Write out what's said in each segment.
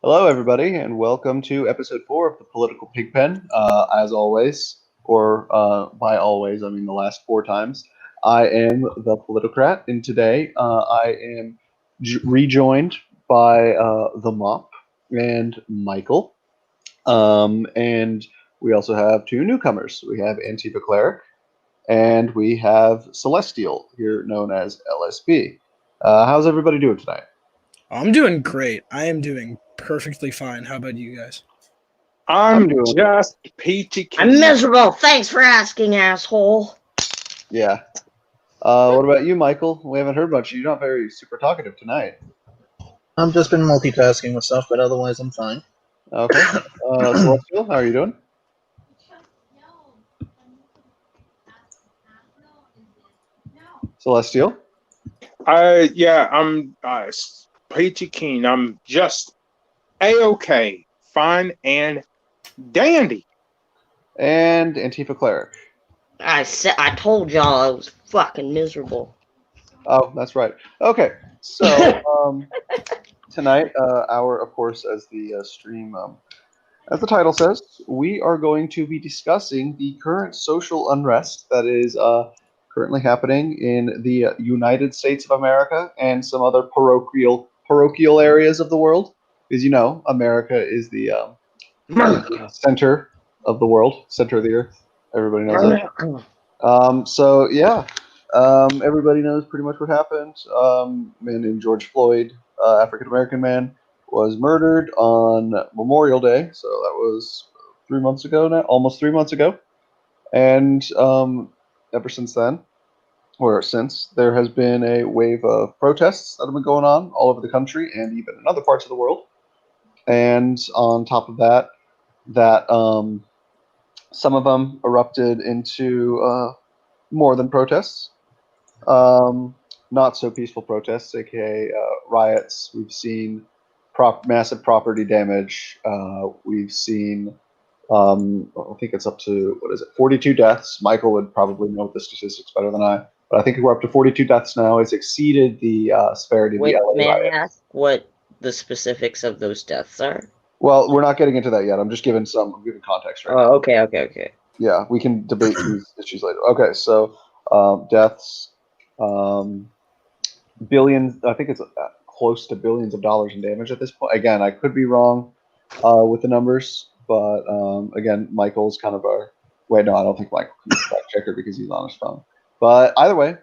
Hello, everybody, and welcome to episode 4 of the Political Pigpen. As always, or by always, I mean the last 4 times, I am the Politicrat, and today I am rejoined by the Mop and Michael. And we also have two newcomers. We have Antifa Cleric, and we have Celestial, here known as LSB. How's everybody doing tonight? I'm doing great. I am doing perfectly fine. How about you guys? I'm I'm doing- just peachy keen. I'm miserable. Thanks for asking, asshole. Yeah. What about you, Michael? We haven't heard much. You're not very super talkative tonight. I've just been multitasking with stuff, but otherwise I'm fine. Okay. Celestial, how are you doing? Celestial? I'm peachy keen. I'm just A-OK. Fine and dandy. And Antifa Cleric. I told y'all I was fucking miserable. Oh, that's right. Okay. So, tonight, of course, as the stream, as the title says, we are going to be discussing the current social unrest that is currently happening in the United States of America and some other parochial areas of the world. Because America is the center of the world, center of the earth. Everybody knows that. Everybody knows pretty much what happened. Man named George Floyd, African American man, was murdered on Memorial Day. So that was 3 months ago now, almost 3 months ago. And ever since then, there has been a wave of protests that have been going on all over the country and even in other parts of the world. And on top of that, some of them erupted into more than protests, not so peaceful protests, aka riots. We've seen massive property damage. We've seen, I think it's up to 42 deaths. Michael would probably know the statistics better than I, but I think we're up to 42 deaths now. It's exceeded the severity of Wait, the LA may I riot. ask what the specifics of those deaths are? Well, we're not getting into that yet. I'm giving context right now. Oh, okay. Yeah, we can debate these issues later. Okay, so deaths, billions. I think it's close to billions of dollars in damage at this point. Again, I could be wrong with the numbers, but again, Michael's kind of our. Wait, no, I don't think Michael can be a fact checker because he's on his phone. But either way,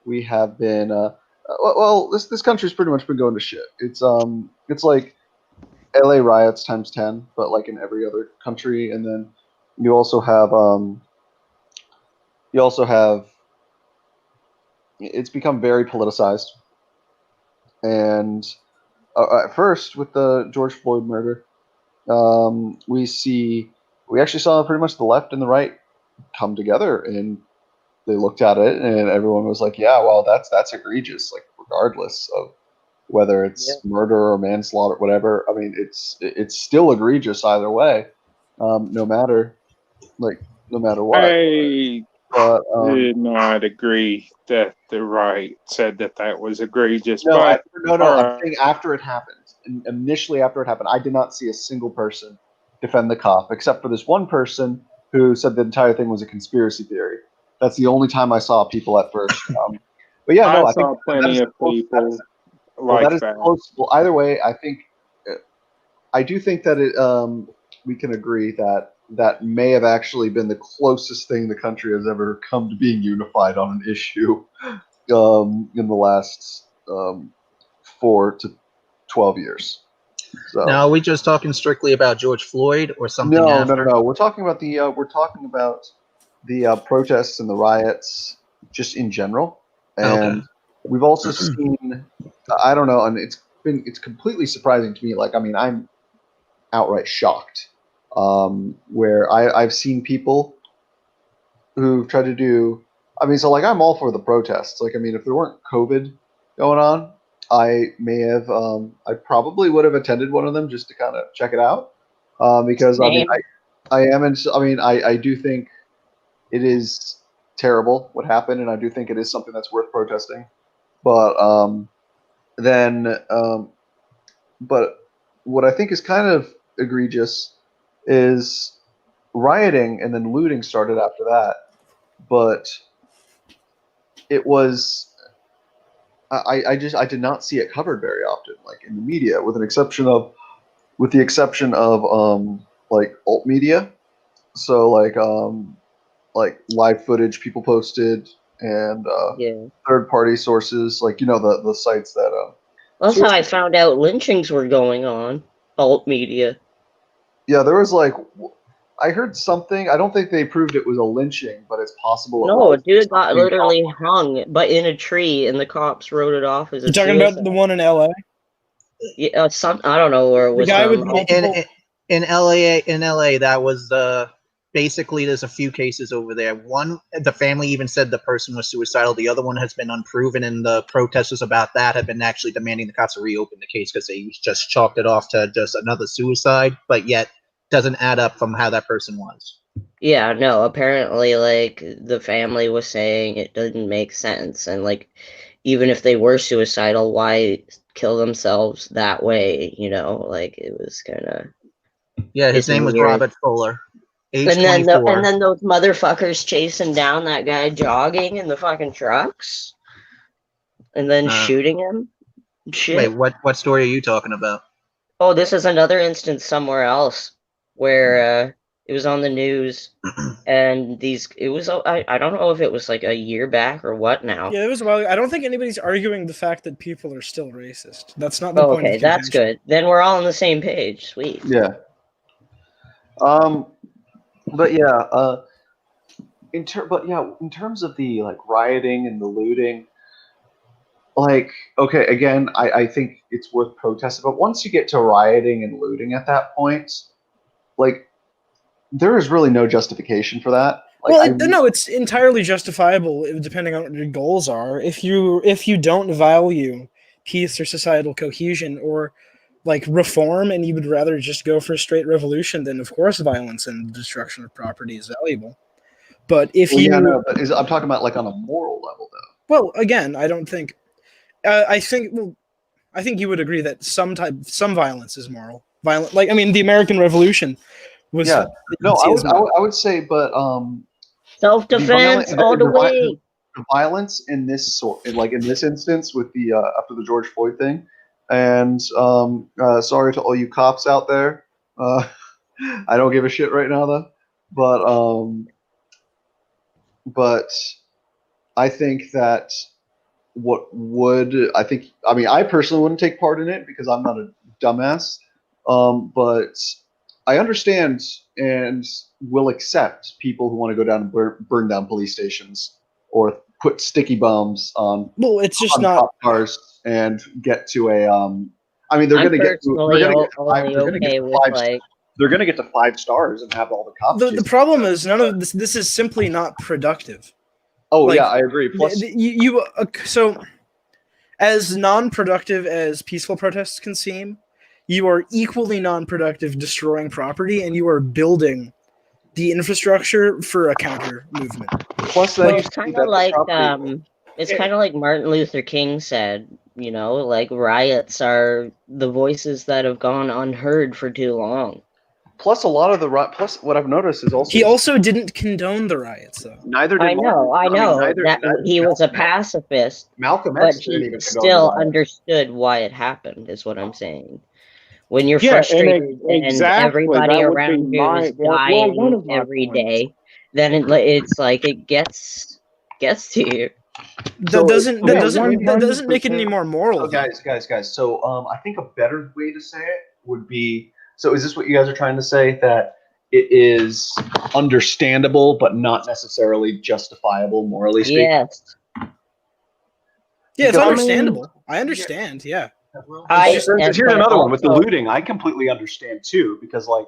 we have been. This country's pretty much been going to shit. It's like LA riots times 10, but like in every other country, and then you also have it's become very politicized. And at first, with the George Floyd murder, we actually saw pretty much the left and the right come together, and they looked at it, and everyone was like, "Yeah, well, that's egregious. Like, regardless of whether it's murder or manslaughter, whatever. I mean, it's still egregious either way, no matter what." I But did not agree that the right said that was egregious. no, but I'm saying after it happened. Initially, after it happened, I did not see a single person defend the cop, except for this one person who said the entire thing was a conspiracy theory. That's the only time I saw people at first. But yeah, no, I I saw think plenty of people well, like that is that. close. Well, either way, I do think that we can agree that may have actually been the closest thing the country has ever come to being unified on an issue in the last 4 to 12 years. So Now, are we just talking strictly about George Floyd or something no, after? no. We're talking about the protests and the riots just in general, and we've also seen. I don't know, and it's completely surprising to me. Like, I mean, I'm outright shocked. Where I've seen people who try to do. I mean, so like I'm all for the protests. Like, I mean, if there weren't COVID going on, I may have. I probably would have attended one of them just to kind of check it out. Because I mean, I am. I mean, I do think it is terrible what happened, and I do think it is something that's worth protesting. But then, but what I think is kind of egregious is rioting and then looting started after that, but it was I did not see it covered very often, like in the media, with the exception of like alt media, so like live footage people posted and Yeah. third party sources, like the sites that That's how I found out lynchings were going on. Alt media. yeah, there was like I heard something. I don't think they proved it was a lynching, but it's possible it No, a was. dude got Something in literally California. hung, but in a tree, and the cops wrote it off as a You're talking suicide. about the one in LA? Yeah, I don't know where it The was guy from. with multiple. In LA, that was basically there's a few cases over there. One, the family even said the person was suicidal. The other one has been unproven, and the protesters about that have been actually demanding the cops to reopen the case because they just chalked it off to just another suicide, but yet doesn't add up from how that person was. Yeah, no, apparently, like, the family was saying it didn't make sense, and, like, even if they were suicidal, why kill themselves that way, Like, it was kind of... Yeah, his name was weird. Robert Fuller, age And then, 24. and then those motherfuckers chasing down that guy jogging in the fucking trucks, and then shooting him. Shit. Wait, what story are you talking about? Oh, this is another instance somewhere else where it was on the news, and I don't know if it was like a year back or what now. Yeah, it was a while ago. I don't think anybody's arguing the fact that people are still racist. That's not the point Okay, of that's contention. good. Then we're all on the same page. Sweet. Yeah. But yeah, in terms of the like rioting and the looting, like, okay, again, I think it's worth protesting, but once you get to rioting and looting at that point, like, there is really no justification for that. Like, no, it's entirely justifiable depending on what your goals are. If you don't value peace or societal cohesion or like reform, and you would rather just go for a straight revolution, then of course violence and destruction of property is valuable. But if I'm talking about like on a moral level, though. Well, again, I don't think. I think you would agree that some violence is moral. Like, I mean, the American Revolution was. Yeah. No, I would say, but self-defense all the way. The violence in this instance with the after the George Floyd thing, and sorry to all you cops out there. I don't give a shit right now, though. But I think that I personally wouldn't take part in it because I'm not a dumbass. But I understand and will accept people who want to go down and burn down police stations or put sticky bombs on. Well, it's just not cop cars and get to a. I mean, they're going to get. They're going to get to 5 stars and have all the cops. The problem is none of this. This is simply not productive. Oh, like, yeah, I agree. Plus, so as non-productive as peaceful protests can seem, you are equally non-productive destroying property, and you are building the infrastructure for a counter movement. Plus, it's kind of like Martin Luther King said. Like riots are the voices that have gone unheard for too long. Plus, a lot of plus what I've noticed is also he also didn't condone the riots, though. Neither did I know. He was a pacifist. Malcolm X didn't even still understood why it happened. Is what I'm saying. When you're frustrated and everybody around you is dying every day, then it's like it gets to you. That doesn't make it any more moral. So guys. So I think a better way to say it would be. So is this what you guys are trying to say? That it is understandable, but not necessarily justifiable, morally speaking? Yes. Yeah, it's understandable. I understand. Yeah. Here's another one with the looting. I completely understand too, because like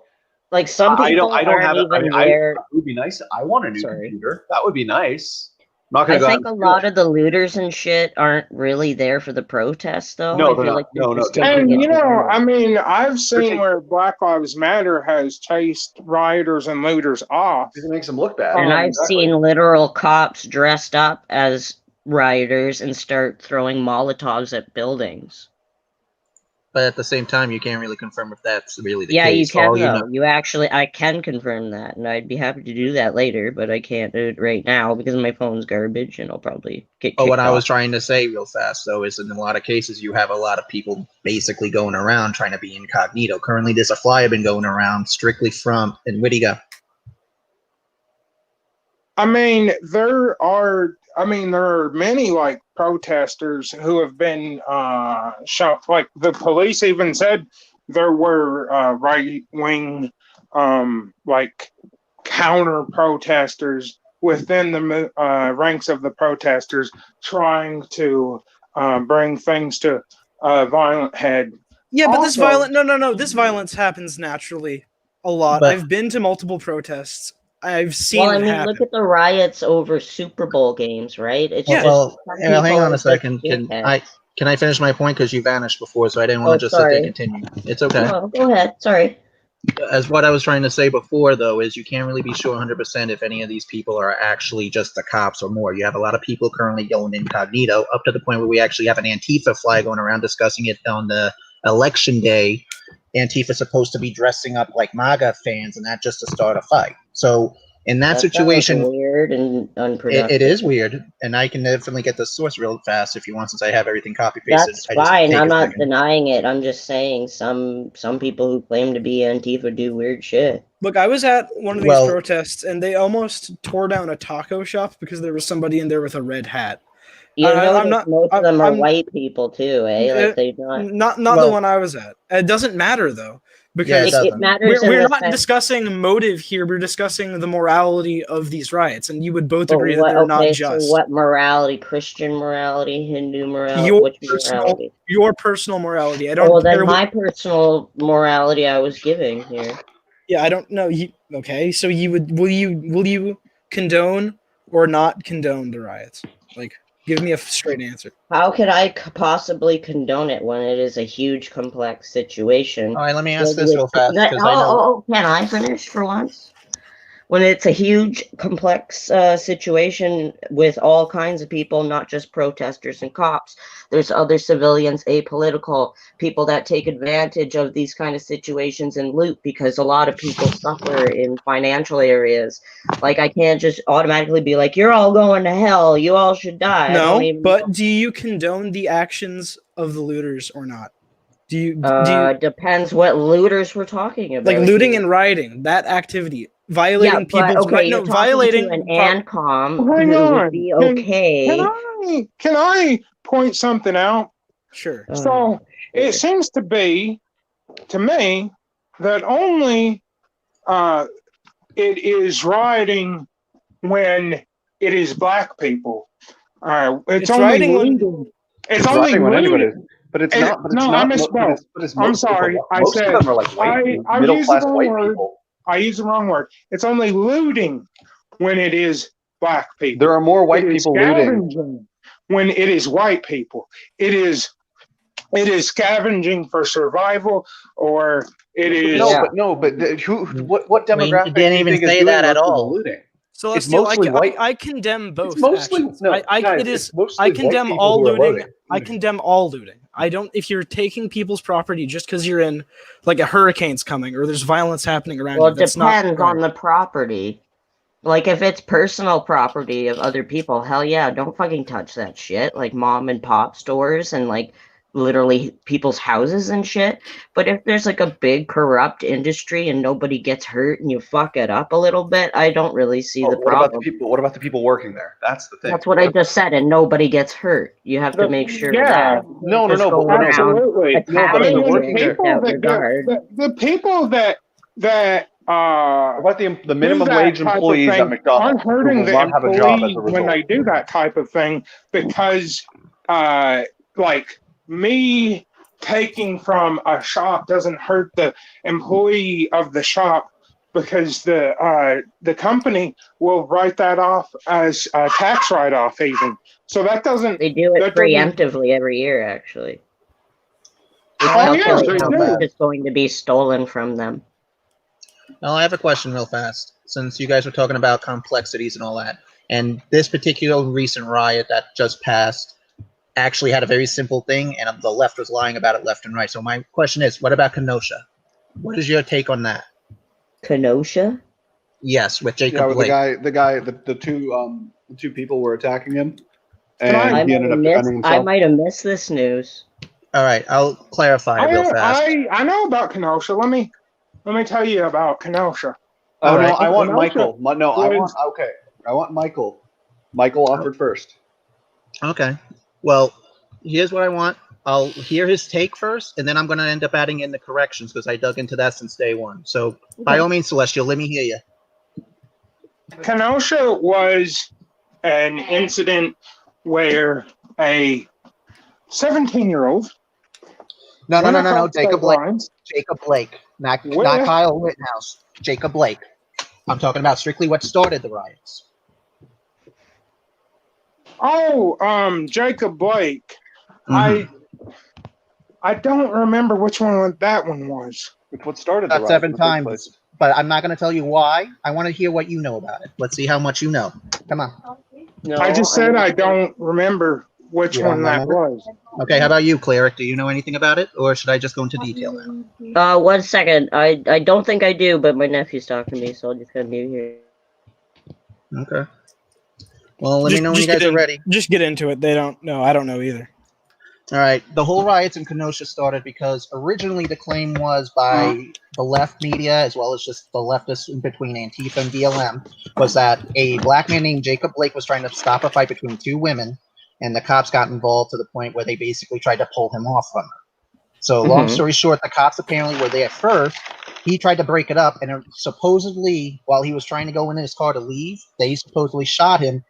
some people I don't have even there. It would be nice. I want a new computer. That would be nice. I think a lot of the looters and shit aren't really there for the protests, though. No, I feel like no. And I mean, I've seen where Black Lives Matter has chased rioters and looters off. It makes them look bad. And I've seen literal cops dressed up as rioters and start throwing Molotovs at buildings. But at the same time, you can't really confirm if that's really the Yeah, case. you can, You though. know. You actually, I can confirm that, and I'd be happy to do that later, but I can't do it right now because my phone's garbage, and I'll probably get But kicked what I was off. trying to say real fast, though, is in a lot of cases, you have a lot of people basically going around trying to be incognito. Currently, there's a flyer been going around strictly from, and where'd he go? I mean, there are many like protesters who have been shot. Like the police even said there were right wing like counter protesters within the ranks of the protesters trying to bring things to a violent head. Yeah, but this Also- this violence happens naturally a lot. But- I've been to multiple protests. I've seen Well, I it mean, happen. look at the riots over Super Bowl games, right? It's Yeah. just Well, some hang people on are a second. just Can I finish my point? Because you vanished before, so I didn't want to just sit there and continue. It's okay. No, go ahead. Sorry. As what I was trying to say before, though, is you can't really be sure 100% if any of these people are actually just the cops or more. You have a lot of people currently going incognito, up to the point where we actually have an Antifa flag going around discussing it on the election day. Antifa supposed to be dressing up like MAGA fans, and that just to start a fight. So in that situation, weird and unproductive. it is weird, and I can definitely get the source real fast if you want, since I have everything copy pasted. That's fine. I'm not denying it. I'm just saying some people who claim to be Antifa do weird shit. Look, I was at one of these protests, and they almost tore down a taco shop because there was somebody in there with a red hat. You know, most of them are white people too, eh? Like they not the one I was at. It doesn't matter though, because it matters. We're not discussing motive here. We're discussing the morality of these riots, and you would both agree that they're not just. So what morality? Christian morality, Hindu morality, which morality? Your personal morality. I don't. Well, then my personal morality I was giving here. Yeah, I don't know. Okay, so will you condone or not condone the riots? Like, give me a straight answer. How could I possibly condone it when it is a huge, complex situation? All right, let me ask this real fast. Can I finish for once? When it's a huge, complex situation with all kinds of people, not just protesters and cops, there's other civilians, apolitical people that take advantage of these kind of situations and loot, because a lot of people suffer in financial areas. Like, I can't just automatically be like, you're all going to hell, you all should die. No, but do you condone the actions of the looters or not? Do you depends what looters we're talking about. Like looting and rioting, that activity. Violating people's rights. No, violating an ANCOM. Hang on. Be okay. Can I point something out? Sure. So it seems to be, to me, that only it is rioting when it is black people. It's only rioting looting. It's only when anybody is. But it's not. But it's not. I misspoke. I'm sorry. I said of them are like white, middle-class white people. I used the wrong word. It's only looting when it is black people. There are more white people looting when it is white people. It is scavenging for survival, or it is what demographic? You didn't even say that at all. Looting. So it's mostly white. I condemn both. It's mostly actions. I condemn all looting. I condemn all looting. I don't. If you're taking people's property just because you're in, like, a hurricane's coming or there's violence happening around you, it depends on the property. Like, if it's personal property of other people, hell yeah, don't fucking touch that shit. Like mom and pop stores and like literally people's houses and shit. But if there's like a big corrupt industry and nobody gets hurt and you fuck it up a little bit, I don't really see the problem. What about the people working there? That's the thing. That's what I just said, and nobody gets hurt. You have to make sure that. No, absolutely. The people that about the minimum wage employees at McDonald's aren't hurting the not have a job as a result when they do that type of thing, because like me taking from a shop doesn't hurt the employee of the shop, because the company will write that off as a tax write-off even. So that doesn't. They do it preemptively every year, actually. It's going to be stolen from them. Now, I have a question real fast, since you guys were talking about complexities and all that. And this particular recent riot that just passed, actually had a very simple thing, and the left was lying about it left and right. So my question is, what about Kenosha? What is your take on that? Kenosha? Yes, with Jacob Blake. The two people were attacking him, and I he ended up defending himself. I might have missed this news. All right, I'll clarify real fast. I know about Kenosha. Let me tell you about Kenosha. Oh no, right. I want Kenosha Michael. No, I want Michael. Michael offered first. Okay. Well, here's what I want. I'll hear his take first, and then I'm going to end up adding in the corrections because I dug into that since day one. So, by all means, Celestial, let me hear you. Kenosha was an incident where a 17-year-old. No. Jacob Blake. Jacob Blake. Not Kyle Rittenhouse. Jacob Blake. I'm talking about strictly what started the riots. Oh, Jacob Blake. Mm-hmm. I don't remember which one that one was. It's what started the About riot 7 times. But I'm not going to tell you why. I want to hear what you know about it. Let's see how much you know. Come on. No, I just said I don't remember which one that was. Okay, how about you, Cleric? Do you know anything about it, or should I just go into detail now? 1 second. I don't think I do, but my nephew's talking to me, so I'll just continue here. Okay. Well, let me know when you guys are ready. Just get into it. They don't know. I don't know either. All right. The whole riots in Kenosha started because originally the claim was by the left media, as well as just the leftists in between Antifa and BLM, was that a black man named Jacob Blake was trying to stop a fight between 2 women, and the cops got involved to the point where they basically tried to pull him off from her. So long story short, the cops apparently were there first. He tried to break it up, and supposedly, while he was trying to go in his car to leave, they supposedly shot him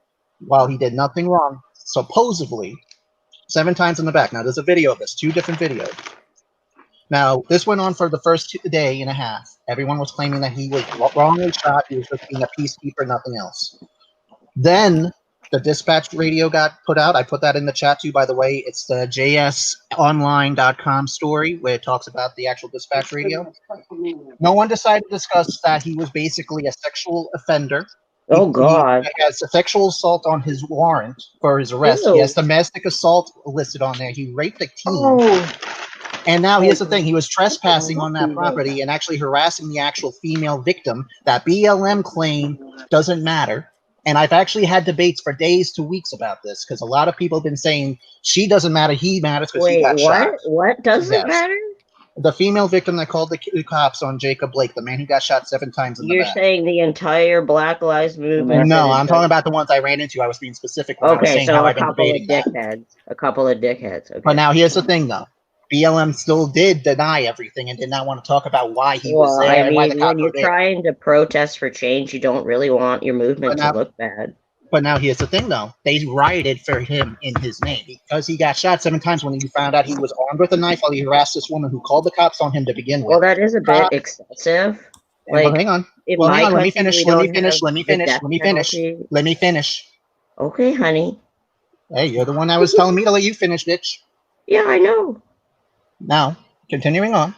while he did nothing wrong, supposedly, 7 times in the back. Now, there's a video of this, 2 different videos. Now, this went on for the first day and a half. Everyone was claiming that he was wrongly shot. He was just being a peacekeeper, nothing else. Then the dispatch radio got put out. I put that in the chat too, by the way. It's the jsonline.com story where it talks about the actual dispatch radio. No one decided to discuss that he was basically a sexual offender. Oh, God. He has a sexual assault on his warrant for his arrest. Ew. He has domestic assault listed on there. He raped a teen. Oh. And now here's the thing. He was trespassing on that property and actually harassing the actual female victim. That BLM claim doesn't matter. And I've actually had debates for days to weeks about this because a lot of people have been saying she doesn't matter, he matters because he got shot. What doesn't matter? The female victim that called the cops on Jacob Blake, the man who got shot 7 times in the back. You're saying the entire Black Lives Movement? No, I'm talking about the ones I ran into. I was being specific when I was saying how I've been debating that. A couple of dickheads. Okay. But now here's the thing, though. BLM still did deny everything and did not want to talk about why he was there and why the cops were there. When you're trying to protest for change, you don't really want your movement to look bad. But now here's the thing, though. They rioted for him in his name because he got shot 7 times when you found out he was armed with a knife while he harassed this woman who called the cops on him to begin with. Well, that is a bit excessive. Well, hang on. Well, hang on. Let me finish. Okay, honey. Hey, you're the one that was telling me to let you finish, bitch. Yeah, I know. Now, continuing on.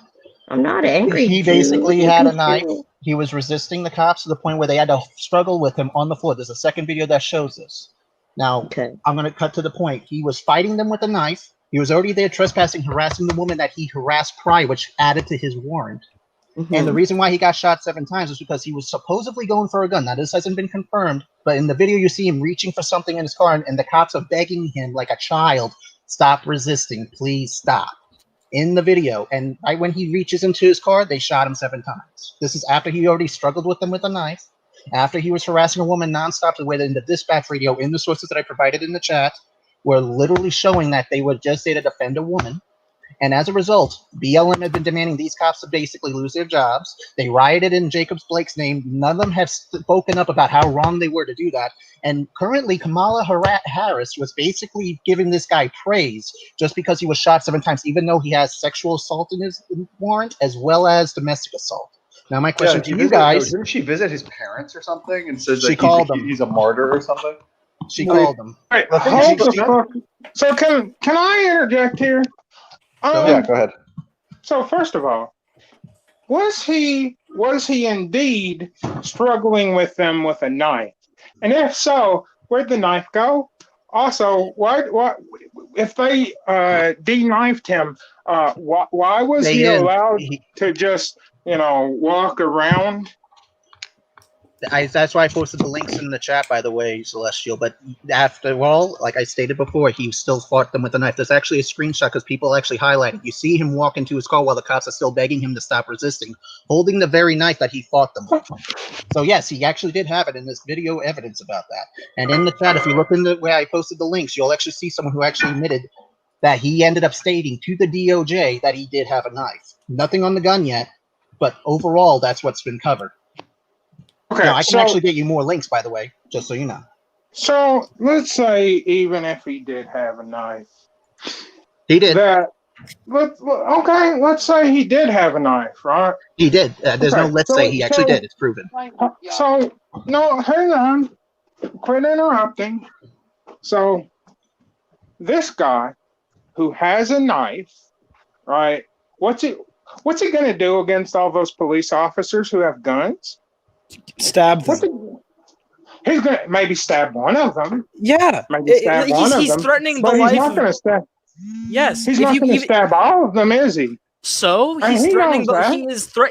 I'm not angry. He basically had a knife. He was resisting the cops to the point where they had to struggle with him on the floor. There's a second video that shows this. Now, I'm going to cut to the point. He was fighting them with a knife. He was already there trespassing, harassing the woman that he harassed prior, which added to his warrant. And the reason why he got shot 7 times is because he was supposedly going for a gun. Now, this hasn't been confirmed, but in the video you see him reaching for something in his car, and the cops are begging him like a child, stop resisting, please stop. In the video, and right when he reaches into his car, they shot him 7 times. This is after he already struggled with them with a knife, after he was harassing a woman nonstop, where in the dispatch radio, in the sources that I provided in the chat, were literally showing that they were just there to defend a woman. And as a result, BLM had been demanding these cops to basically lose their jobs. They rioted in Jacob Blake's name. None of them have spoken up about how wrong they were to do that. And currently, Kamala Harris was basically giving this guy praise just because he was shot 7 times, even though he has sexual assault in his warrant as well as domestic assault. Now, my question to you guys... Didn't she visit his parents or something and says that he's a martyr or something? She called him. Right, hold the fuck. So can I interject here? Yeah, go ahead. So first of all, was he indeed struggling with them with a knife? And if so, where'd the knife go? Also, what if they de-knifed him? Why was he allowed to just walk around? That's why I posted the links in the chat, by the way, Celestial. But after all, like I stated before, he still fought them with a knife. There's actually a screenshot because people actually highlight it. You see him walk into his car while the cops are still begging him to stop resisting, holding the very knife that he fought them with. So yes, he actually did have it, and there's video evidence about that. And in the chat, if you look in the where I posted the links, you'll actually see someone who actually admitted that he ended up stating to the DOJ that he did have a knife. Nothing on the gun yet, but overall, that's what's been covered. Okay, now, I can actually get you more links, by the way, just so you know. So let's say even if he did have a knife, he did. Let's say he did have a knife, right? He did. There's no let's say. He actually did. It's proven. So no, hang on. Quit interrupting. So this guy who has a knife, right? What's he going to do against all those police officers who have guns? Stab them. He's going to maybe stab one of them. Yeah. Maybe stab one of them. He's threatening the but life. He's not going to stab. Yes. He's not going to stab all of them, is he? So he's threatening.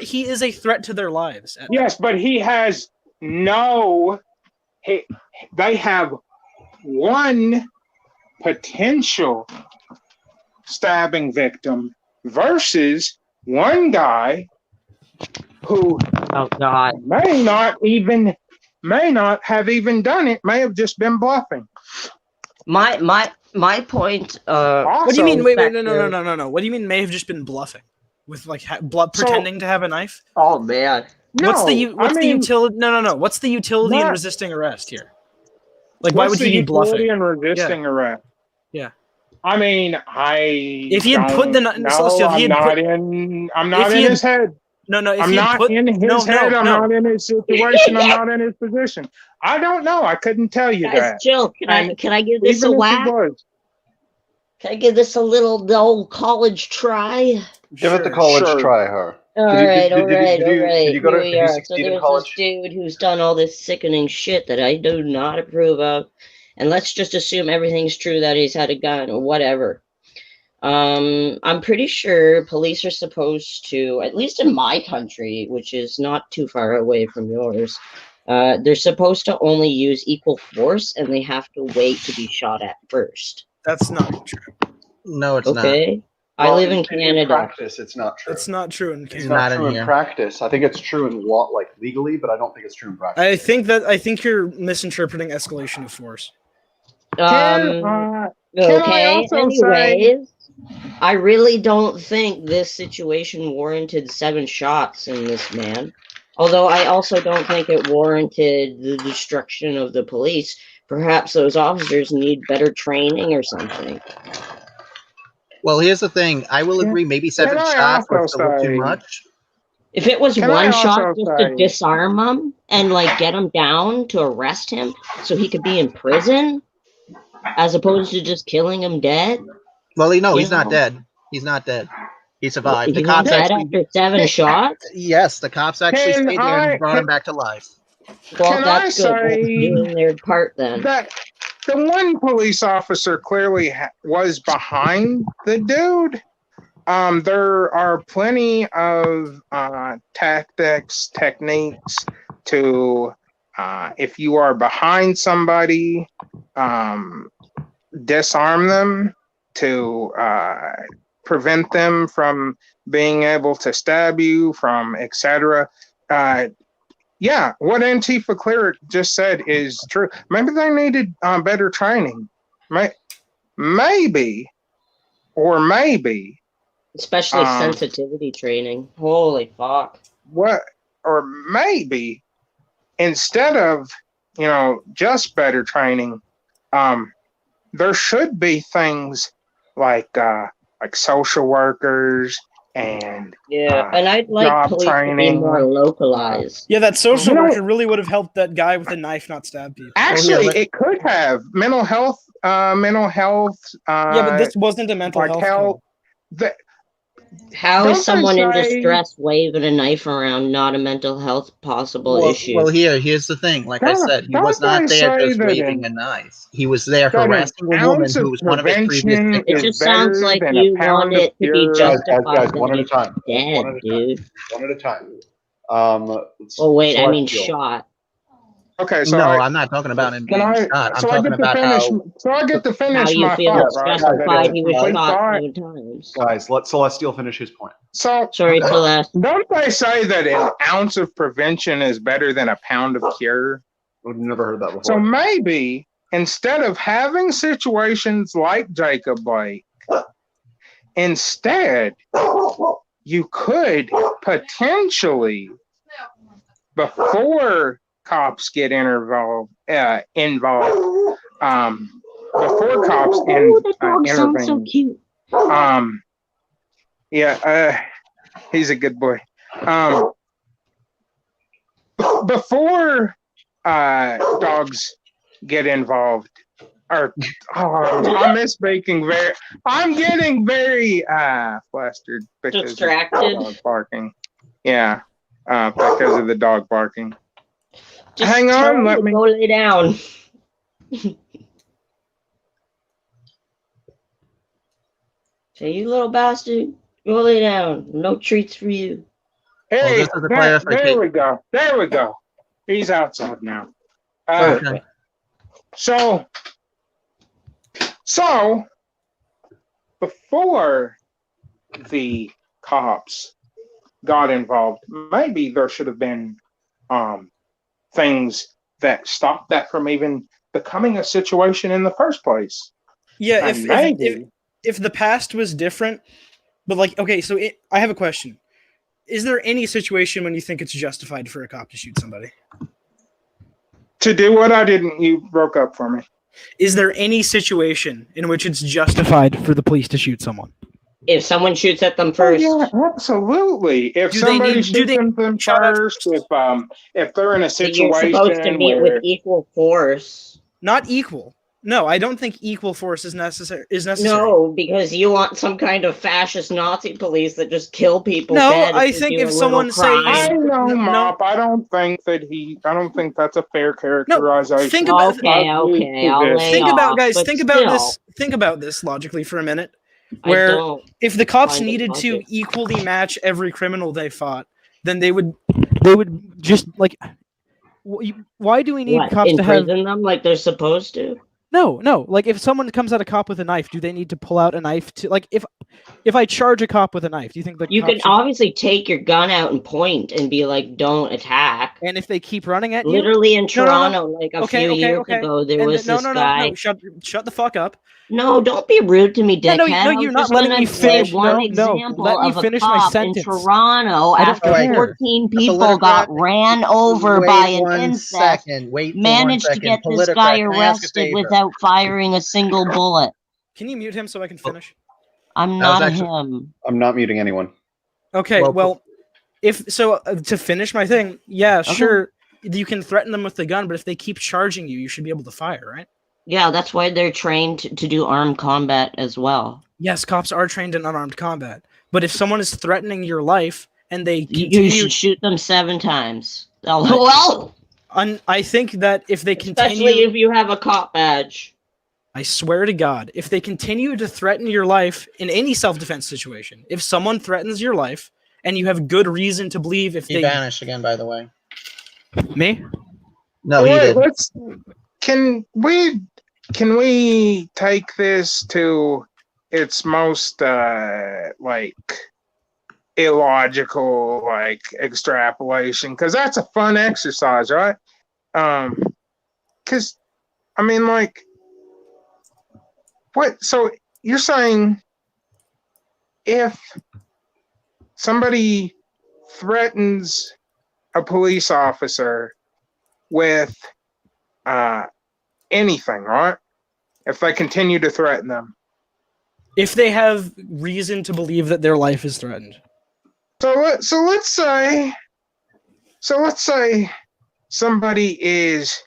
He is a threat to their lives. Yes, but he has no. They have one potential stabbing victim versus one guy who may not have even done it, may have just been bluffing. My point. What do you mean? Wait, no. What do you mean? May have just been bluffing with like pretending to have a knife? Oh man. What's the utility? No. What's the utility in resisting arrest here? Like, why would he be bluffing? In resisting arrest. Yeah. I mean, if he had put the I'm not in his head. No. I'm not in his head. I'm not in his situation. I'm not in his position. I don't know. I couldn't tell you that. Jill, can I give this a whack? Can I give this a little old college try? Give it the college try, her. All right. Did you go to college? So there's this dude who's done all this sickening shit that I do not approve of. And let's just assume everything's true, that he's had a gun or whatever. I'm pretty sure police are supposed to, at least in my country, which is not too far away from yours, they're supposed to only use equal force, and they have to wait to be shot at first. That's not true. No, it's not. Okay. I live in Canada. In practice, it's not true. It's not true in Canada. It's not true in practice. I think it's true in law, like legally, but I don't think it's true in practice. I think you're misinterpreting escalation of force. Okay. Anyways, I really don't think this situation warranted 7 shots in this man. Although I also don't think it warranted the destruction of the police. Perhaps those officers need better training or something. Well, here's the thing. I will agree. Maybe 7 shots was a little too much. If it was one shot just to disarm him and like get him down to arrest him so he could be in prison, as opposed to just killing him dead. Well, he's not dead. He's not dead. He survived. The cops dead after 7 shots? Yes, the cops actually stayed there and brought him back to life. Well, that's good. Doing their part then. That the one police officer clearly was behind the dude. There are plenty of techniques to, if you are behind somebody, disarm them to prevent them from being able to stab you, from etc. Yeah, what Antifa Cleric just said is true. Maybe they needed better training. Maybe. Especially sensitivity training. Holy fuck. Or maybe instead of, just better training, there should be things like social workers and and I'd like police to be more localized. Yeah, that social worker really would have helped that guy with a knife not stab people. Actually, it could have mental health. Yeah, but this wasn't a mental health. How is someone in distress waving a knife around not a mental health possible issue? Well, here's the thing. Like I said, he was not there just waving a knife. He was there harassing a woman who was one of his previous victims. It just sounds like you want it to be justified. Guys, one at a time. Dead, dude. One at a time. Oh wait, I mean shot. Okay, so no, I'm not talking about him being shot. I'm talking about how. So I get to finish how you my feel thought, right? justified he was shot 7 times. Guys, let Celestial finish his point. So sorry, Celeste. Don't they say that an ounce of prevention is better than a pound of cure? I've never heard that before. So maybe instead of having situations like Jacob Blake, instead you could potentially, before cops get involved, before cops intervene. So cute. He's a good boy. Before dogs get involved, or I'm misspeaking. I'm getting very flustered because distracted. of the dog barking. Yeah, because of the dog barking. Just hang on, let me go lay down. Say, you little bastard, go lay down. No treats for you. Hey, there we go. There we go. He's outside now. Okay. So before the cops got involved, maybe there should have been things that stopped that from even becoming a situation in the first place. Yeah, if the past was different, but like, okay, so I have a question. Is there any situation when you think it's justified for a cop to shoot somebody? To do what I didn't, you broke up for me. Is there any situation in which it's justified for the police to shoot someone? If someone shoots at them first. Oh, yeah, absolutely. If somebody shoots at them first, if they're in a situation you're supposed to meet with equal force. Not equal. No, I don't think equal force is necessary. No, because you want some kind of fascist Nazi police that just kill people. No, I think if someone says, I know, Mop. I don't think that's a fair characterization. No, think about. Okay, I'll lay think off, about, guys. Think still, about this. Think about this logically for a minute. Where if the cops needed to equally match every criminal they fought, then they would just like. Why do we need cops to have imprison them like they're supposed to? No. Like if someone comes at a cop with a knife, do they need to pull out a knife to like if I charge a cop with a knife, do you think you can obviously take your gun out and point and be like, "Don't attack." And if they keep running at you, literally in Toronto, like a few years ago, there was this guy. No, shut the fuck up. No, don't be rude to me, dickhead. No, you're not letting me finish. One example of a cop in Toronto after 14 people got ran over by an insect, managed to get this guy arrested without firing a single bullet. Can you mute him so I can finish? I'm not him. I'm not muting anyone. Okay, well, to finish my thing, yeah, sure, you can threaten them with the gun, but if they keep charging you, you should be able to fire, right? Yeah, that's why they're trained to do armed combat as well. Yes, cops are trained in unarmed combat. But if someone is threatening your life and they continue... You should shoot them 7 times. Well, I think that if they continue... Especially if you have a cop badge. I swear to God, if they continue to threaten your life in any self-defense situation, if someone threatens your life and you have good reason to believe if he vanished again, by the way. Me? No, he did. Can we take this to its most illogical extrapolation? Because that's a fun exercise, right? Because I mean, what? So you're saying if somebody threatens a police officer with anything, right? If they continue to threaten them, if they have reason to believe that their life is threatened. So let's say somebody is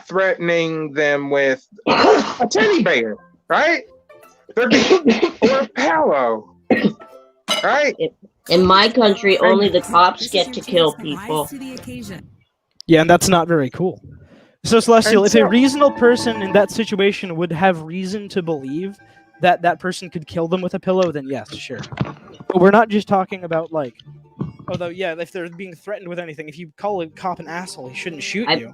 threatening them with a teddy bear, right? Or a pillow. Right. In my country, only the cops get to kill people. Yeah, and that's not very cool. So, Celestial, if a reasonable person in that situation would have reason to believe that that person could kill them with a pillow, then yes, sure. But we're not just talking about, like, although, yeah, if they're being threatened with anything, if you call a cop an asshole, he shouldn't shoot you.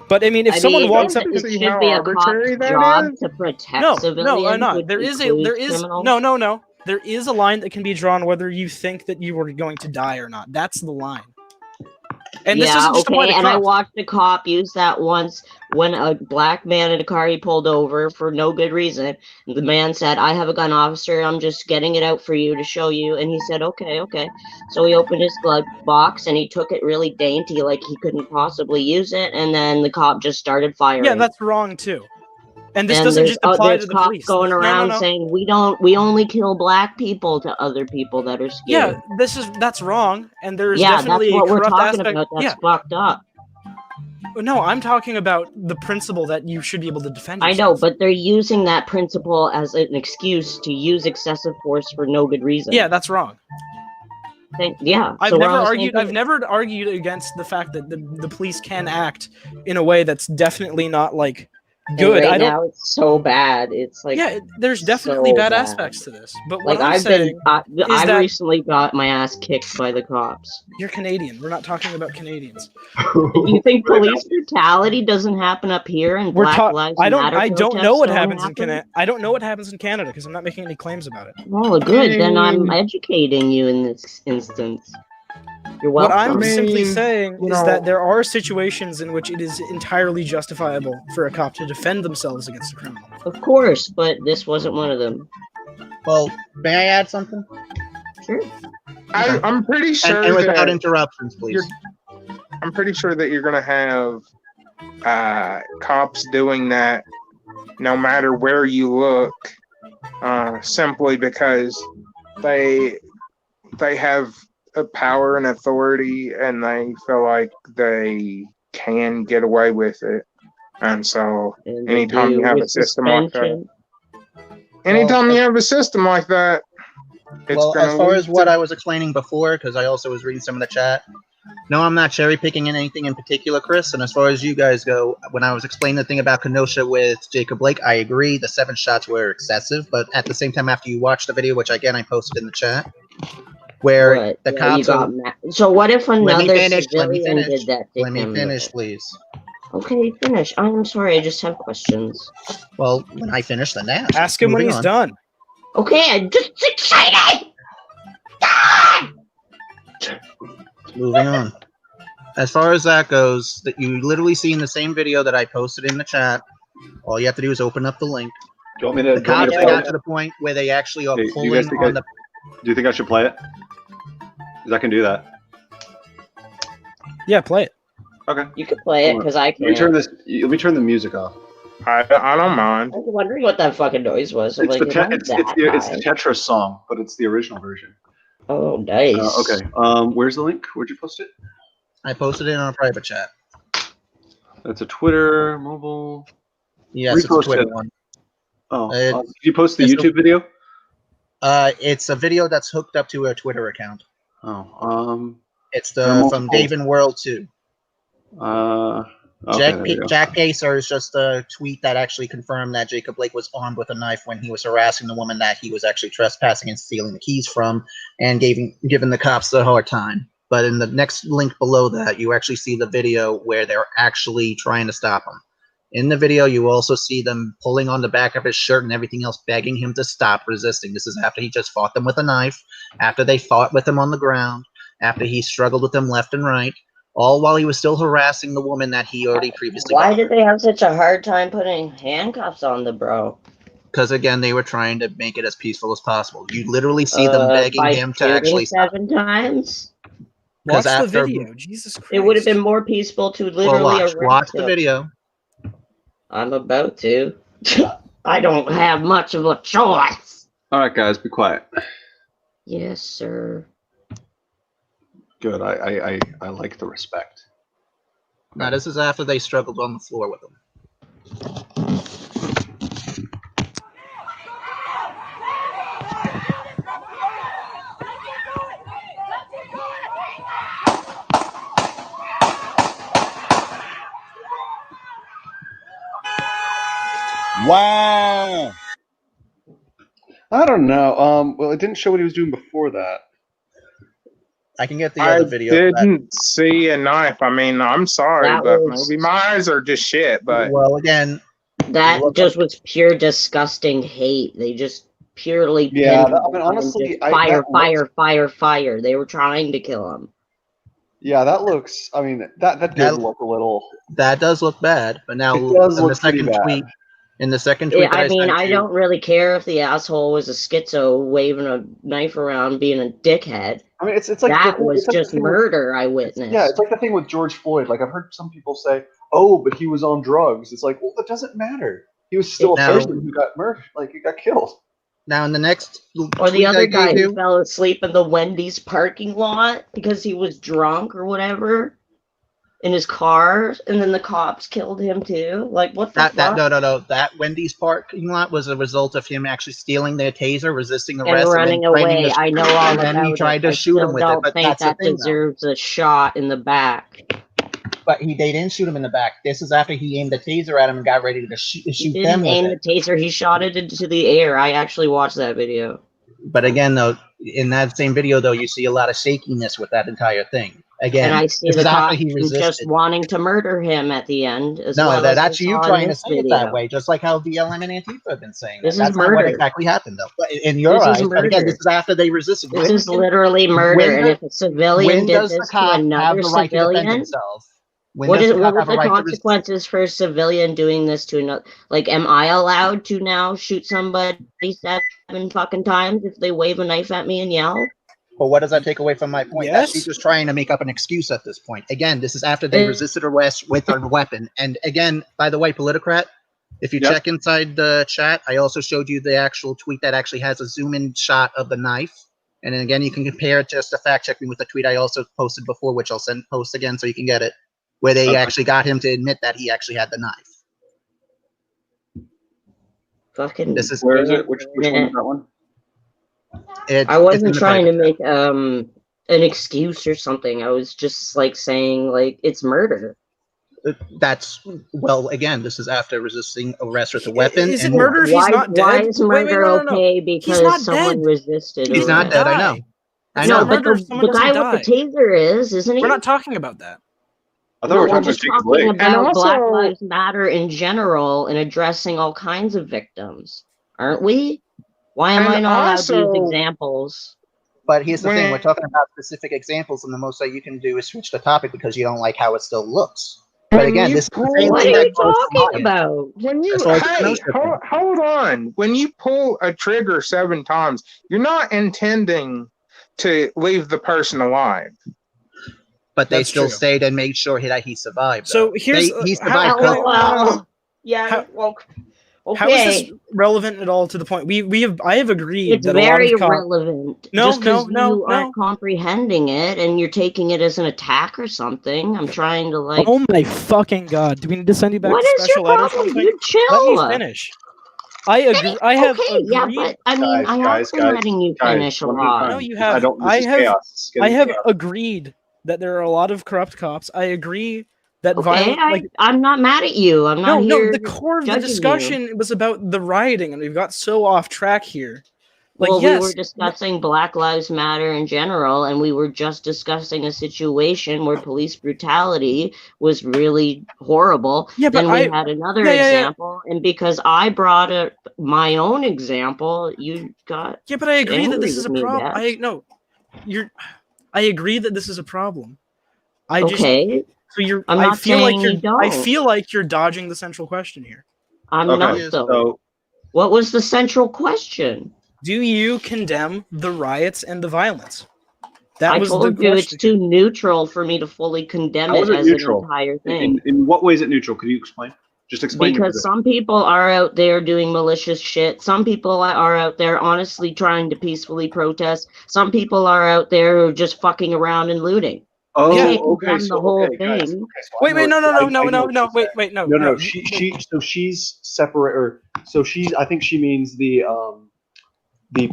But, I mean, if someone walks up... It should be a cop's job to protect civilians. No, not. There is no. There is a line that can be drawn whether you think that you are going to die or not. That's the line. And this isn't just okay, and I watched a cop use that once when a black man in a car he pulled over for no good reason. The man said, "I have a gun, officer. I'm just getting it out for you to show you." And he said, okay. So he opened his glove box and he took it really dainty, like he couldn't possibly use it. And then the cop just started firing. Yeah, that's wrong too. And this doesn't just apply to the police. Going around saying we only kill black people to other people that are scared. Yeah, that's wrong. And there's definitely that's what a corrupt we're talking aspect. about. That's fucked up. No, I'm talking about the principle that you should be able to defend yourself. I know, but they're using that principle as an excuse to use excessive force for no good reason. Yeah, that's wrong. I've never argued against the fact that the police can act in a way that's definitely not like good. Right now it's so bad. It's like there's definitely bad aspects to this. But what I've recently got my ass kicked by the cops. You're Canadian. We're not talking about Canadians. You think police brutality doesn't happen up here and Black Lives Matter? I don't know what happens in Canada. I don't know what happens in Canada because I'm not making any claims about it. Well, good. Then I'm educating you in this instance. You're welcome. What I'm simply saying is that there are situations in which it is entirely justifiable for a cop to defend themselves against a criminal. Of course, but this wasn't one of them. Well, may I add something? Sure. I'm pretty sure. And without interruptions, please. I'm pretty sure that you're going to have cops doing that no matter where you look, simply because they have a power and authority and they feel like they can get away with it. And so anytime you have a system like that, well, as far as what I was explaining before, because I also was reading some of the chat, no, I'm not cherry picking anything in particular, Chris. And as far as you guys go, when I was explaining the thing about Kenosha with Jacob Blake, I agree the 7 shots were excessive. But at the same time, after you watch the video, which again I posted in the chat, where the cops are... So what if another civilian did that to him? Let me finish, please. Okay, finish. I'm sorry, I just have questions. Well, when I finish, then ask him when he's done. Okay, I'm just excited! Moving on. As far as that goes, that you literally see in the same video that I posted in the chat, all you have to do is open up the link. Do you want me to? The cops got to the point where they actually are pulling on the... Do you think I should play it? Because I can do that. Yeah, play it. Okay. You can play it because I can. Let me turn the music off. I don't mind. I was wondering what that fucking noise was. It's the Tetris song, but it's the original version. Oh, nice. Okay. Where's the link? Where'd you post it? I posted it on a private chat. That's a Twitter, mobile. Yes, it's a Twitter one. Oh, did you post the YouTube video? It's a video that's hooked up to a Twitter account. Oh, it's from Dave in World 2. Okay, Jack Pacer is just a tweet that actually confirmed that Jacob Blake was armed with a knife when he was harassing the woman that he was actually trespassing and stealing the keys from, and giving the cops the hard time. But in the next link below that, you actually see the video where they're actually trying to stop him. In the video, you also see them pulling on the back of his shirt and everything else, begging him to stop resisting. This is after he just fought them with a knife, after they fought with him on the ground, after he struggled with them left and right, all while he was still harassing the woman that he already previously Why did they have such a hard time putting handcuffs on the bro? Because, again, they were trying to make it as peaceful as possible. You literally see them begging him to actually stop. 7 times? Watch the video. Jesus Christ. It would have been more peaceful to literally watch the video. I'm about to. I don't have much of a choice. All right, guys, be quiet. Yes, sir. Good. I like the respect. Now, this is after they struggled on the floor with him. Wow. I don't know. Well, it didn't show what he was doing before that. I can get the other video. I didn't see a knife. I mean, I'm sorry, but maybe my eyes are just shit. But well, again, that just was pure disgusting hate. They just purely pinned him. I mean, honestly, fire. They were trying to kill him. Yeah, that looks. I mean, that did look a little. That does look bad, but now it does look pretty bad. In the second tweet, I mean, I don't really care if the asshole was a schizo waving a knife around, being a dickhead. I mean, it's like that was just murder I witnessed. Yeah, it's like the thing with George Floyd. Like I've heard some people say, "Oh, but he was on drugs." It's like, well, it doesn't matter. He was still a person who got murdered. Like he got killed. Now in the next, or the other guy who fell asleep in the Wendy's parking lot because he was drunk or whatever. In his car, and then the cops killed him too. Like what the fuck? No. That Wendy's parking lot was a result of him actually stealing their taser, resisting arrest, and running away. I know all about it. And he tried to shoot him with it, but that's the thing. Deserves a shot in the back. But they didn't shoot him in the back. This is after he aimed the taser at him and got ready to shoot them. He didn't aim the taser. He shot it into the air. I actually watched that video. But again, though, in that same video, though, you see a lot of shakiness with that entire thing. Again, and I see the cop just wanting to murder him at the end. That's you trying to say it that way, just like how BLM and Antifa have been saying. That's not what exactly happened, though. But in your eyes, but again, this is after they resisted. This is literally murder, and if a civilian did this to another civilian, what were the consequences for a civilian doing this to another? Like, am I allowed to now shoot somebody 7 fucking times if they wave a knife at me and yell? But what does that take away from my point? Yes. She's just trying to make up an excuse at this point. Again, this is after they resisted arrest with a weapon. And again, by the way, Politicrat, if you check inside the chat, I also showed you the actual tweet that actually has a zoom-in shot of the knife. And then again, you can compare it just to fact-check me with the tweet I also posted before, which I'll post again so you can get it, where they actually got him to admit that he actually had the knife. Fucking. Where is it? Which one is that one? I wasn't trying to make an excuse or something. I was just like saying like it's murder. That's again, this is after resisting arrest with a weapon. Is it murder if he's not dead? Why is murder okay because someone resisted? He's not dead. I know. No, but the guy with the taser isn't he? We're not talking about that. I thought we were just talking about Black Lives Matter in general and addressing all kinds of victims, aren't we? Why am I not allowed to use examples? But here's the thing: we're talking about specific examples, and the most that you can do is switch the topic because you don't like how it still looks. But again, this is the same what thing are you talking about? When you hold on, when you pull a trigger 7 times, you're not intending to leave the person alive. But they still stayed and made sure that he survived. So here's he survived. How is this relevant at all to the point? I have agreed it's that very a lot of relevant. You aren't comprehending it and you're taking it as an attack or something. I'm trying to like. Oh my fucking god! Do we need to send you back to special ed or something? You chill. Let me finish. I agree. I have agreed. Yeah, but I mean, I have been letting you finish a lot. No, you have. I have agreed that there are a lot of corrupt cops. I agree. I'm not mad at you. I'm not here. No, the core of the discussion was about the rioting, and we've got so off track here. We were discussing Black Lives Matter in general, and we were just discussing a situation where police brutality was really horrible. Yeah, but then we had another example, and because I brought up my own example, you got but I agree that this is a problem. I agree that this is a problem. So I feel like you're dodging the central question here. I'm not though. What was the central question? Do you condemn the riots and the violence? I told you it's too neutral for me to fully condemn it as an entire thing. In what way is it neutral? Could you explain? Just explain. Because some people are out there doing malicious shit. Some people are out there honestly trying to peacefully protest. Some people are out there just fucking around and looting. Oh, okay. So the whole thing. Guys, wait, no. No. She's separate, or so she's. I think she means the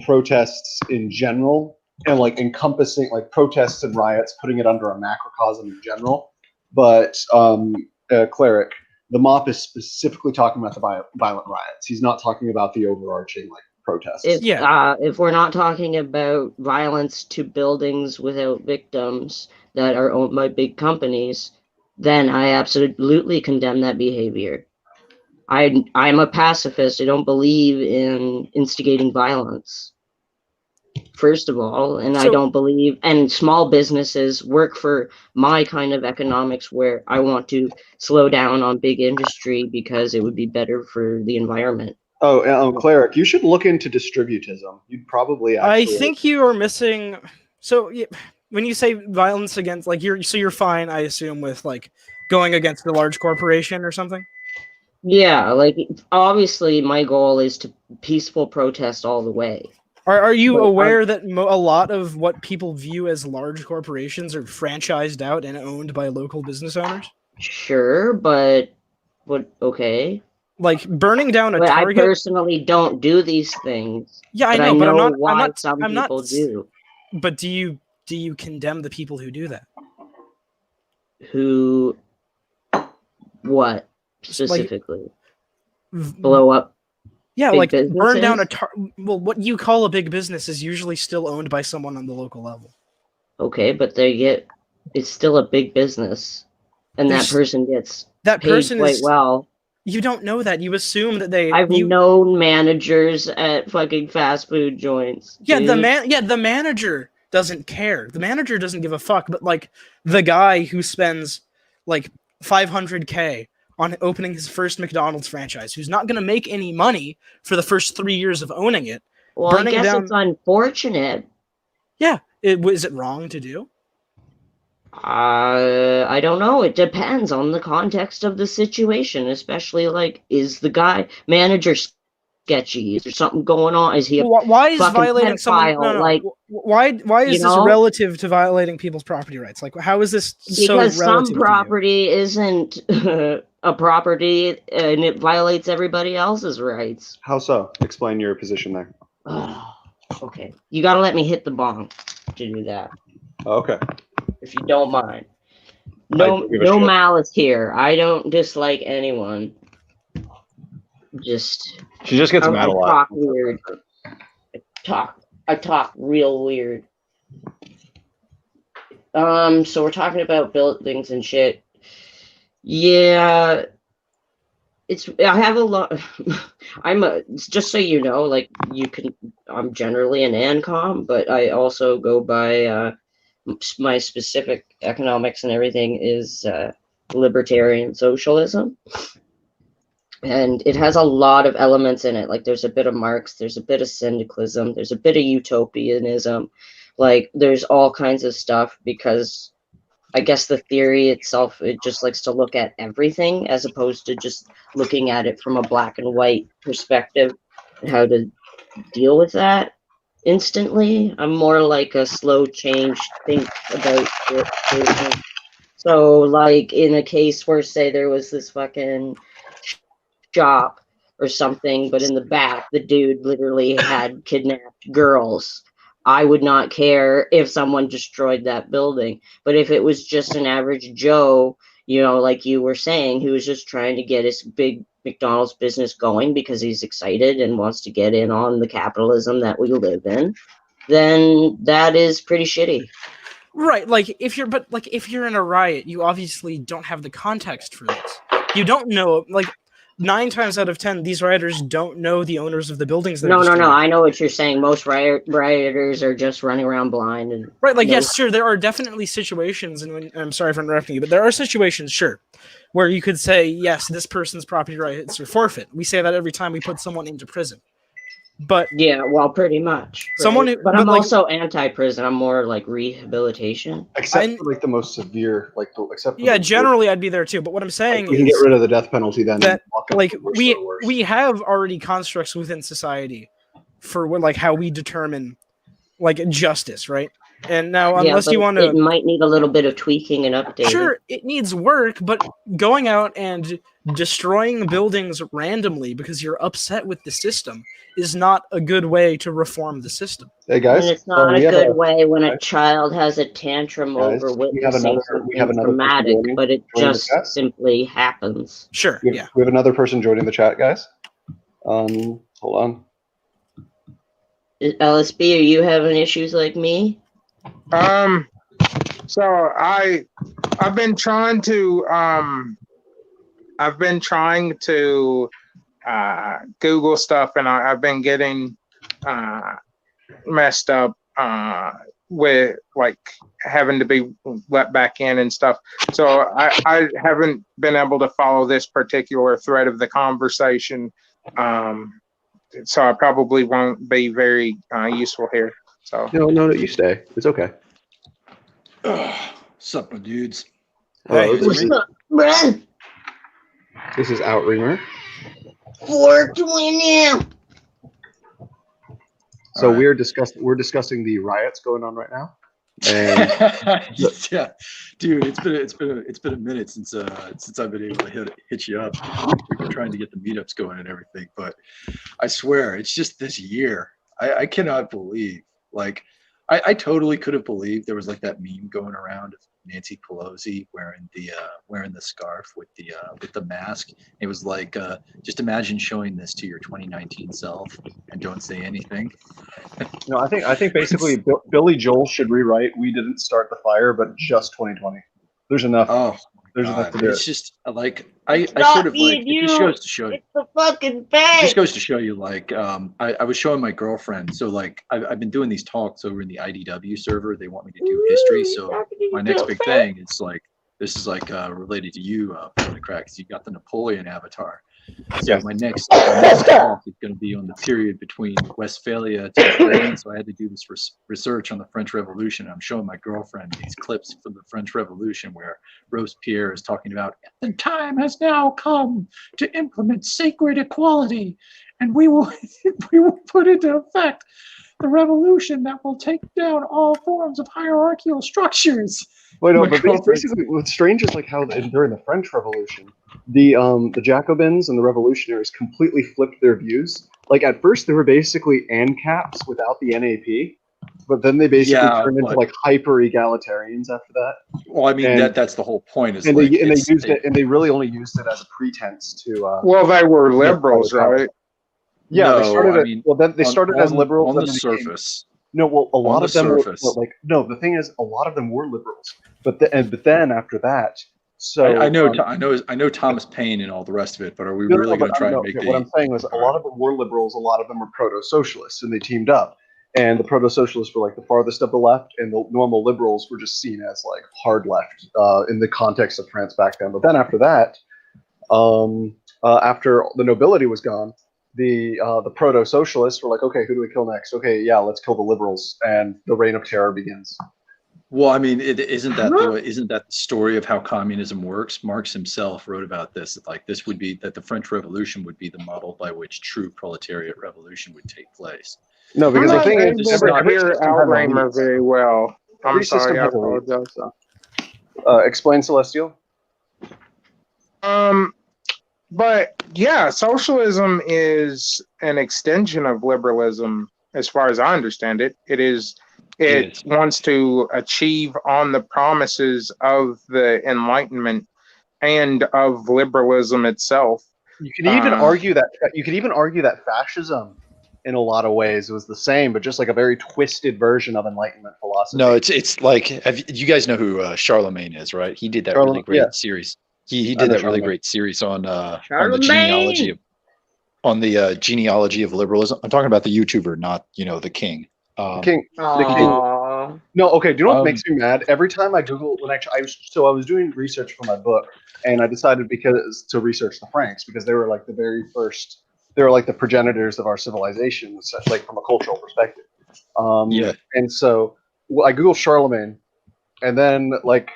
protests in general, and like encompassing like protests and riots, putting it under a macrocosm in general. But Cleric, the mop is specifically talking about the violent riots. He's not talking about the overarching like protests. If we're not talking about violence to buildings without victims that are owned by big companies, then I absolutely condemn that behavior. I'm a pacifist. I don't believe in instigating violence, first of all, and I don't believe, and small businesses work for my kind of economics where I want to slow down on big industry because it would be better for the environment. Oh, Cleric, you should look into distributism. You'd probably actually... I think you are missing... So, when you say violence against, like, you're fine, I assume, with, like, going against a large corporation or something? Yeah, like, obviously my goal is to peaceful protest all the way. Are you aware that a lot of what people view as large corporations are franchised out and owned by local business owners? Sure, but okay. Like burning down a Target. I personally don't do these things. Yeah, I know, but I'm not. Why some people do. But do you condemn the people who do that? Who? What specifically? Like, blow up. Yeah, like businesses? Burn down a well, what you call a big business is usually still owned by someone on the local level. Okay, but it's still a big business, and that person gets paid quite well. You don't know that. You assume that they... I've known managers at fucking fast food joints. Yeah, the manager doesn't care. The manager doesn't give a fuck, but like the guy who spends like $500K on opening his first McDonald's franchise, who's not going to make any money for the first 3 years of owning it. Well, I guess it's unfortunate. Yeah. Is it wrong to do? I don't know. It depends on the context of the situation, especially like, is the guy manager sketchy? Is there something going on? Is he why is violating someone? No. Like, why is this relative to violating people's property rights? Like, how is this so relative? Because some property isn't a property, and it violates everybody else's rights. How so? Explain your position there. Okay, you got to let me hit the bong to do that. Okay. If you don't mind. No malice here. I don't dislike anyone. She just gets mad a lot. I talk weird. I talk real weird. So we're talking about buildings and shit. Yeah. I have a lot. Just so you know, like I'm generally an ANCOM, but I also go by my specific economics and everything is libertarian socialism. And it has a lot of elements in it. Like there's a bit of Marx, there's a bit of syndicalism, there's a bit of utopianism. Like there's all kinds of stuff because I guess the theory itself, it just likes to look at everything as opposed to just looking at it from a black and white perspective and how to deal with that instantly. I'm more like a slow change think about it. So like in a case where say there was this fucking shop or something, but in the back the dude literally had kidnapped girls, I would not care if someone destroyed that building. But if it was just an average Joe, you know, like you were saying, who was just trying to get his big McDonald's business going because he's excited and wants to get in on the capitalism that we live in, then that is pretty shitty. Right, like if you're in a riot, you obviously don't have the context for this. You don't know, like 9 times out of 10, these rioters don't know the owners of the buildings. No. I know what you're saying. Most rioters are just running around blind. And right, like yes, sure, there are definitely situations, and I'm sorry for interrupting you, but there are situations, sure, where you could say yes, this person's property rights are forfeit. We say that every time we put someone into prison. But yeah, well, pretty much. Right? But I'm also anti-prison. I'm more like rehabilitation. Except for like the most severe, generally I'd be there too. But what I'm saying is, we can get rid of the death penalty then. That like we have already constructs within society for like how we determine like justice, right? And now, unless you want to, it might need a little bit of tweaking and updating. Sure, it needs work, but going out and destroying buildings randomly because you're upset with the system is not a good way to reform the system. Hey guys, and it's not a good way when a child has a tantrum over witnessing something traumatic, but it just simply happens. Sure, we have another person joining the chat, guys. Hold on. LSB, are you having issues like me? So I've been trying to Google stuff, and I've been getting messed up with like having to be let back in and stuff. So I haven't been able to follow this particular thread of the conversation. So I probably won't be very useful here. So no, you stay. It's okay. Sup, my dudes? Hello, What's up, bruh? This is Outremer. 420. So we're discussing the riots going on right now. And yeah, dude, it's been a minute since I've been able to hit you up. We've been trying to get the meetups going and everything, but I swear it's just this year. I cannot believe, like, I totally could have believed there was like that meme going around of Nancy Pelosi wearing the scarf with the mask. It was like, just imagine showing this to your 2019 self and don't say anything. No, I think basically Billy Joel should rewrite "We didn't start the fire, but just 2020." There's enough. Oh, there's enough to do. It's just like I sort of like it just goes to show you. It's the fucking fact. It just goes to show you, like, I was showing my girlfriend. So like I've been doing these talks over in the IDW server. They want me to do history. So my next big thing, it's like this is like related to you, because you got the Napoleon avatar. So yes. my next talk is going to be on the period between Westphalia to Ukraine. So I had to do this research on the French Revolution. I'm showing my girlfriend these clips from the French Revolution where Robespierre is talking about the time has now come to implement sacred equality, and we will put into effect the revolution that will take down all forms of hierarchical structures. Well, no, but basically, what's strange is like how during the French Revolution, the Jacobins and the revolutionaries completely flipped their views. Like at first, they were basically ANCAPs without the NAP, but then they basically turned into like hyper egalitarians after that. Well, I mean that's the whole point. Is and they used it, and they really only used it as a pretense to. Well, they were liberals, right? Yeah, no, they started. They started as liberals on the surface. No, well, a lot of them were like. No, the thing is, a lot of them were liberals, but then after that, so I know Thomas Paine and all the rest of it, but are we really going to try and make what I'm saying was a lot of them were liberals, a lot of them were proto-socialists, and they teamed up. And the proto-socialists were like the farthest of the left, and the normal liberals were just seen as like hard left in the context of France back then. But then after that, after the nobility was gone, the proto-socialists were like, okay, who do we kill next? Okay, yeah, let's kill the liberals, and the reign of terror begins. Well, I mean, isn't that the story of how communism works? Marx himself wrote about this. Like this would be that the French Revolution would be the model by which true proletariat revolution would take place. No, because the thing is, every Outremer very well. I'm sorry, I apologize. Explain, Celestial. But yeah, socialism is an extension of liberalism, as far as I understand it. It wants to achieve on the promises of the Enlightenment and of liberalism itself. You could even argue that fascism, in a lot of ways, was the same, but just like a very twisted version of Enlightenment philosophy. No, it's like you guys know who Charlemagne is, right? He did that really great series. He did that really great series on the genealogy of liberalism. I'm talking about the YouTuber, not the king. The king. No, okay. Do you know what makes me mad? Every time I Google, I was doing research for my book, and I decided to research the Franks because they were like the very first. They were like the progenitors of our civilization, like from a cultural perspective. And so I Googled Charlemagne, and then like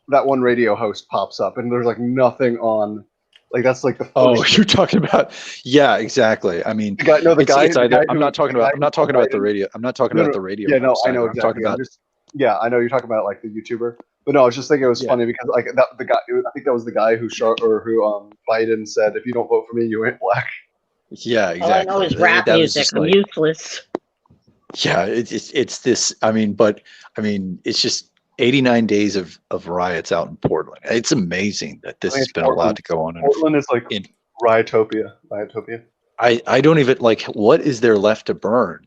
that one radio host pops up, and there's like nothing on. Like that's like the. You're talking about. Yeah, exactly. I mean, the guy. I'm not talking about the radio. I'm not talking about the radio. Yeah, no, I know exactly. Yeah, I know you're talking about like the YouTuber, but no, I was just thinking it was funny because like the guy, I think that was the guy who Biden said, "If you don't vote for me, you ain't black." Yeah, exactly. All I know is rap music. I'm useless. Yeah, it's this. I mean, it's just 89 days of riots out in Portland. It's amazing that this has been allowed to go on. Portland is like Riotopia. I don't even like. What is there left to burn?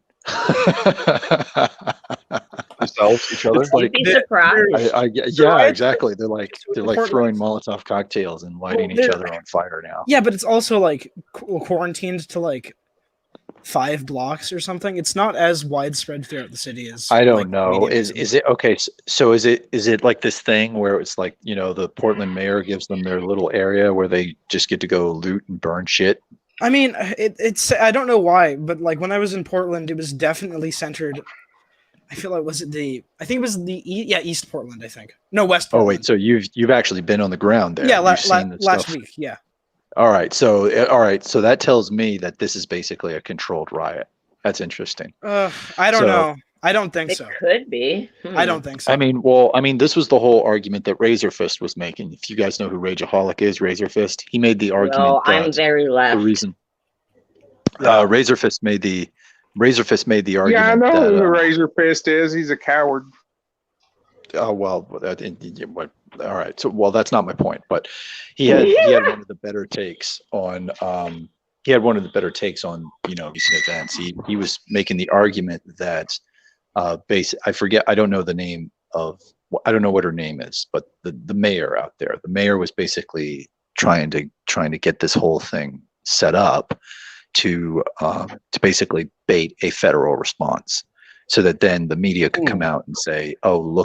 Themselves, each other. You'd be surprised. Yeah, exactly. They're like throwing Molotov cocktails and lighting each other on fire now. Yeah, but it's also like quarantined to like 5 blocks or something. It's not as widespread throughout the city as I don't know. Is it okay? So is it like this thing where it's like, you know, the Portland mayor gives them their little area where they just get to go loot and burn shit? I mean, it's I don't know why, but like when I was in Portland, it was definitely centered. I feel like I think it was East Portland. I think no West Portland. Oh wait, so you've actually been on the ground there? Yeah, last week. Yeah. All right, so that tells me that this is basically a controlled riot. That's interesting. I don't know. I don't think so. It could be. I don't think so. I mean, this was the whole argument that Razorfist was making. If you guys know who Rageaholic is, Razorfist, he made the argument. No, I'm very left. The reason Razorfist made the argument. Yeah, I know who Razorfist is. He's a coward. Oh well, all right. So that's not my point. But he had one of the better takes on recent events. He was making the argument that I don't know the name of, I don't know what her name is, but the mayor out there, the mayor was basically trying to get this whole thing set up to basically bait a federal response, so that then the media could come out and say, and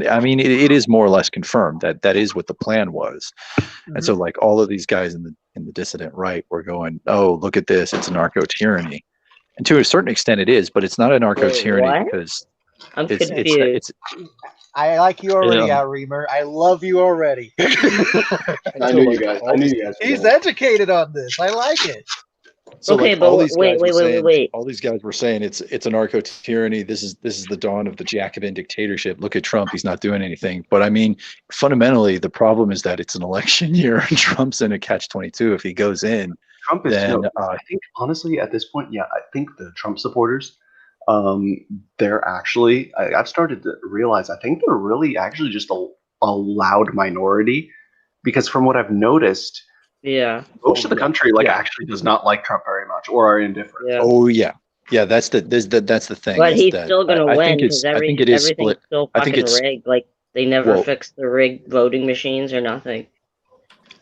I mean, it is more or less confirmed that is what the plan was. Mm-hmm. And so like all of these guys in the dissident right were going, oh, look at this, it's a narco-tyranny. And to a certain extent it is, but it's not a narco-tyranny because I'm confused. I like you already, Outremer. I love you already. I knew you guys. He's educated on this. I like it. So okay, like, but wait. All these guys were saying it's a narco-tyranny. This is the dawn of the Jacobin dictatorship. Look at Trump; he's not doing anything. But I mean, fundamentally, the problem is that it's an election year, and Trump's in a catch-22. If he goes in, Trump is. I think honestly, at this point, I think the Trump supporters, they're actually. I've started to realize. I think they're really actually just a loud minority, because from what I've noticed. Yeah, most of the country actually does not like Trump very much, or are indifferent. Yeah. Oh yeah, that's the thing. But he's still gonna win because everything's still fucking rigged. Like they never fixed the rigged voting machines or nothing.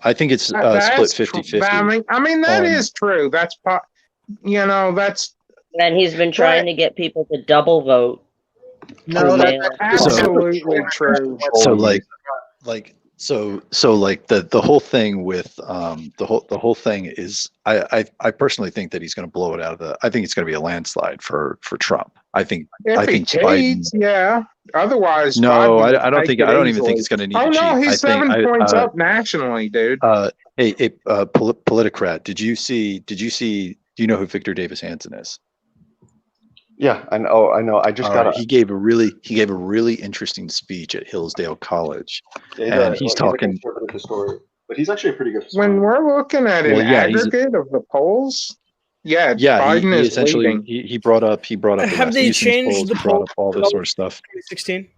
I think it's split 50-50. I mean that is true. That's that's. And he's been trying to get people to double vote. No, that's absolutely true. So So like the whole thing with the whole thing is I personally think that he's going to blow it out of I think it's going to be a landslide for Trump. I think Biden. Yeah. Otherwise, no, I don't even think it's going to need. Oh no, he's 7 points up nationally, dude. Hey, Politicrat, do you know who Victor Davis Hanson is? Yeah, I know. I just got. He gave a really interesting speech at Hillsdale College, and he's talking. But he's actually a pretty good historian. When we're looking at an aggregate of the polls, Biden is essentially leading. He brought up. Have they changed the polls? All this sort of stuff. 2016.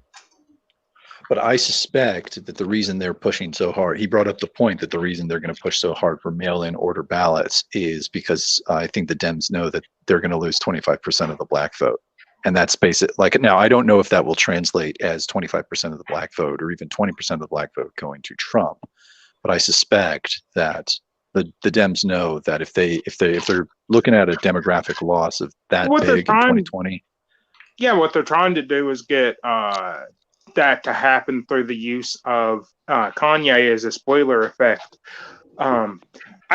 But I suspect that the reason they're pushing so hard, he brought up the point that the reason they're going to push so hard for mail-in order ballots is because I think the Dems know that they're going to lose 25% of the black vote. And that's basic. Like now, I don't know if that will translate as 25% of the black vote or even 20% of the black vote going to Trump. But I suspect that the Dems know that if they're looking at a demographic loss of that big in 2020. Yeah, what they're trying to do is get that to happen through the use of Kanye as a spoiler effect. I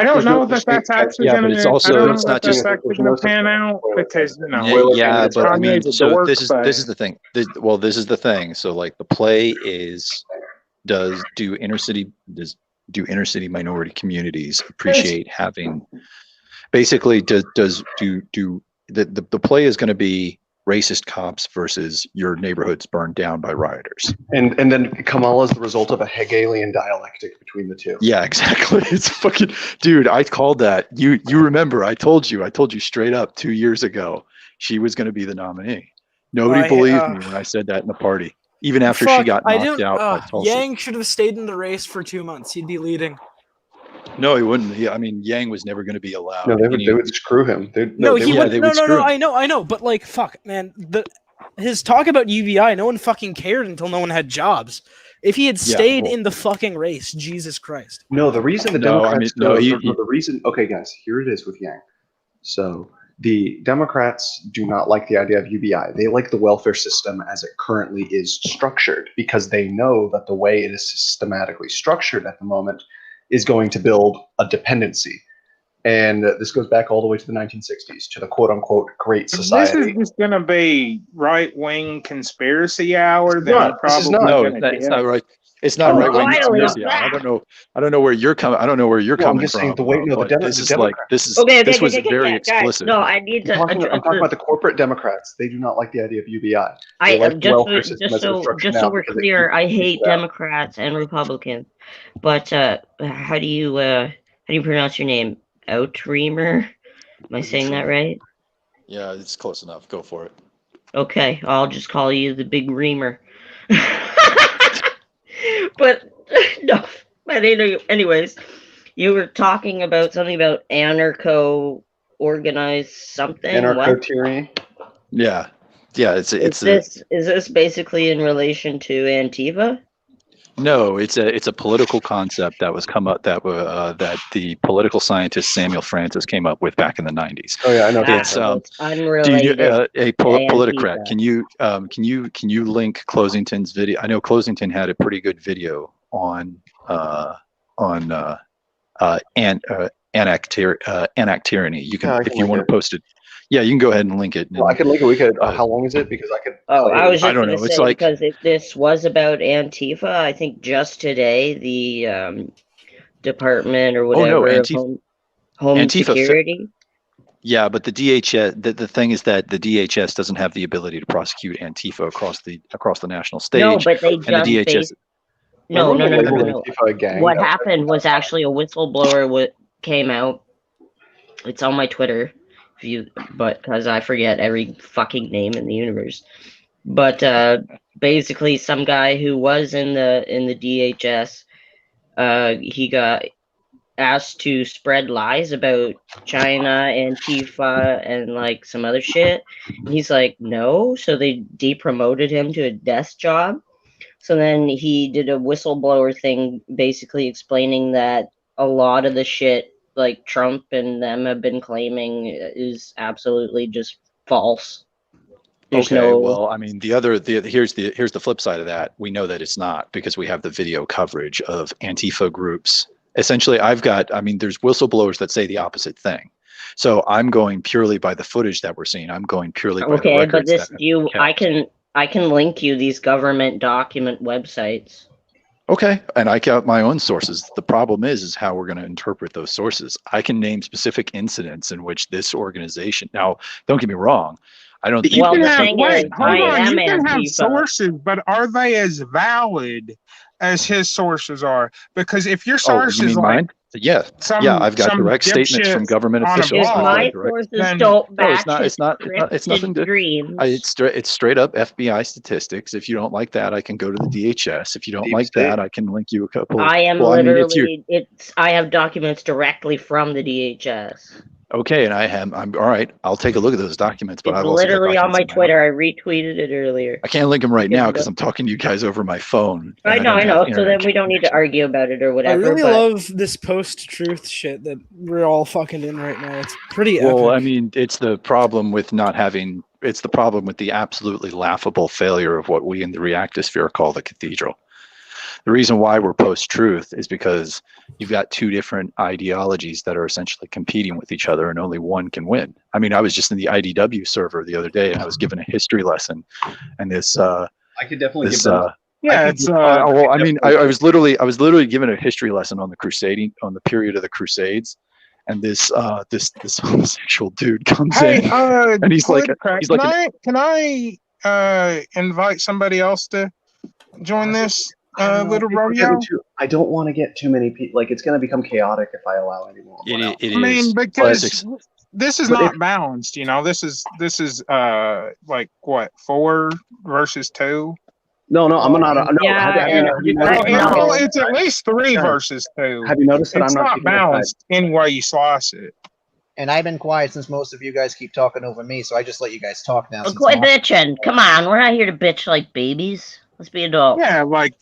don't know that that's actually going to. But it's also it's not just going to pan out because but I mean, so this is the thing. This is the thing. So like the play is, do inner city minority communities appreciate having? Basically, the play is going to be racist cops versus your neighborhood's burned down by rioters. And then Kamala is the result of a Hegelian dialectic between the two. Yeah, exactly. It's fucking, dude, I called that. You remember, I told you straight up 2 years ago, she was going to be the nominee. Nobody believed me when I said that in the party, even after she got knocked out by Tulsi. Yang should have stayed in the race for 2 months. He'd be leading. No, he wouldn't. I mean, Yang was never going to be allowed. No, they would screw him. He would. No. I know. But like, fuck, man. His talk about UBI, no one fucking cared until no one had jobs. If he had stayed in the fucking race, Jesus Christ. No, the reason the Democrats. The reason. Okay, guys, here it is with Yang. So the Democrats do not like the idea of UBI. They like the welfare system as it currently is structured because they know that the way it is systematically structured at the moment is going to build a dependency. And this goes back all the way to the 1960s, to the quote-unquote Great Society. This is just going to be right-wing conspiracy hour. It's not right. It's not right-wing conspiracy hour. I don't know where you're coming. I don't know where you're coming from. Saying this was very explicit. No, I need to. I'm talking about the corporate Democrats. They do not like the idea of UBI. Just so we're clear, I hate Democrats and Republicans. But how do you pronounce your name? Outremer? Am I saying that right? Yeah, it's close enough. Go for it. Okay, I'll just call you the Big Reamer. But no, anyways, you were talking about something about anarcho-organized something. Anarcho-tyranny. Yeah. Is this basically in relation to Antifa? No, it's a political concept that was that the political scientist Samuel Francis came up with back in the 90s. Oh yeah, I know. It's unrelated. A Politicrat. Can you link Closington's video? I know Closington had a pretty good video on anact tyranny. You can if you want to post it. Yeah, you can go ahead and link it. Well, I can link it. We could. How long is it? Because I could. I was just going to say, because if this was about Antifa, I think just today the department or whatever home Antifa security. Yeah, but the DHS. The thing is that the DHS doesn't have the ability to prosecute Antifa across the national stage. No, but they just. And the DHS. No. What happened was actually a whistleblower came out. It's on my Twitter. Because I forget every fucking name in the universe, but basically some guy who was in the DHS, he got asked to spread lies about China, Antifa, and like some other shit. And he's like, no, so they depromoted him to a desk job. So then he did a whistleblower thing, basically explaining that a lot of the shit like Trump and them have been claiming is absolutely just false. Well, I mean, here's the flip side of that. We know that it's not, because we have the video coverage of Antifa groups. Essentially, there's whistleblowers that say the opposite thing. So I'm going purely by the footage that we're seeing. I'm going purely by the records. I can link you these government document websites. Okay, and I count my own sources. The problem is how we're going to interpret those sources. I can name specific incidents in which this organization. Now, don't get me wrong. I don't. You can have sources, but are they as valid as his sources are? Because if your source is like mine? I've got direct statements from government officials. My sources don't back it's nothing to. It's straight up FBI statistics. If you don't like that, I can go to the DHS. If you don't like that, I can link you a couple. I have documents directly from the DHS. Okay, and I'm all right. I'll take a look at those documents. But it's literally on my Twitter. I retweeted it earlier. I can't link them right now because I'm talking to you guys over my phone. I know. So then we don't need to argue about it or whatever. I really love this post-truth shit that we're all fucking in right now. It's pretty epic. Well, I mean, it's the problem with not having. It's the problem with the absolutely laughable failure of what we in the reactosphere call the cathedral. The reason why we're post-truth is because you've got two different ideologies that are essentially competing with each other, and only one can win. I mean, I was just in the IDW server the other day, and I was given a history lesson, and this. I could definitely give that. I was literally given a history lesson on the period of the Crusades, and this homosexual dude comes Hey, in, and he's like, can I invite somebody else to join this little rodeo? I don't want to get too many people. Like, it's going to become chaotic if I allow any more. It I mean, is. because this is not balanced. This is like what, 4 versus 2? No, I'm not. No, it's at least 3 versus 2. Have you noticed that it's I'm not balanced any way you slice it? And I've been quiet since most of you guys keep talking over me, so I just let you guys talk now. Quit bitching. Come on, we're not here to bitch like babies. Let's be adults. Yeah, like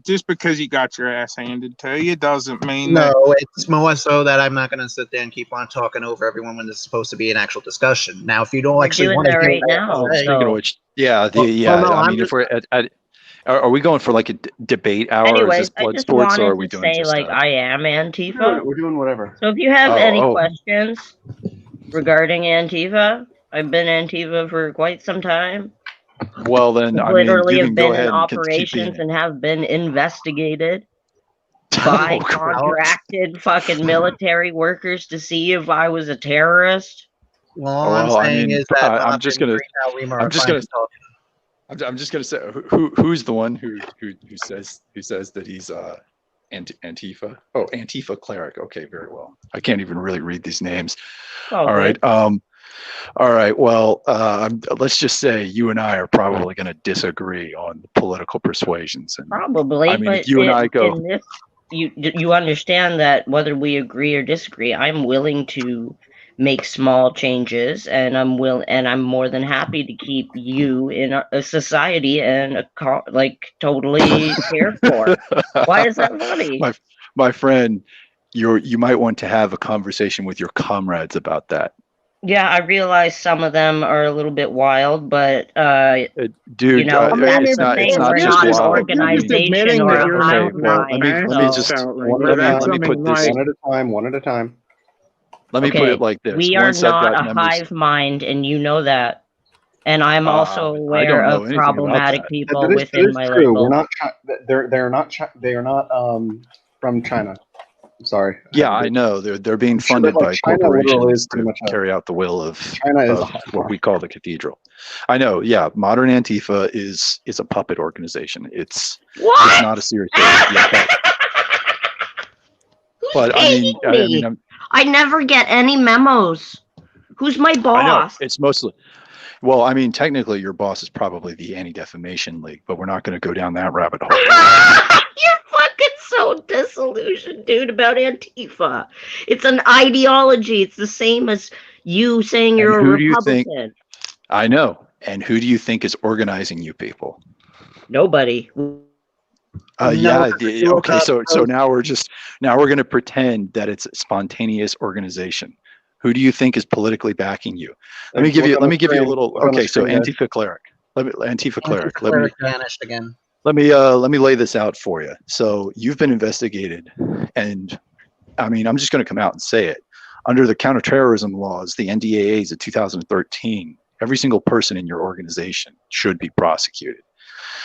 just because you got your ass handed to you doesn't mean it's more so that I'm not going to sit there and keep on talking over everyone when this is supposed to be an actual discussion. Now, if you don't actually want to right now, speaking of which, I mean, if we're are we going for like a debate hour? Anyways, or is this blood I just sports, wanted or are we to doing say, just like, I am Antifa. We're doing whatever. So if you have any questions regarding Antifa, I've been Antifa for quite some time. Well, then, I literally mean, have been in operations and have been investigated by contracted fucking military workers to see if I was a terrorist. Well, all I'm saying is that I'm just gonna say who's the one who says that he's Antifa? Oh, Antifa cleric. Okay, very well. I can't even really read these names. All right. All right. Well, let's just say you and I are probably going to disagree on the political persuasions. And probably. I mean, but if you and I go, you understand that whether we agree or disagree, I'm willing to make small changes, and I'm more than happy to keep you in a society and totally cared for. Why is that funny? My friend, you might want to have a conversation with your comrades about that. Yeah, I realize some of them are a little bit wild, but dude, that's the thing. We're not an organization or a hive mind. Let me put this one at a time. Let me put it like this. We are not a hive mind, and you know that. And I'm also aware of problematic people within my label. We're not. They're not. They are not from China. I'm sorry. Yeah, I know. They're being funded by corporations to carry out the will of what we call the cathedral. I know. Yeah, modern Antifa is a puppet organization. It's not a serious. But I mean, I never get any memos. Who's my boss? I know. It's mostly. Well, I mean, technically, your boss is probably the Anti-Defamation League, but we're not going to go down that rabbit hole. You're fucking so disillusioned, dude, about Antifa. It's an ideology. It's the same as you saying you're a Republican. I know. And who do you think is organizing you people? Nobody. Okay. So now we're going to pretend that it's a spontaneous organization. Who do you think is politically backing you? Let me give you a little. Okay, so Antifa cleric. Antifa cleric. Vanished again. Let me lay this out for you. So you've been investigated, and I mean, I'm just going to come out and say it. Under the counterterrorism laws, the NDAAs of 2013, every single person in your organization should be prosecuted.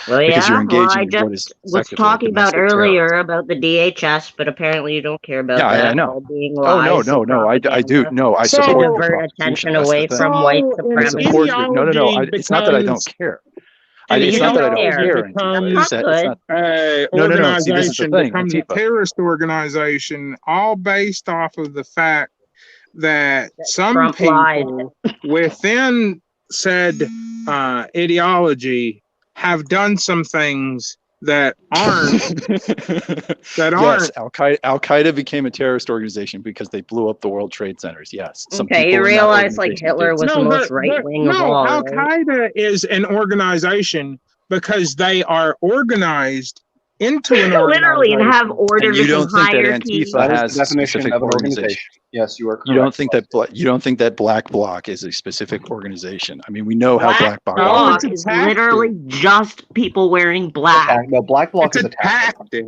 Well, because you're engaging I just was talking about earlier about the DHS, but apparently you don't care about that. I know. All being lies I do. No, I support divert attention away from white supremacy. No. It's not that I don't care. It's not that I don't care. Organization becomes a terrorist organization, all based off of the fact that some people within said ideology have done some things that aren't. Yes, Al Qaeda became a terrorist organization because they blew up the World Trade Centers. Yes. You realize like Hitler was the most right wing of all. Al Qaeda is an organization because they are organized into an organization. Literally, and have orders. And you don't think that Antifa has a specific organization? Yes, you are correct. You don't think that Black Bloc is a specific organization? I mean, we know how Black Bloc is literally just people wearing black. No, Black Bloc is a tactic.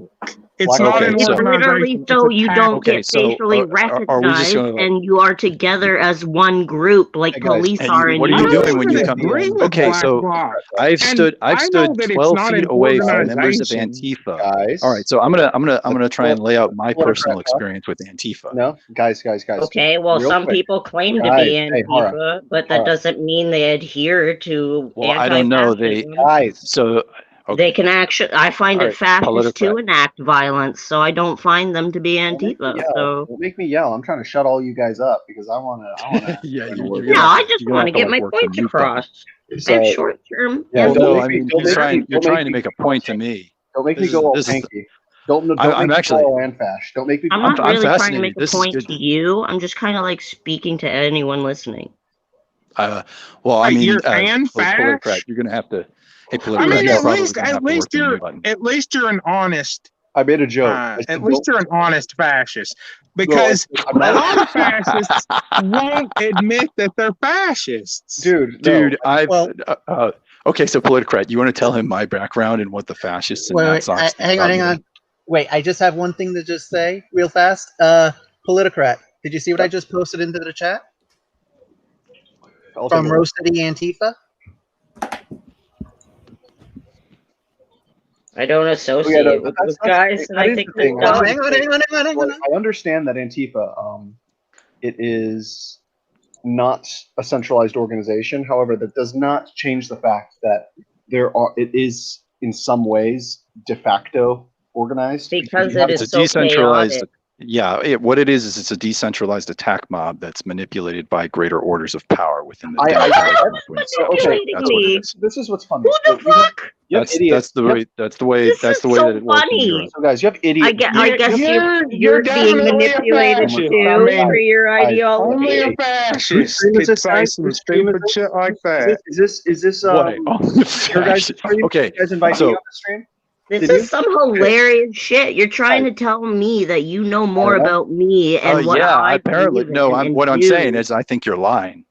It's not an It's literally organization. so It's a you task. don't get facially are we just recognized gonna? and you are together as one group like Hey, guys, police And are you, in what are I you don't doing when you even come? agree with Okay, Black so Bloc. I've And stood I know 12 that it's not feet an away from members of organization. Antifa. guys. All right, so I'm gonna try and lay out my Political personal Pigpen. experience with Antifa. No, guys. Okay, well, Real some quick. people claim to Guys, be hey, Hara, Antifa, but that Hara. doesn't mean they adhere to Well, I don't know. anti-fascism. Guys, So They okay, can actually, I find All it right, fascist to Politicrat. enact violence, so I don't find them to be don't make me Antifa. yell. So, Don't make me yell. I'm trying to shut all you guys up because I wanna. Yeah, join a you're word. gonna no, have I to just you're gonna want have to to get like my work the points mute button. across. I have So short-term yeah, and Well, no, don't I make me. mean Don't you're make me. trying to make a point to me. Don't make me This go all is tanky. Don't I'm make me actually go all anfash. Don't make me. I'm I'm not really trying to fascinated. make a This is point good. to you. I'm just kind of like speaking to anyone listening. Well, I Wait, mean, you're Politicrat, Fash? you're gonna have to. Hey, I Politicrat, mean, you're at probably least gonna have to work the mute button. you're an honest. I made a joke. I said, At least don't- you're an honest fascist, No, because I'm a not. lot of fascists won't admit that they're fascists. Dude, Dude, I've Well- okay. So, Politicrat, you want to tell him my background and what the fascists and Wait, Nat Sox think hang about on, hang me? on. Wait, I just have one thing to just say real fast. Politicrat, did you see what I just posted into the chat I'll take from it. Rose City Antifa? I don't associate with those guys, and I think the thing. they're dumb. Hang on. Like, I understand that Antifa, it is not a centralized organization. However, that does not change the fact that it is in some ways de facto organized Because you have- it It's is a so decentralized. chaotic. Yeah, what it is it's a decentralized attack mob that's manipulated by greater orders of power within the. I- Democratic I- movement. so, okay, Manipulating That's what me. it is. This is what's funny. Who So the you have- fuck? you have idiots. That's the way This that is it so works in funny. Europe. So guys, you have idiots. I guess you're being definitely a manipulated fascist. too I mean, for your ideology. only a Whose fascist stream is could this, say guys? some Whose stream is stupid this? shit like that. Is this What? your guys' stream? Okay, You guys invite so- me on the stream? This Did is you? some hilarious shit. You're trying to tell me that you know more don't know. about me and what yeah, I apparently. believe No, in and what I'm do. saying is I think you're lying.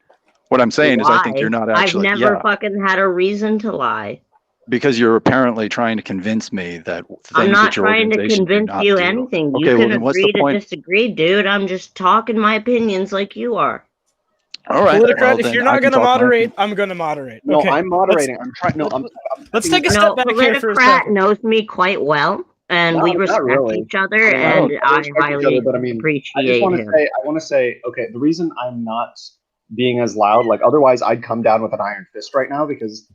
What I'm saying is I think Lie. you're not I've actually. never Yeah, fucking had a reason to lie. because you're apparently trying to convince me that things I'm not that your trying to organization do convince not you do. anything. Okay, You well can then what's the agree to point? disagree, dude. I'm just talking my opinions like you are. All right, Politicrat, well, if then you're I not can going to talk my moderate, I'm going to moderate. No, Okay. I'm moderating. I'm trying. No, Let's take a No, step back here for a Politicrat second. knows me quite well, and we Not respect really. each other, I and don't I respect each highly other, but I mean, I just appreciate want to him. say, okay, the reason I'm not being as loud, like otherwise I'd come down with an iron fist right now because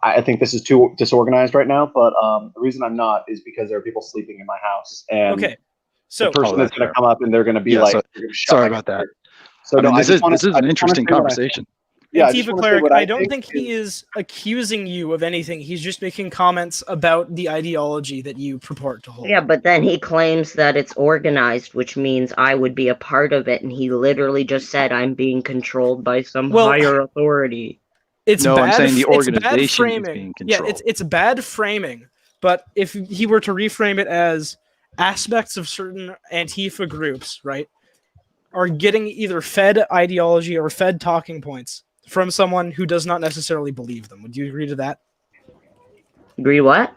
I think this is too disorganized right now. But the reason I'm not is because there are people sleeping in my house, and Okay. So the person that's going to come up and they're going to be Yeah, like, so- they're gonna shut sorry my about that. ear. So no, this I is just wanna- this is I an just wanna interesting say what I conversation. Yeah, I just Antifa wanna say cleric, what I don't think is- he is accusing you of anything. He's just making comments about the ideology that you purport to hold. Yeah, but then he claims that it's organized, which means I would be a part of it, and he literally just said I'm being controlled by some Well, higher authority. It's No, bad, I'm saying the it's bad organization is framing. being Yeah, controlled. it's bad framing. But if he were to reframe it as aspects of certain Antifa groups, right, are getting either fed ideology or fed talking points from someone who does not necessarily believe them. Would you agree to that? Agree what?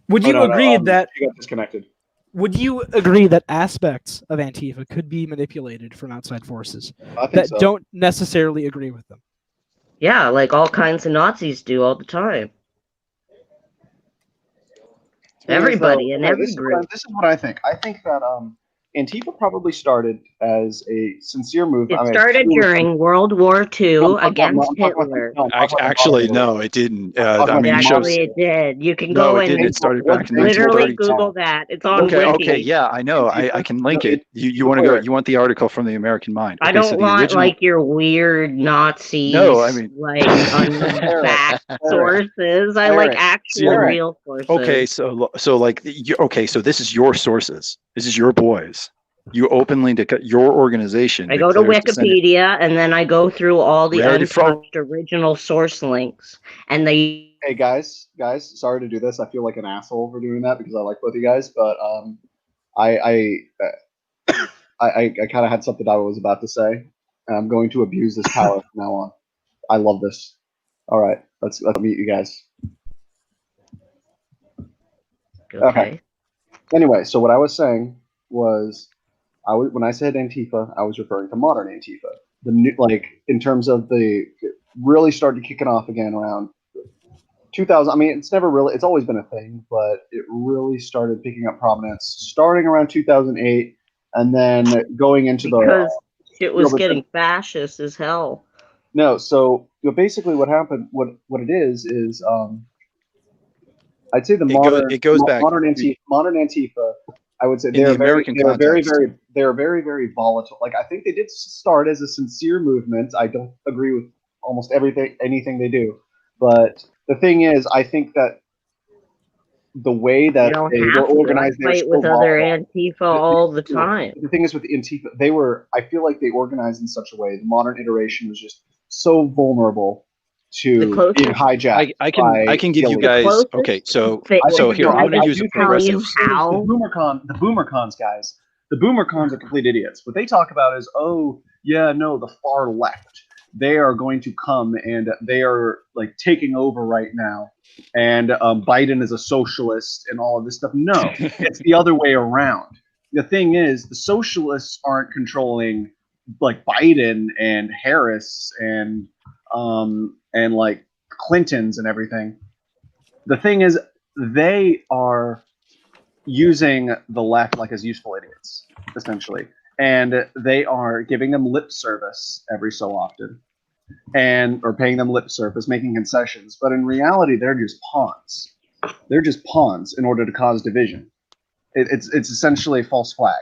Would you agree that you got disconnected? Would you agree that aspects of Antifa could be manipulated from outside forces I think that so. don't necessarily agree with them? Yeah, like all kinds of Nazis do all the time. Everybody in every group. This is what I think. I think that Antifa probably started as a sincere movement. It started during World War II against Hitler. Actually, no, it didn't. I mean, Actually, it did. You can No, go it and didn't. It started back in literally 1932. Google that. It's on Okay, Wiki. okay, yeah, I know. I can link it. You want to go? You want the article from the American Mind? I Okay, don't so the want original- like your weird Nazi, No, I mean- like unbacked sources. I like actual real sources. Okay, so like okay, so this is your sources. This is your boys. You openly your organization. I go to declares descendant- Wikipedia and then I go through all the Ready for- untouched original source links, and they. Hey guys, sorry to do this. I feel like an asshole for doing that because I like both you guys, but I kind of had something I was about to say, and I'm going to abuse this power from now on. I love this. All right, let's meet you guys. Okay. Anyway, so what I was saying was, when I said Antifa, I was referring to modern Antifa. The new, like in terms of it really started kicking off again around 2000. I mean, it's always been a thing, but it really started picking up prominence starting around 2008, and then going into because shit was getting fascist as hell. No, so basically what happened, what it is I'd say modern Antifa. I would say they're very, very volatile. Like, I think they did start as a sincere movement. I don't agree with almost anything they do, but the thing is, I think that the way that they were organized, they fight with other Antifa all the time. The thing is with Antifa, I feel like they organized in such a way. The modern iteration was just so vulnerable to being hijacked. I can give you guys. Okay, so here I'm going to use a progressive. The BoomerCons guys. The BoomerCons are complete idiots. What they talk about is, the far left. They are going to come and they are like taking over right now. And Biden is a socialist and all of this stuff. No, it's the other way around. The thing is, the socialists aren't controlling like Biden and Harris and like Clintons and everything. The thing is, they are using the left like as useful idiots, essentially. And they are giving them lip service every so often, or paying them lip service, making concessions. But in reality, they're just pawns. They're just pawns in order to cause division. It's essentially a false flag.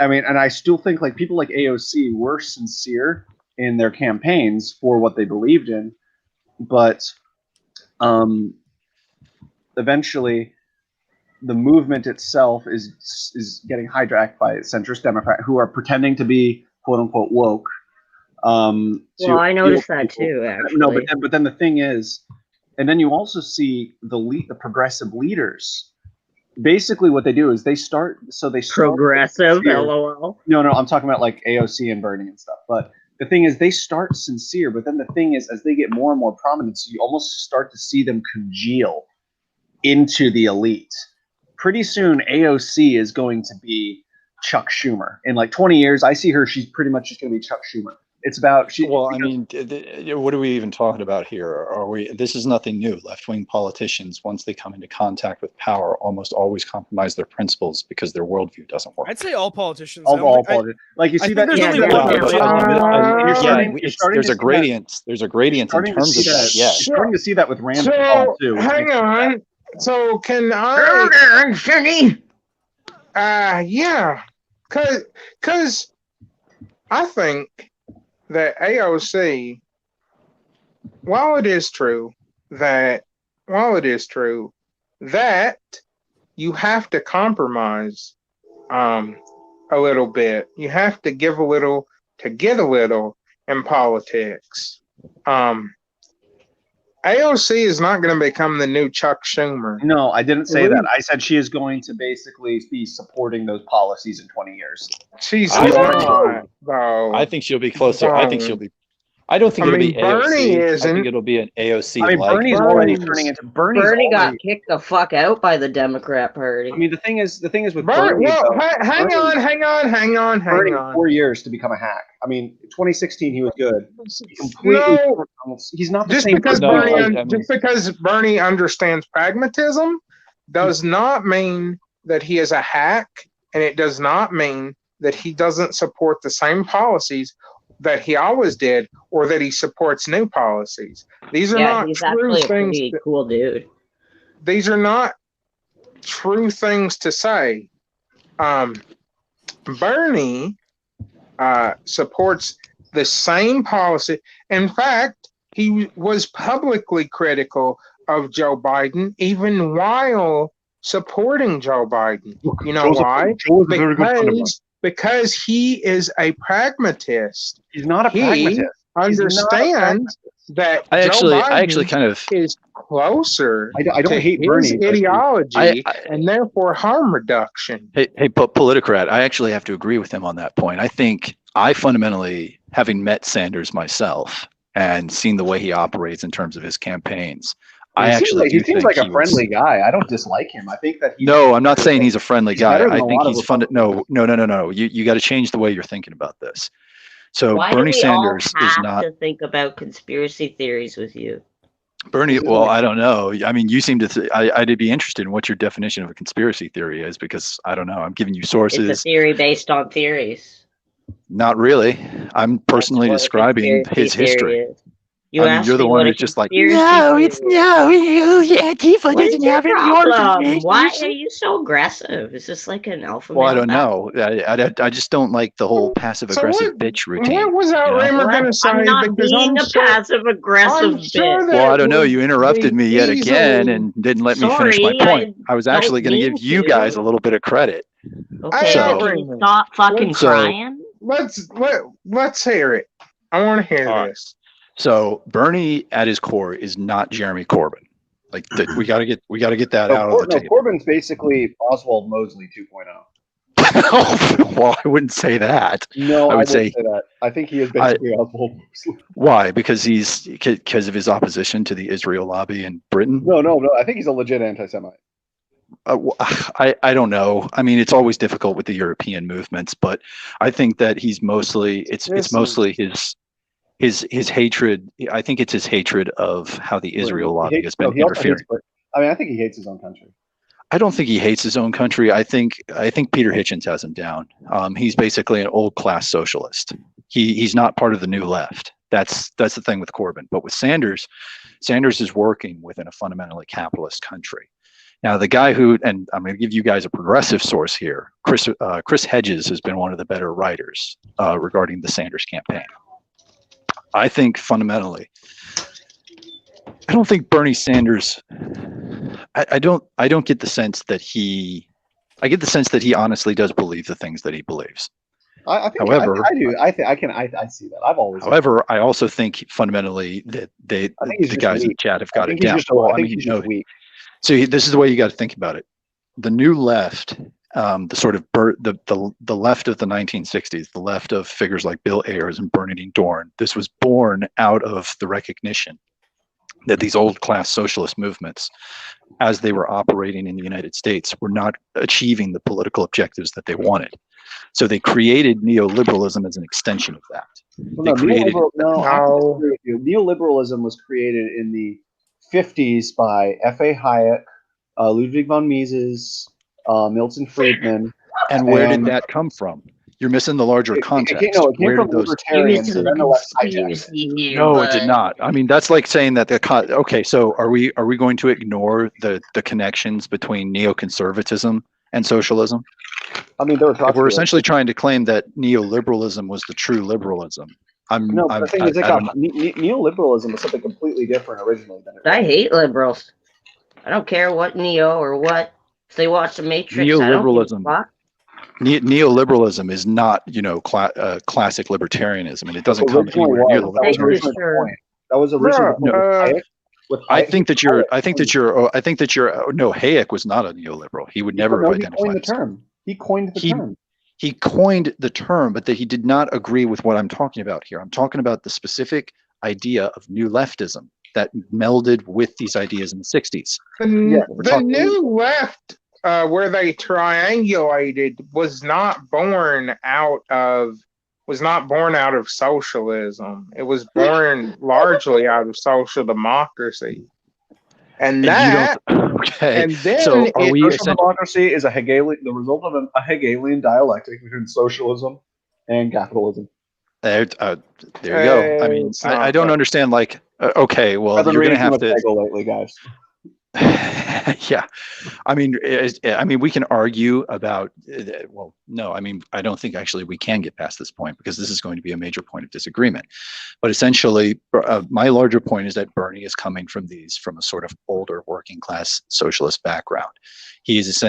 I mean, and I still think like people like AOC were sincere in their campaigns for what they believed in, but eventually the movement itself is getting hijacked by centrist Democrats who are pretending to be quote unquote woke. Well, I noticed that too, actually. No, but then the thing is, and then you also see the progressive leaders. Basically, what they do is they start progressive. LOL. No, I'm talking about like AOC and Bernie and stuff. But the thing is, they start sincere, but then the thing is, as they get more and more prominence, you almost start to see them congeal into the elite. Pretty soon, AOC is going to be Chuck Schumer. In like 20 years, I see her. She's pretty much just going to be Chuck Schumer. It's about I mean, what are we even talking about here? This is nothing new. Left-wing politicians, once they come into contact with power, almost always compromise their principles because their worldview doesn't work. I'd say all politicians. Politicians. Like you see that. There's a gradient. There's a gradient in terms of that. Yeah. You're starting to see that with Rand Paul too. Hang on. So can I? Yeah. Because I think that AOC, while it is true that you have to compromise a little bit, you have to give a little to get a little in politics. AOC is not going to become the new Chuck Schumer. No, I didn't say that. I said she is going to basically be supporting those policies in 20 years. She's not, though. I think she'll be closer. I think she'll be. I don't think it'll be Bernie AOC. Isn't. I think it'll be an AOC. I mean, Bernie's already turning into Bernie got kicked the fuck out by the Democrat Party. I mean, the thing is with Bernie. Well, hang on. Bernie 4 years to become a hack. I mean, 2016 he was good. He's not the same. Just because Bernie understands pragmatism does not mean that he is a hack, and it does not mean that he doesn't support the same policies that he always did, or that he supports new policies. These are not he's true things. Pretty cool dude. These are not true things to say. Bernie supports the same policy. In fact, he was publicly critical of Joe Biden, even while supporting Joe Biden. You know why? Because he is a pragmatist. He's not a pragmatist. He understands that I Joe Biden is closer I don't to hate his Bernie, ideology and therefore harm reduction. Hey, Politicrat, I actually have to agree with him on that point. I think I fundamentally, having met Sanders myself and seen the way he operates in terms of his campaigns, I actually he seems like a friendly guy. I don't dislike him. I think that I'm not saying he's a friendly guy. I think he's fun. No. You got to change the way you're thinking about this. So why Bernie do we Sanders all have is not to think about conspiracy theories with you. Bernie. Well, I don't know. I mean, you seem to. I'd be interested in what your definition of a conspiracy theory is, because I don't know. I'm giving you sources. It's a theory based on theories. Not really. I'm personally describing his history. You're the one who's just like, no, it's no, Antifa doesn't have any orders. Why are you so aggressive? Is this like an alpha? Well, I don't know. I just don't like the whole passive aggressive bitch routine. What was Outremer going to say? I'm not being a passive aggressive bitch. Well, I don't know. You interrupted me yet again and didn't let me finish my point. I was actually going to give you guys a little bit of credit. Okay, can you stop fucking crying? Let's hear it. I want to hear this. So Bernie, at his core, is not Jeremy Corbyn. Like we got to get that out of the table. Corbyn's basically Oswald Mosley 2.0. Well, I wouldn't say that. No, I would say that. I think he is basically Oswald Mosley. Why? Because of his opposition to the Israel lobby in Britain? No. I think he's a legit anti-Semite. I don't know. I mean, it's always difficult with the European movements, but I think that he's mostly it's mostly his hatred. I think it's his hatred of how the Israel lobby has been interfering. I think he hates his own country. I don't think he hates his own country. I think Peter Hitchens has him down. He's basically an old class socialist. He's not part of the new left. That's the thing with Corbyn. But with Sanders is working within a fundamentally capitalist country. Now, the guy and I'm going to give you guys a progressive source here, Chris Hedges has been one of the better writers regarding the Sanders campaign. I think fundamentally, I don't think Bernie Sanders. I don't get the sense that I get the sense that he honestly does believe the things that he believes. However, I do. I see that. I've always. However, I also think fundamentally that the guys in the chat have got it down. So this is the way you got to think about it. The new left, the sort of the left of the 1960s, the left of figures like Bill Ayers and Bernardine Dohrn. This was born out of the recognition that these old class socialist movements, as they were operating in the United States, were not achieving the political objectives that they wanted. So they neoliberalism as an extension of that. Neoliberalism was created in the 50s by F.A. Hayek, Ludwig von Mises, Milton Friedman. And where did that come from? You're missing the larger context. It came from libertarians. No, it did not. I mean, that's like saying that okay, so are we going to ignore the connections between neoconservatism and socialism? I mean, we're essentially trying to claim that neoliberalism was the true liberalism. The thing is, neoliberalism was something completely different originally than it. I hate liberals. I don't care what neo or what. If they watch The Matrix, Neoliberalism is not, classic libertarianism, and it doesn't come anywhere near the libertarianism. That was originally I think that Hayek was not a neoliberal. He would never have identified the term. He coined the term. He coined the term, but that he did not agree with what I'm talking about here. I'm talking about the specific idea of new leftism that melded with these ideas in the 60s. The new left, where they triangulated, was not born out of socialism. It was born largely out of social democracy. And that, and then social democracy is the result of a Hegelian dialectic between socialism and capitalism. There you go. I mean, I don't understand. Like, okay, well, you're going to have to. Lately, guys. Yeah, I mean, we can argue about. Well, no, I mean, I don't think actually we can get past this point because this is going to be a major point of disagreement. But essentially, my larger point is that Bernie is coming from a sort of older working class socialist background. He's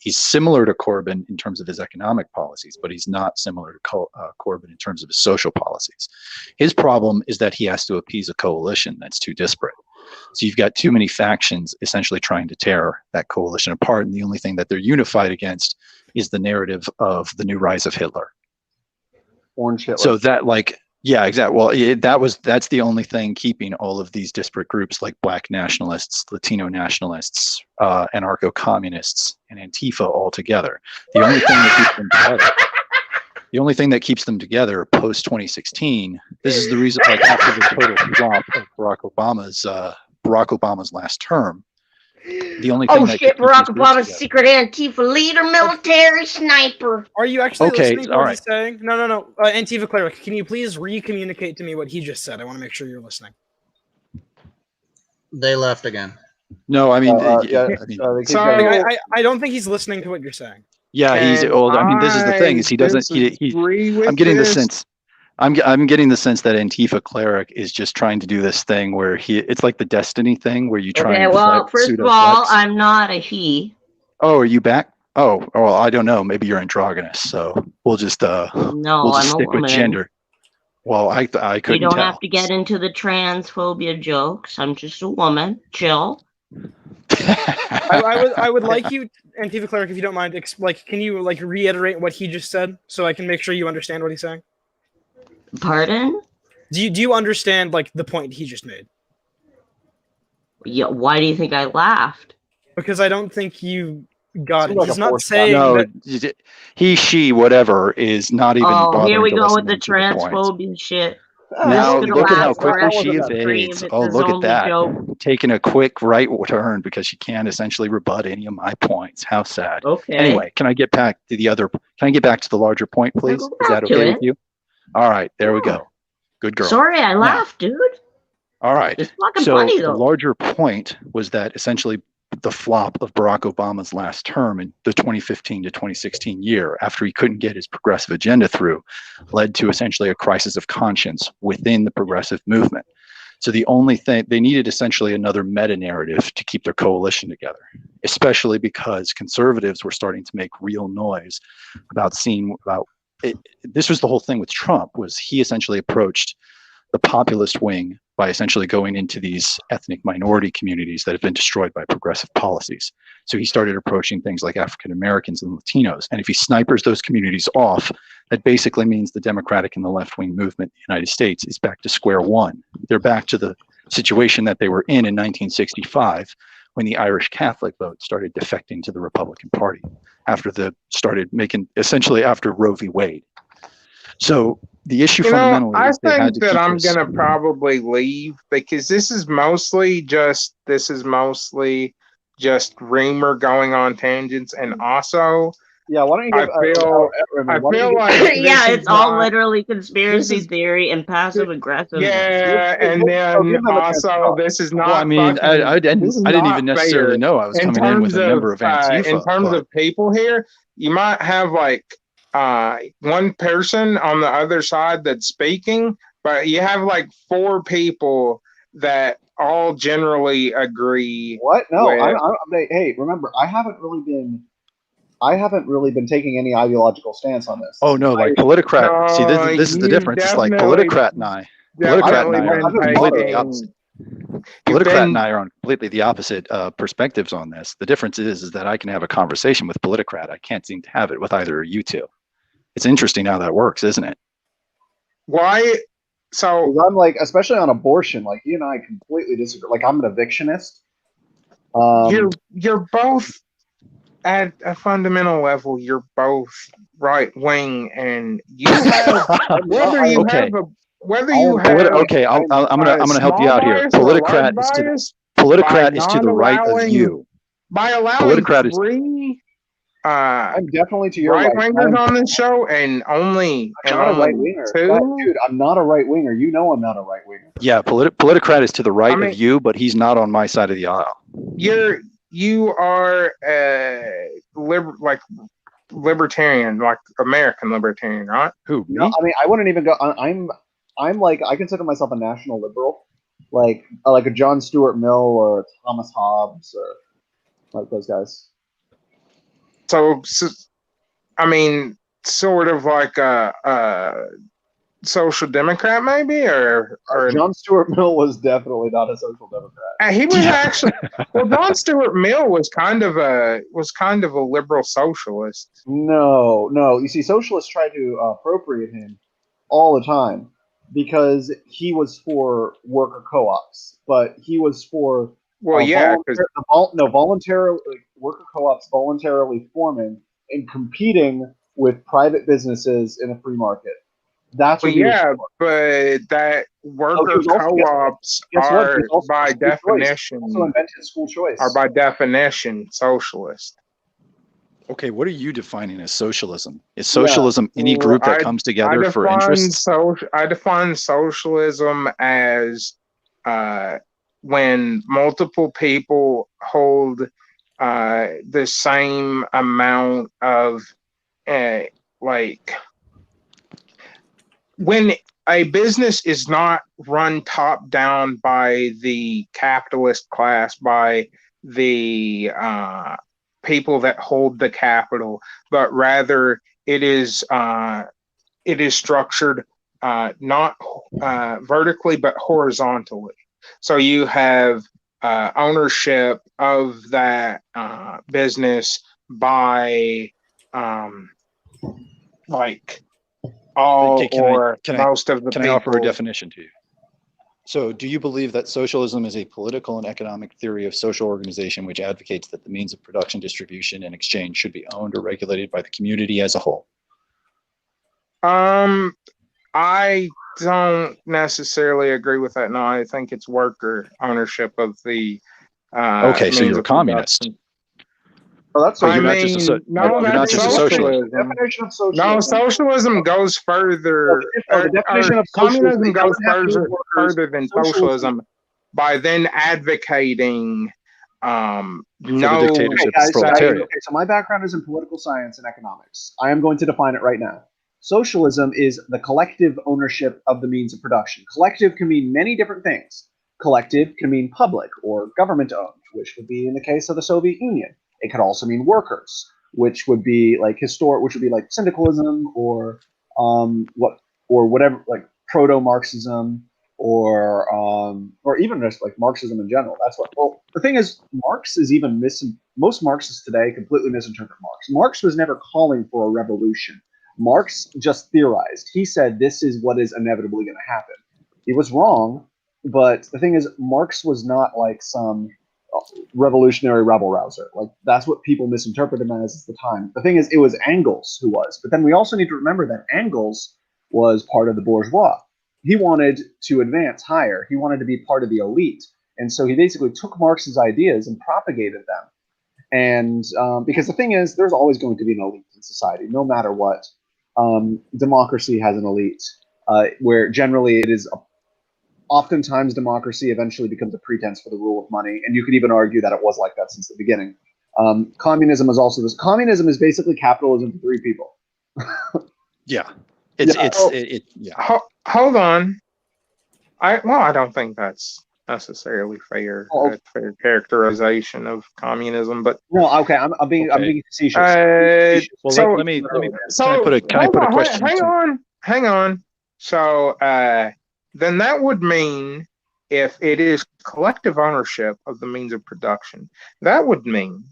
similar to Corbyn in terms of his economic policies, but he's not similar to Corbyn in terms of his social policies. His problem is that he has to appease a coalition that's too disparate. So you've got too many factions essentially trying to tear that coalition apart, and the only thing that they're unified against is the narrative of the new rise of Hitler. Orange Hitler. So that, like, Yeah, exactly. Well, that's the only thing keeping all of these disparate groups like Black nationalists, Latino nationalists, anarcho-communists, and Antifa all together. The only thing that keeps them together. The only thing that keeps them together post 2016. This is the reason, like after the total flop of Barack Obama's last term. The only thing that Barack Obama's secret Antifa leader, military sniper. Are you actually listening to what he's saying? No. Antifa cleric, can you please re-communicate to me what he just said? I want to make sure you're listening. They left again. No, I mean, I don't think he's listening to what you're saying. Yeah, he's old. I mean, this is the thing: is he doesn't. I'm getting the sense. I'm getting the sense that Antifa cleric is just trying to do this thing where it's like the Destiny thing where you try. Okay, well, first of all, I'm not a he. Oh, are you back? Oh, well, I don't know. Maybe you're androgynous, so we'll just we'll just stick with gender. Well, I couldn't tell. You don't have to get into the transphobia jokes. I'm just a woman. Chill. I would like you, Antifa cleric, if you don't mind, can you reiterate what he just said so I can make sure you understand what he's saying? Pardon? Do you understand the point he just made? Yeah. Why do you think I laughed? Because I don't think you got it. He's not saying that... he, she, whatever is not even. Oh, here we go with the transphobia shit. Now look at how quickly she evades. Oh, look at that. Taking a quick right turn because she can't essentially rebut any of my points. How sad. Okay. Anyway, can I get back to the larger point, please? Is that okay with you? All right, there we go. Good girl. Sorry, I laughed, dude. All right. It's fucking funny, though. The larger point was that essentially the flop of Barack Obama's last term in the 2015 to 2016 year, after he couldn't get his progressive agenda through, led to essentially a crisis of conscience within the progressive movement. So the only thing they needed essentially another meta narrative to keep their coalition together, especially because conservatives were starting to make real noise about it. This was the whole thing with Trump, was he essentially approached the populist wing by essentially going into these ethnic minority communities that have been destroyed by progressive policies. So he started approaching things like African Americans and Latinos. And if he snipers those communities off, that basically means the Democratic and the left-wing movement in the United States is back to square one. They're back to the situation that they were in 1965, when the Irish Catholic vote started defecting to the Republican Party after Roe v. Wade. So the issue fundamentally I is think that I'm going to probably leave because this is mostly just rumor going on tangents, and also why don't you give I feel like it's all literally conspiracy theory and passive aggressive. Yeah, and then also this is not. Well, I mean, I didn't even necessarily know I was coming in with a member of Antifa. In terms of people here, you might have one person on the other side that's speaking, but you have 4 people that all generally agree. What? No, hey, remember, I haven't really been taking any ideological stance on this. Oh no, Politicrat. See, this is the difference. It's like Politicrat and I. Politicrat and I are on completely the opposite perspectives on this. The difference is that I can have a conversation with Politicrat. I can't seem to have it with either of you two. It's interesting how that works, isn't it? Why? So I'm especially on abortion, you and I completely disagree. I'm an evictionist. You're both at a fundamental level. You're both right wing, and you have whether you have okay. I'm gonna help you out here. Politicrat is to the right of you. By allowing three. I'm definitely to your right wingers on this show, and only I'm not a right winger. Dude, I'm not a right winger. You know I'm not a right winger. Yeah, Politicrat is to the right of you, but he's not on my side of the aisle. You are libertarian, American libertarian, right? Who? Me? No, I mean I wouldn't even go. I'm I consider myself a national liberal, like a John Stuart Mill or a Thomas Hobbes or those guys. So, I mean, sort of like a social democrat, maybe, or John Stuart Mill was definitely not a social democrat. He was actually John Stuart Mill was kind of a liberal socialist. No. You see, socialists try to appropriate him all the time. because he was for worker co-ops, but he was for voluntarily worker co-ops voluntarily forming and competing with private businesses in a free market. That's what but that worker co-ops are by definition socialist. Okay, what are you defining as socialism? Is socialism any group that comes together for interests? I define socialism as when multiple people hold the same amount of when a business is not run top down by the capitalist class, by the people that hold the capital, but rather it is structured not vertically but horizontally. So you have ownership of that business by all or most of the people. Can I offer a definition to you? So do you believe that socialism is a political and economic theory of social organization which advocates that the means of production, distribution, and exchange should be owned or regulated by the community as a whole? I don't necessarily agree with that. No, I think it's worker ownership of the okay, so you're a communist. Well, that's you're not just a socialist. Definition of socialism. No, socialism goes further. The definition of communism goes further than socialism by then advocating for the dictatorship of proletariat. Okay, so my background is in political science and economics. I am going to define it right now. Socialism is the collective ownership of the means of production. Collective can mean many different things. Collective can mean public or government owned, which would be in the case of the Soviet Union. It could also mean workers, which would be like syndicalism or whatever, like proto-Marxism or even just like Marxism in general. That's what. Well, the thing is, Marx is even most Marxists today completely misinterpret Marx. Marx was never calling for a revolution. Marx just theorized. He said this is what is inevitably going to happen. He was wrong, but the thing is, Marx was not like some revolutionary rebel rouser. Like that's what people misinterpreted him as at the time. The thing is, it was Engels who was. But then we also need to remember that Engels was part of the bourgeois. He wanted to advance higher. He wanted to be part of the elite. And so he basically took Marx's ideas and propagated them. And because the thing is, there's always going to be an elite in society, no matter what. Democracy has an elite, where generally it is oftentimes democracy eventually becomes a pretense for the rule of money, and you could even argue that it was like that since the beginning. Communism is also this. Communism is basically capitalism for three people. Yeah, Hold on. I don't think that's necessarily fair characterization of communism, but no, okay, I'm being facetious. Well, so, let me. Can I put a question? Hang on. So then that would mean if it is collective ownership of the means of production, that would mean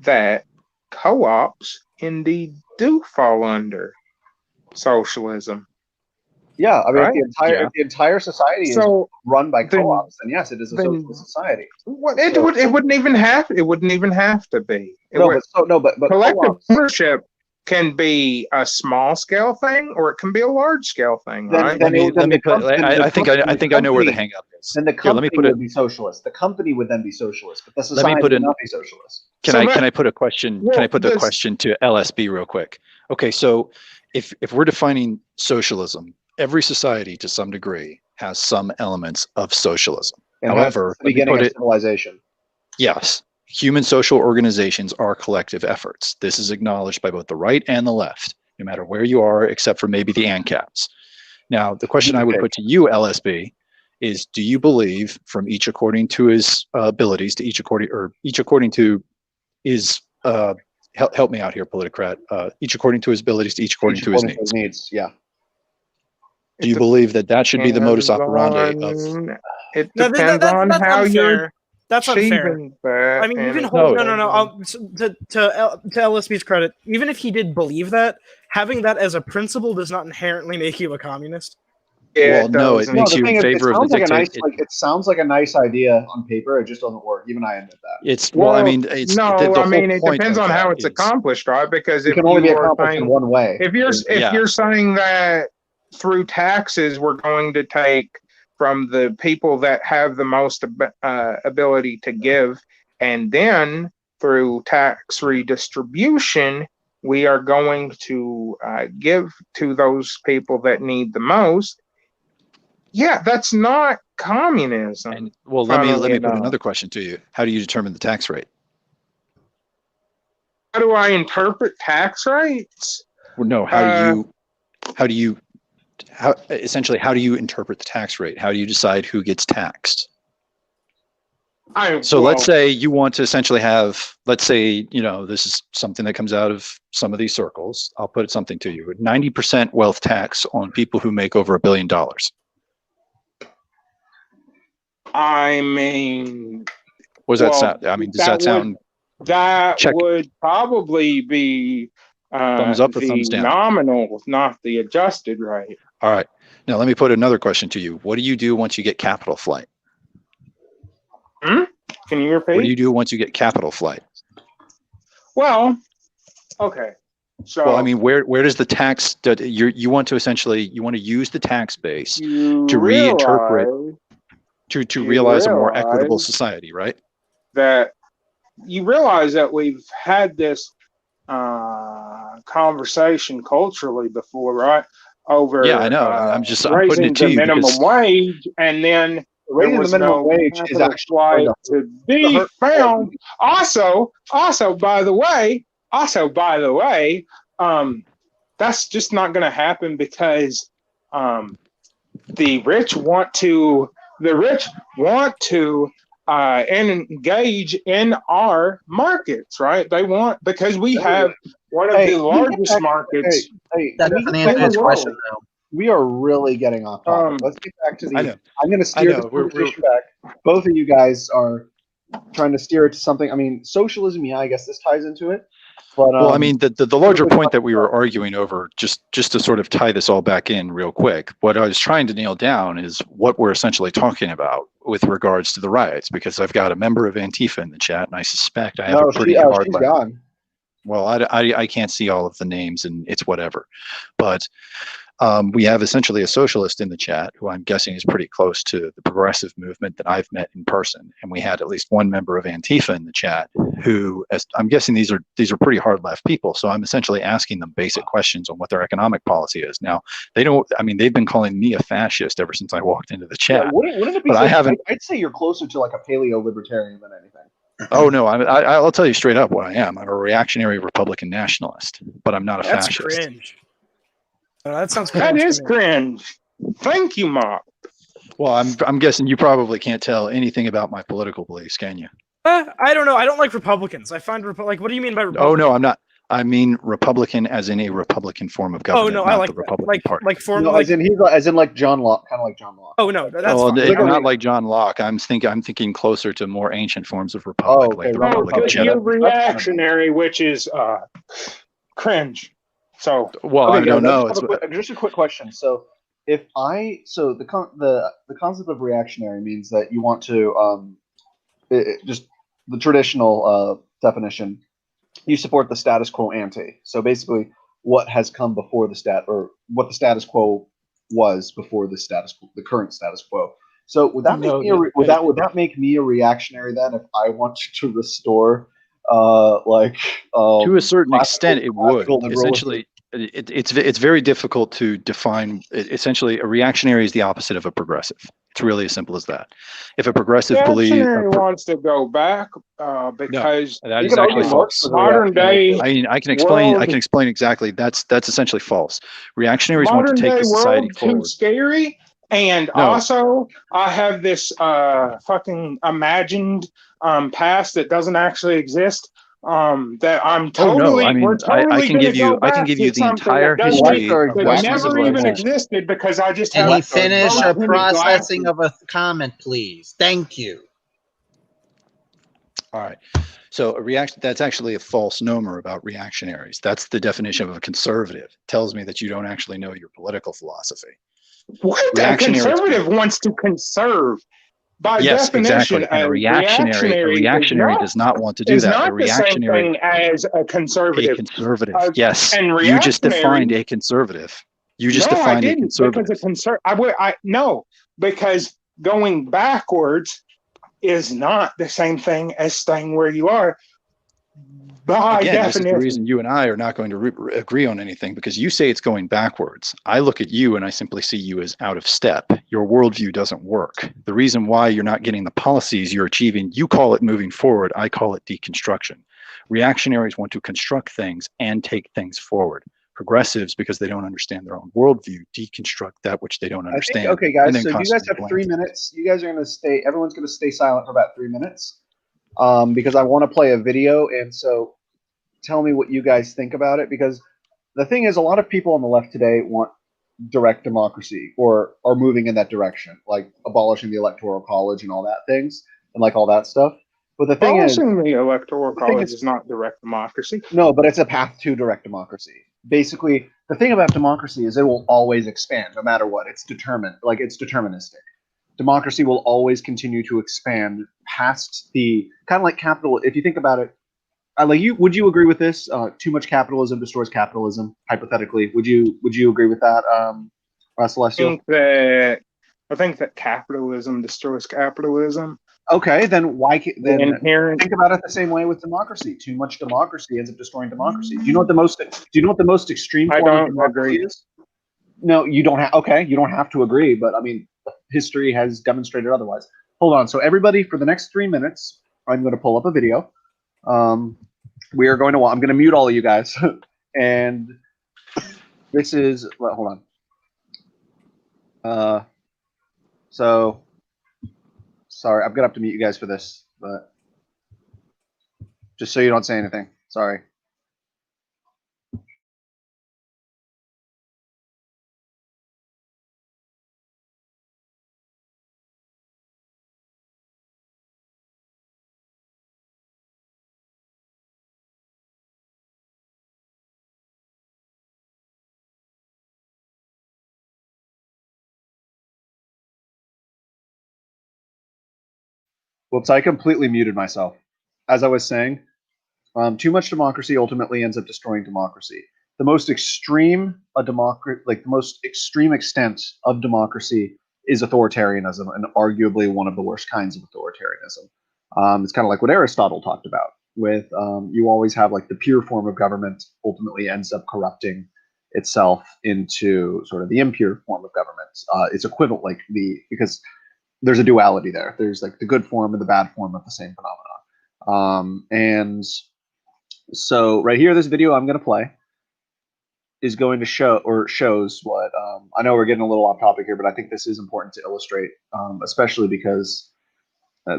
that co-ops indeed do fall under socialism. Yeah, I mean, right? if the entire society is run by co-ops, then yes, it is a socialist society. It wouldn't even have to be. But collective ownership can be a small scale thing, or it can be a large scale thing, right? I think I know where the hang up is. Then the company would be socialist. The company would then be socialist, but the society would not be socialist. Can I put a question? Can I put the question to LSB real quick? Okay, so if we're defining socialism, every society to some degree has some elements of socialism. And however, the beginning of civilization. Yes. Human social organizations are collective efforts. This is acknowledged by both the right and the left, no matter where you are, except for maybe the ANCAPs. Now, the question I would put to you, LSB, is: do you believe, from each according to his abilities, to each according to his help me out here, Politicrat. Each according to his abilities, to each according to his needs. Yeah. Do you believe that should be the modus operandi of? It depends on how you're. That's unfair. I mean, you can hold no. To LSB's credit, even if he did believe that, having that as a principle does not inherently make you a communist. Well, no, it makes the you thing in is, favor of the dictator. it sounds like a nice idea on paper. It just doesn't work. Even I admit that. It's well, I mean, it's no. the I mean, whole it point depends of on how that it's is accomplished, right? Because it if can only be you are accomplished in one way. if you're saying that through taxes we're going to take from the people that have the most ability to give, and then through tax redistribution we are going to give to those people that need the most. Yeah, that's not communism. And well, let me put another question to you. How do you determine the tax rate? How do I interpret tax rates? Well, no, how do you essentially how do you interpret the tax rate? How do you decide who gets taxed? Let's say you want to essentially have, let's say, this is something that comes out of some of these circles. I'll put something to you: 90% wealth tax on people who make over $1 billion. I mean, what does that sound? I mean, does that sound? That would probably be thumbs up or the thumbs down? Nominal, not the adjusted rate. All right. Now let me put another question to you. What do you do once you get capital flight? Can you repeat? What do you do once you get capital flight? Well, okay. So, well, I mean, where does the tax? You want to use the tax base to reinterpret to realize a more equitable society, right? That you realize that we've had this conversation culturally before, right? Over I know. I'm raising putting it to the you minimum wage, and then raising the minimum wage is actually to be found. Also, by the way, that's just not going to happen because the rich want to engage in our markets, right? They want, because we have one of the largest markets. That doesn't answer his question, though. We are really getting off topic. Let's get back to the. I'm going to steer the conversation back. Both of you guys are trying to steer it to something. I mean, socialism. Yeah, I guess this ties into it. But, well, I mean, the larger point that we were arguing over, just to sort of tie this all back in real quick, what I was trying to nail down is what we're essentially talking about with regards to the riots, because I've got a member of Antifa in the chat, and I suspect I have a pretty hard. She's gone. Well, I can't see all of the names, and it's whatever, but. We have essentially a socialist in the chat who I'm guessing is pretty close to the progressive movement that I've met in person. And we had at least one member of Antifa in the chat who, as I'm guessing these are pretty hard left people. So I'm essentially asking them basic questions on what their economic policy is. Now, they've been calling me a fascist ever since I walked into the chat. Yeah, wouldn't it be I'd say you're closer to like a paleo libertarian than anything. Oh, no, I'll tell you straight up what I am. I'm a reactionary Republican nationalist, but I'm not a fascist. That's cringe. That sounds cringe. That is cringe. Thank you, Mark. Well, I'm guessing you probably can't tell anything about my political beliefs, can you? I don't know. I don't like Republicans. I find what do you mean by Republican? Oh no, I'm not. I mean Republican as in a Republican form of government. Oh no, I like the Republican Party. As in like John Locke, kind of like John Locke. Oh no, that's fine. Not like John Locke. I'm thinking closer to more ancient forms of republic, like the Republic of You're reactionary, which is cringe. So well, I don't know. Just a quick question. So the concept of reactionary means that you want to just the traditional definition. You support the status quo ante. So basically, what has come before or what the status quo was before the current status quo. So would that would that make me a reactionary then if I wanted to restore to a certain extent it would essentially it's very difficult to define. Essentially, a reactionary is the opposite of a progressive. It's really as simple as that. If a progressive wants to go back because that is actually false. Modern day, I can explain exactly. That's essentially false. Reactionaries want to take the society forward. Too scary. And also, I have this fucking imagined past that doesn't actually exist. That I'm totally. I can give you the entire history that never even existed because I just. Can he finish a processing of a comment, please? Thank you. All right. So that's actually a false nomer about reactionaries. That's the definition of a conservative. It tells me that you don't actually know your political philosophy. What? A conservative wants to conserve. By definition, exactly. And a reactionary does not want to do that. Not the same thing as a conservative. A conservative, yes. And you just defined a conservative. You just defined a conservative. No, because going backwards is not the same thing as staying where you are. By definition. This is the reason you and I are not going to agree on anything, because you say it's going backwards. I look at you and I simply see you as out of step. Your worldview doesn't work. The reason why you're not getting the policies you're achieving, you call it moving forward. I call it deconstruction. Reactionaries want to construct things and take things forward. Progressives, because they don't understand their own worldview, deconstruct that which they don't understand. Okay, guys, so you guys have 3 minutes. You guys are going to stay, everyone's going to stay silent for about 3 minutes. Because I want to play a video, and so tell me what you guys think about it, because the thing is, a lot of people on the left today want direct democracy, or are moving in that direction, like abolishing the electoral college and all that things, and like all that stuff. But the thing is, abolishing the electoral college is not direct democracy. No, but it's a path to direct democracy. Basically, the thing about democracy is it will always expand, no matter what. It's determined, like it's deterministic. Democracy will always continue to expand past the kind of like capital. If you think about it, would you agree with this? Too much capitalism destroys capitalism. Hypothetically, would you agree with that, Celestial? I think that capitalism destroys capitalism. Okay, then think about it the same way with democracy. Too much democracy ends up destroying democracy. Do you know what the most extreme form of democracy is? No, you don't have. Okay, you don't have to agree, but I mean, history has demonstrated otherwise. Hold on. So everybody, for the next 3 minutes, I'm going to pull up a video. We are going to. I'm going to mute all of you guys, and this is. Well, hold on. So. Sorry, I'm gonna have to mute you guys for this, but just so you don't say anything. Sorry. Whoops, I completely muted myself. As I was saying, too much democracy ultimately ends up destroying democracy. The most extreme the most extreme extent of democracy is authoritarianism, and arguably one of the worst kinds of authoritarianism. It's kind of like what Aristotle talked about. With you always have like the pure form of government ultimately ends up corrupting itself into sort of the impure form of government. It's equivalent, because there's a duality there. There's like the good form and the bad form of the same phenomenon. And so right here, this video I'm going to play is going to shows what I know we're getting a little off topic here, but I think this is important to illustrate, especially because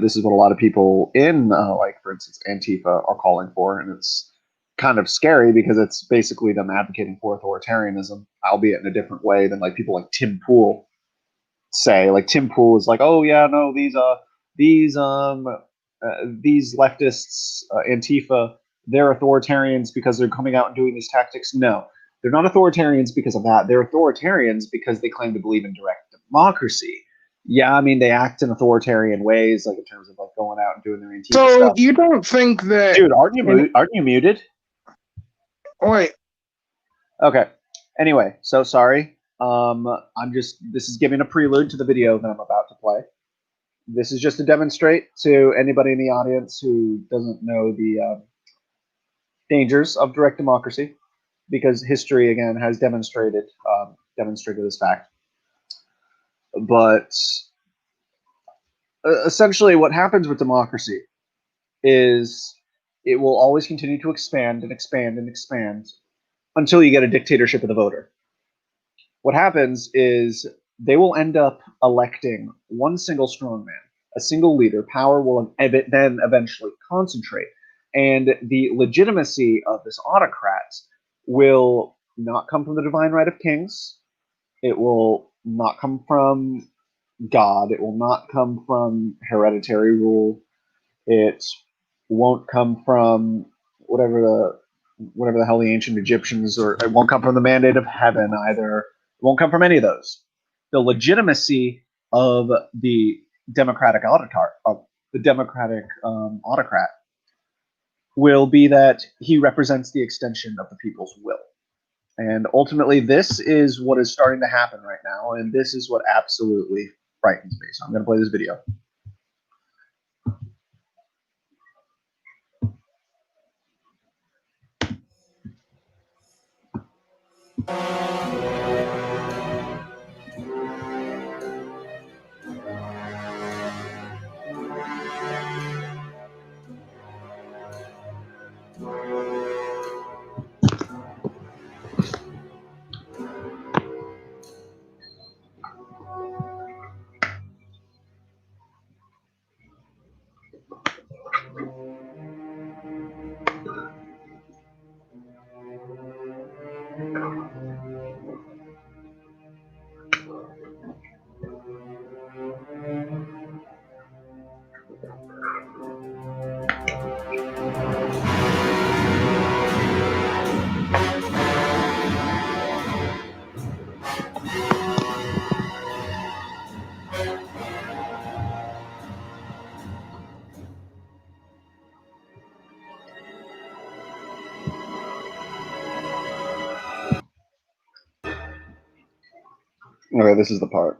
this is what a lot of people in, like for instance, Antifa are calling for, and it's kind of scary because it's basically them advocating for authoritarianism, albeit in a different way than like people like Tim Pool say. Like Tim Pool is like, oh yeah, no, these leftists, Antifa, they're authoritarians because they're coming out and doing these tactics. No, they're not authoritarians because of that. They're authoritarians because they claim to believe in direct democracy. Yeah, I mean, they act in authoritarian ways, like in terms of like going out and doing their Antifa stuff. So you don't think that, dude? Aren't you muted? Wait. Okay. Anyway, so sorry. This is giving a prelude to the video that I'm about to play. This is just to demonstrate to anybody in the audience who doesn't know the dangers of direct democracy, because history again has demonstrated this fact. But essentially, what happens with democracy is it will always continue to expand and expand and expand until you get a dictatorship of the voter. What happens is they will end up electing one single strongman, a single leader. Power will then eventually concentrate. And the legitimacy of this autocrat will not come from the divine right of kings. It will not come from God. It will not come from hereditary rule. It won't come from whatever the hell the ancient Egyptians, or it won't come from the mandate of heaven either. It won't come from any of those. the legitimacy of the democratic autocrat will be that he represents the extension of the people's will. And ultimately, this is what is starting to happen right now, and this is what absolutely frightens me. So I'm going to play this video. Okay, this is the part.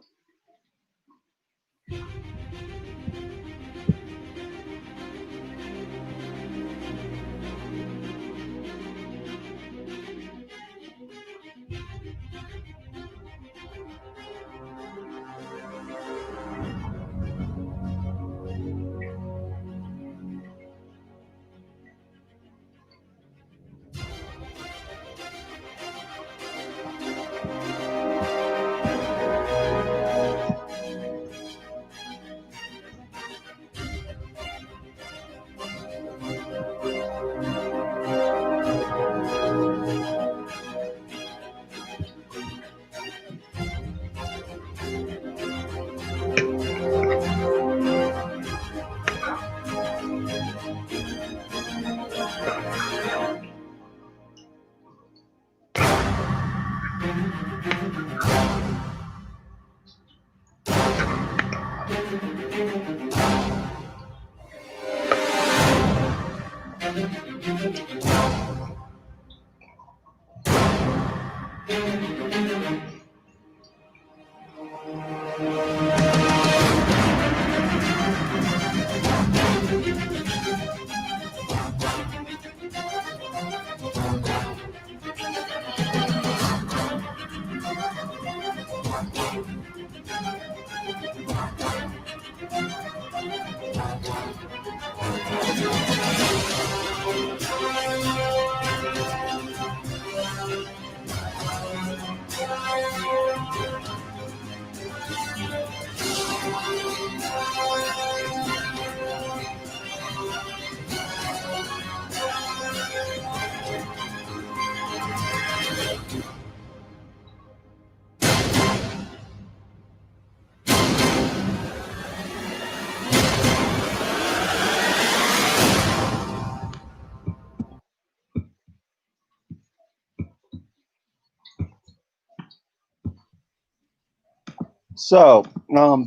So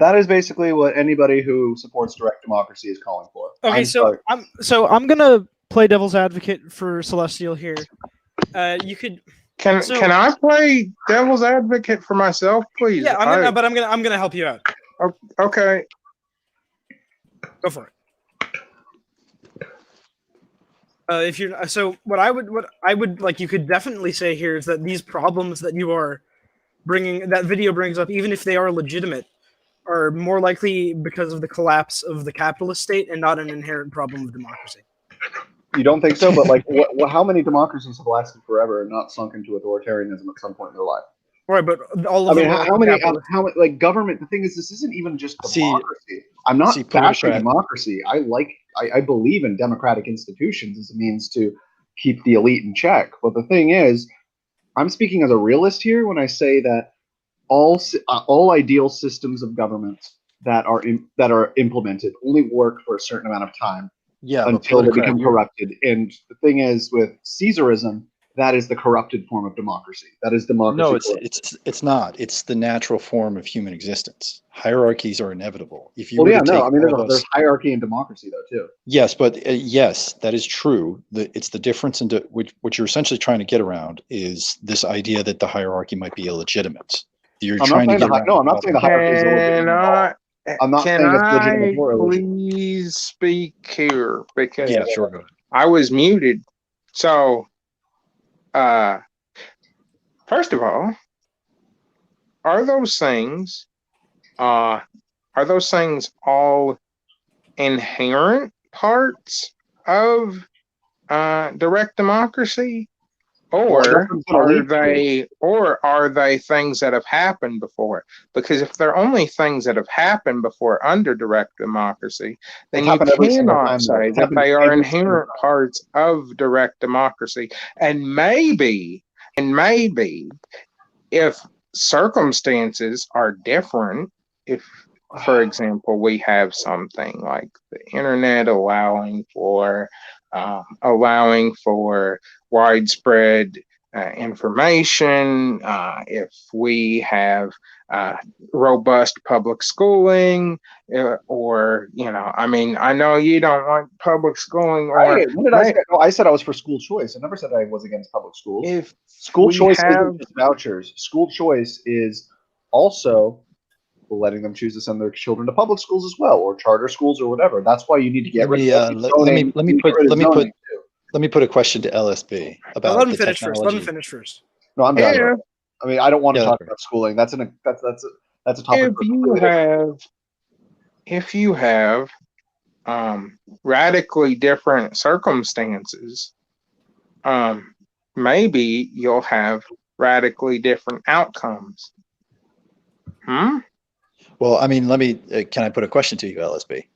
that is basically what anybody who supports direct democracy is calling for. Okay, I'm gonna play devil's advocate for Celestial here. You could. Can I play devil's advocate for myself, please? Yeah, I'm gonna help you out. Okay. Go for it. If you're what I would like, you could definitely say here is that these problems that you are bringing, that video brings up, even if they are legitimate, are more likely because of the collapse of the capitalist state and not an inherent problem of democracy. You don't think so? But like, how many democracies have lasted forever and not sunk into authoritarianism at some point in their life? Right, but all of them. How many? Like government? The thing is, this isn't even just democracy. I'm not bashing democracy. I believe in democratic institutions as a means to keep the elite in check. But the thing is, I'm speaking as a realist here when I say that all ideal systems of government that are implemented only work for a certain amount of time. Yeah, until they become corrupted. And the thing is, with Caesarism, that is the corrupted form of democracy. That is democracy. No, it's not. It's the natural form of human existence. Hierarchies are inevitable. If you there's hierarchy in democracy though too. Yes, but yes, that is true. It's the difference into what you're essentially trying to get around is this idea that the hierarchy might be illegitimate. I'm not saying the hierarchy is illegitimate. I'm not saying it's legitimate or illegitimate. Please speak here because yeah, sure, go ahead. I was muted. So, first of all, are those things all inherent parts of direct democracy? Or are they things that have happened before? Because if they're only things that have happened before under direct democracy, then you cannot say that they are inherent parts of direct democracy. And maybe if circumstances are different, if, for example, we have something like the internet allowing for widespread information, if we have robust public schooling, or I know you don't want public schooling. What did I say? No, I said I was for school choice. I never said I was against public schools. If school choice isn't just vouchers. School choice is also letting them choose to send their children to public schools as well, or charter schools, or whatever. That's why you need to get rid of zoning. Let me put a question to LSB about let him finish first. Let him finish first. No, I'm done. I mean, I don't want to talk about schooling. That's a topic. If you have radically different circumstances, maybe you'll have radically different outcomes. Well, I mean, can I put a question to you, LSB?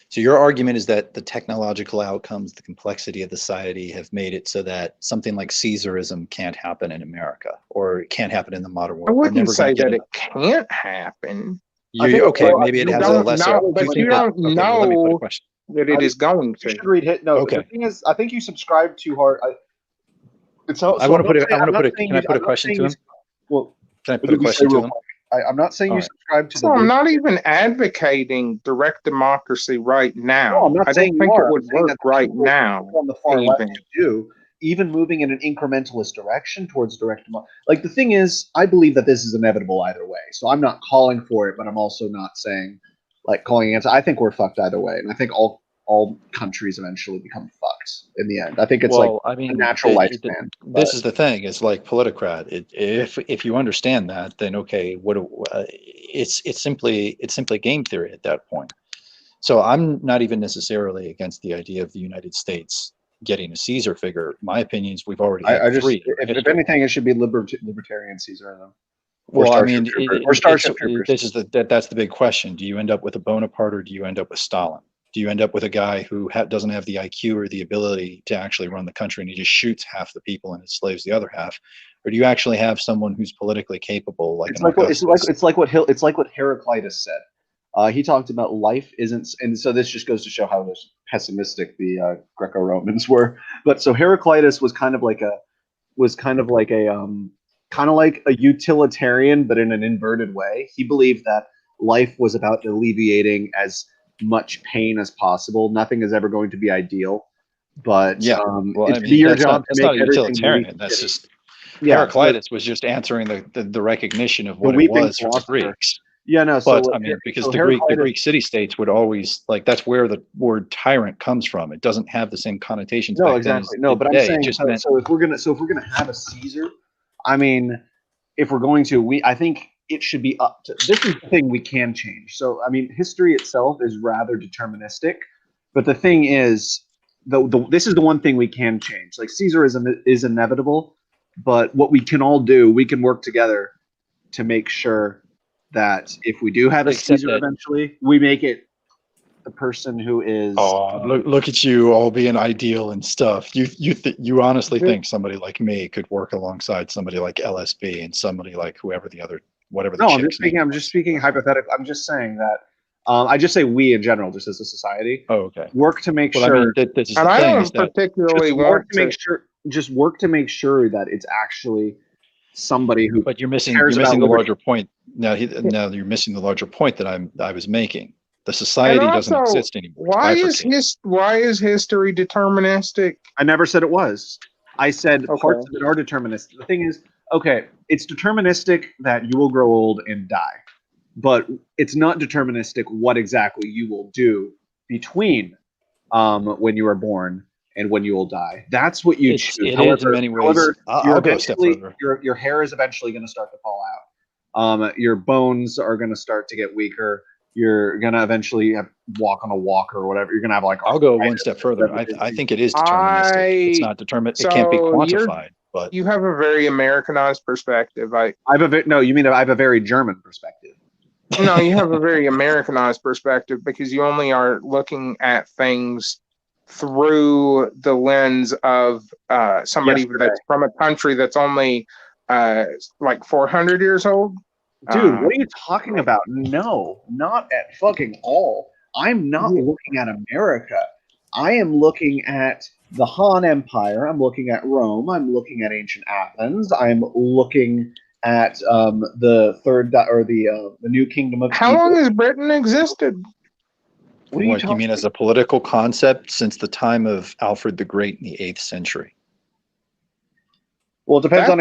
So your argument is that the technological outcomes, the complexity of the society have made it so that something like Caesarism can't happen in America, or it can't happen in the modern world. I wouldn't say that it can't happen. Okay, maybe it has a lesser. But you don't know that it is going to. You should read it. No, okay. The thing is, I think you subscribe too hard. Can I put a question to him? Well, can I put a question to him? I'm not saying you subscribe to. So I'm not even advocating direct democracy right now. No, I'm not saying I don't think it would work right now. On the far left, even moving in an incrementalist direction towards direct democracy. Like, the thing is, I believe that this is inevitable either way. So I'm not calling for it, but I'm also not saying calling against. I think we're fucked either way, and I think all countries eventually become fucked in the end. I think it's a natural lifespan. This is the thing. It's like Politicrat. If you understand that, then okay. It's simply game theory at that point. So I'm not even necessarily against the idea of the United States getting a Caesar figure. My opinion is we've already had three. If anything, it should be libertarian Caesarism. Well, I mean, that's the big question. Do you end up with a Bonaparte, or do you end up with Stalin? Do you end up with a guy who doesn't have the IQ or the ability to actually run the country, and he just shoots half the people and enslaves the other half? Or do you actually have someone who's politically capable? It's like what Heraclitus said. He talked about life isn't, and so this just goes to show how pessimistic the Greco-Romans were. But so Heraclitus was kind of like a utilitarian, but in an inverted way. He believed that life was about alleviating as much pain as possible. Nothing is ever going to be ideal, but it's your job to make everything utilitarian. That's just Heraclitus was just answering the recognition of what it was for the Greeks. Yeah, no. But because the Greek city-states would always that's where the word tyrant comes from. It doesn't have the same connotations. No, exactly. No, but I'm saying so if we're gonna have a Caesar, I mean, if we're going to, I think it should be up to. This is the thing we can change. So I mean, history itself is rather deterministic, but the thing is, this is the one thing we can change. Like, Caesarism is inevitable, but what we can all do, we can work together to make sure that if we do have a Caesar eventually, we make it the person who is. Oh, look at you all being ideal and stuff. You honestly think somebody like me could work alongside somebody like LSB and somebody like whoever the other. Whatever. No, I'm just speaking hypothetically. I'm just saying that. I just say we in general, just as a society. Oh, okay. Work to make sure. I mean, this is the thing. I don't particularly want to make sure. just work to make sure that it's actually somebody who. But you're missing cares about the liberty. larger point. Now you're missing the larger point that I was making. The society doesn't exist anymore. Why is history deterministic? I never said it was. I said parts of it are deterministic. The thing is, okay, it's deterministic that you will grow old and die, but it's not deterministic what exactly you will do between when you are born and when you will die. That's what you choose. It is in many ways. I'll go a step further. Your hair is eventually going to start to fall out. Your bones are going to start to get weaker. You're going to eventually walk on a walker or whatever. You're going to have like. I'll go one step further. I think it is deterministic. It's not determined. It can't be quantified. But you have a very Americanized perspective. You mean I have a very German perspective. No, you have a very Americanized perspective because you only are looking at things through the lens of somebody that's from a country that's only like 400 years old. Dude, what are you talking about? No, not at fucking all. I'm not looking at America. I am looking at the Han Empire. I'm looking at Rome. I'm looking at ancient Athens. I'm looking at the New Kingdom of. How long has Britain existed? What you mean as a political concept since the time of Alfred the Great in the 8th century? Well, it depends on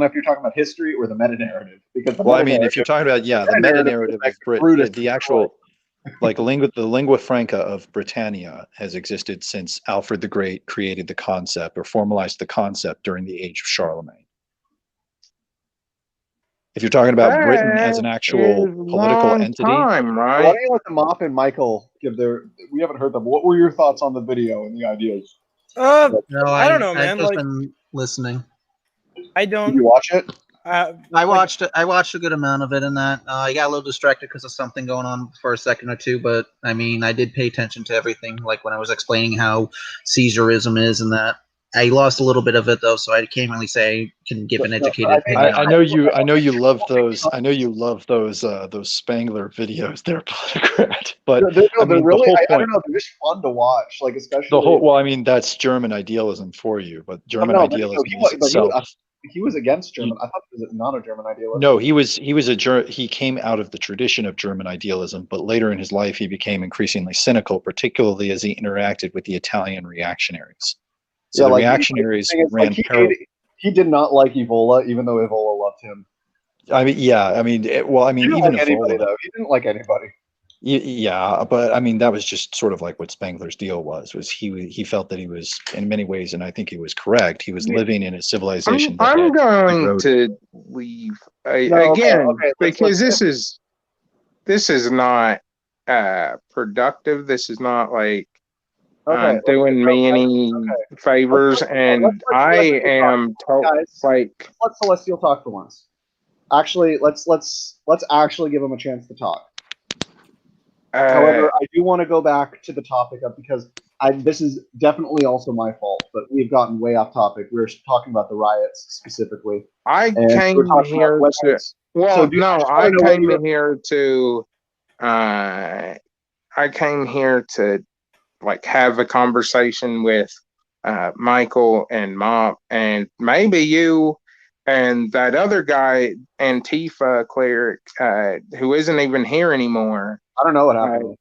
if you're talking about history or the meta narrative. Because if you're talking about the meta narrative of Britain, the actual the lingua franca of Britannia has existed since Alfred the Great created the concept or formalized the concept during the age of Charlemagne. If you're talking about Britain as an actual political entity, right? Why don't you let the Mop and Michael give their? We haven't heard them. What were your thoughts on the video and the ideas? I don't know, man. I've just been listening. I don't. Did you watch it? I watched it. I watched a good amount of it, and that I got a little distracted because of something going on for a second or two. But I mean, I did pay attention to everything, like when I was explaining how Caesarism is, and that I lost a little bit of it though, so I can't really say I can give an educated opinion. I know you love those. I know you love those Spangler videos. They're Politocrat, but they're really. I don't know. They're just fun to watch, like especially the whole. Well, I mean, that's German idealism for you, but German idealism itself. He was against German. I thought he was not a German idealist. No, he came out of the tradition of German idealism, but later in his life he became increasingly cynical, particularly as he interacted with the Italian reactionaries. So the reactionaries ran parallel. He did not like Evola, even though Evola loved him. He didn't like anybody though. He didn't like anybody. Yeah, but I mean that was just sort of like what Spangler's deal was he felt that he was in many ways, and I think he was correct. He was living in a civilization. I'm going to leave because this is not productive. This is not like doing me any favors, and I am like let Celestial talk for once. Actually, let's actually give him a chance to talk. However, I do want to go back to the topic because this is definitely also my fault, but we've gotten way off topic. We were talking about the riots specifically. I came here to like have a conversation with Michael and Mop and maybe you and that other guy, Antifa cleric, who isn't even here anymore. I don't know what happened.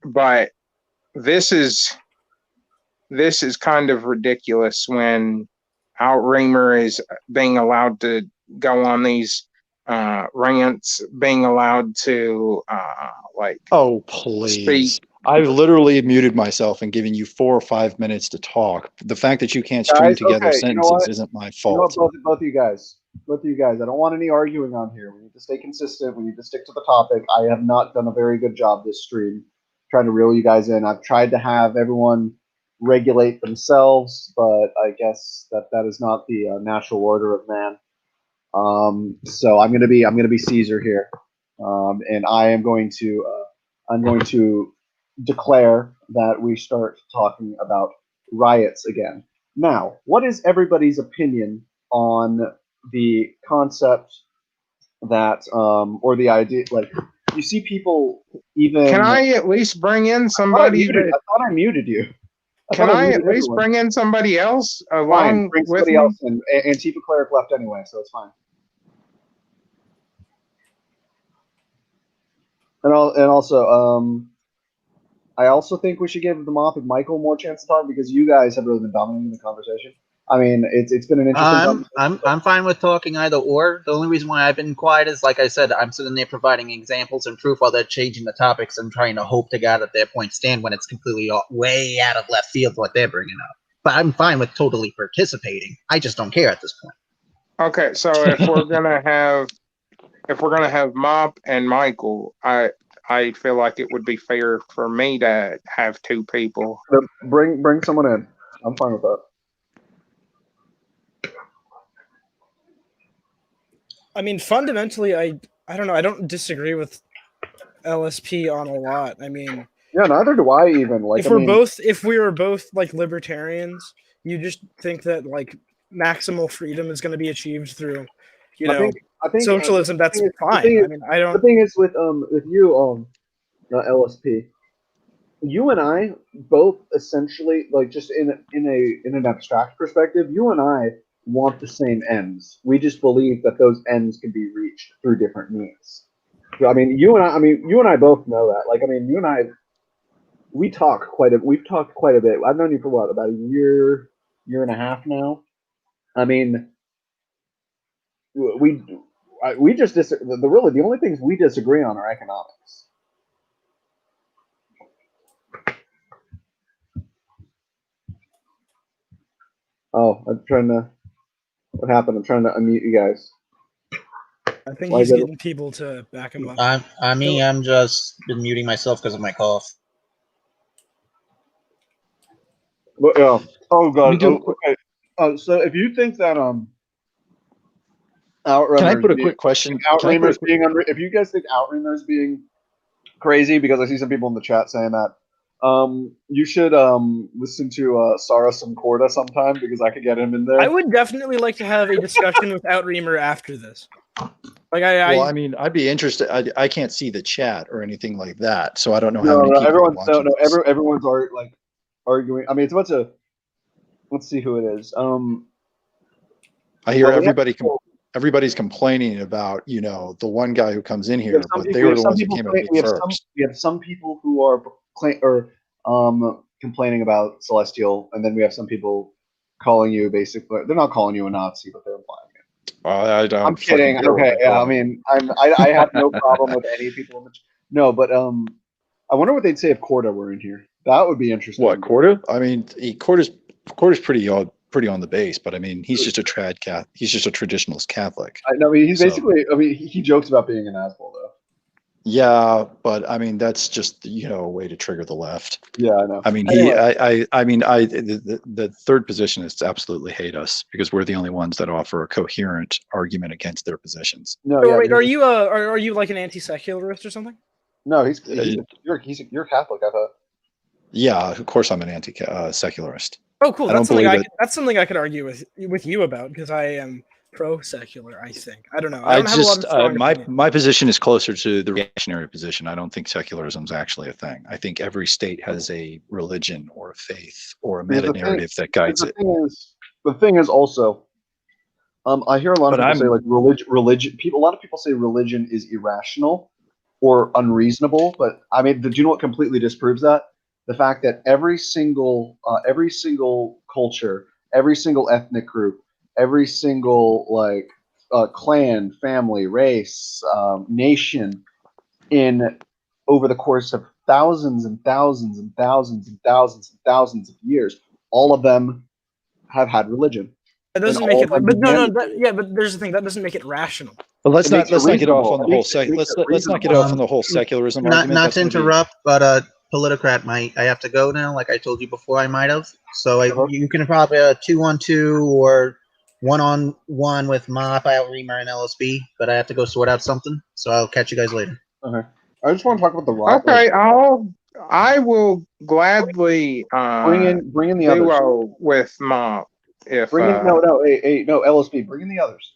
But this is kind of ridiculous when Outremer is being allowed to go on these rants, being allowed to please speak. I've literally muted myself and given you 4 or 5 minutes to talk. The fact that you can't string together sentences isn't my fault. Both of you guys. I don't want any arguing on here. We need to stay consistent. We need to stick to the topic. I have not done a very good job this stream trying to reel you guys in. I've tried to have everyone regulate themselves, but I guess that is not the natural order of man. So I'm gonna be Caesar here, and I'm going to declare that we start talking about riots again. Now, what is everybody's opinion on the concept that, or the idea, like, you see people even... Can I at least bring in somebody I thought I muted you. Can I at least bring in somebody else along bring with somebody me? else in. Antifa cleric left anyway, so it's fine. And also, I also think we should give the Moth and Michael more chance to talk because you guys have really been dominating the conversation. I mean, it's been an interesting. I'm fine with talking either or. The only reason why I've been quiet is, like I said, I'm sitting there providing examples and proof while they're changing the topics and trying to hope to God that their points stand when it's completely way out of left field what they're bringing up. But I'm fine with totally participating. I just don't care at this point. Okay, so if we're gonna have Mop and Michael, I feel like it would be fair for me to have two people. Bring someone in. I'm fine with that. I mean, fundamentally, I don't know. I don't disagree with LSP on a lot. I mean, yeah, neither do I even. Like, if we were both like libertarians, you just think that like maximal freedom is going to be achieved through, I think socialism. That's fine. I mean, I don't. The thing is with you, LSP, you and I both essentially, like, just in an abstract perspective, you and I want the same ends. We just believe that those ends can be reached through different means. I mean, you and I both know that. Like, I mean, you and I, we've talked quite a bit. I've known you for what, about a year and a half now. I mean, we just the only things we disagree on are economics. Oh, what happened? I'm trying to unmute you guys. I think he's getting people to back him up. I'm just been muting myself because of my cough. But, oh god. Okay. So if you think that Outremer, can I put a quick question? If you guys think Outremer is being crazy, because I see some people in the chat saying that, you should listen to Sarah Corda sometime, because I could get him in there. I would definitely like to have a discussion with Outremer after this. Like, I mean, I'd be interested. I can't see the chat or anything like that, so I don't know how many people everyone's arguing. I mean, it's a bunch of. Let's see who it is. I hear everybody's complaining about, the one guy who comes in here, but they were the ones who came in first. We have some people who are complaining about Celestial, and then we have some people calling you basically. They're not calling you a Nazi, but they're implying it. I'm kidding. Okay, yeah. I mean, I have no problem with any people. No, but I wonder what they'd say if Corda were in here. That would be interesting. What, Corda? I mean, Corda's pretty on the base, but I mean, he's just a he's just a traditionalist Catholic. I know. He's basically. I mean, he jokes about being an asshole, though. Yeah, but I mean, that's just a way to trigger the left. Yeah, I know. I mean, the third positionists absolutely hate us because we're the only ones that offer a coherent argument against their positions. No, wait, are you like an anti-secularist or something? No, you're Catholic, I thought. Yeah, of course I'm an anti-secularist. Oh, cool. That's something I could argue with you about, because I am pro-secular, I think. I don't know. I don't have a lot of strong my position is closer to the reactionary position. I don't think secularism is actually a thing. I think every state has a religion or a faith or a meta-narrative that guides it. The thing is also, I hear a lot of people say, like, religion. A lot of people say religion is irrational or unreasonable, but I mean, do you know what completely disproves that? The fact that every single culture, every single ethnic group, every single clan, family, race, nation, over the course of thousands and thousands and thousands and thousands and thousands of years, all of them have had religion. That doesn't make it. But no. But there's the thing, that doesn't make it rational. But let's not get off on the whole let's not get off on the whole secularism argument. Not to interrupt, but Politocrat might. I have to go now, like I told you before. I might have. So you can probably 2-on-2 or 1-on-1 with Mop, Outremer, and LSB. But I have to go sort out something. So I'll catch you guys later. Okay. I just want to talk about the Riot. Okay, I will gladly bring in the others. Duo with Mop. If no, LSB, bring in the others.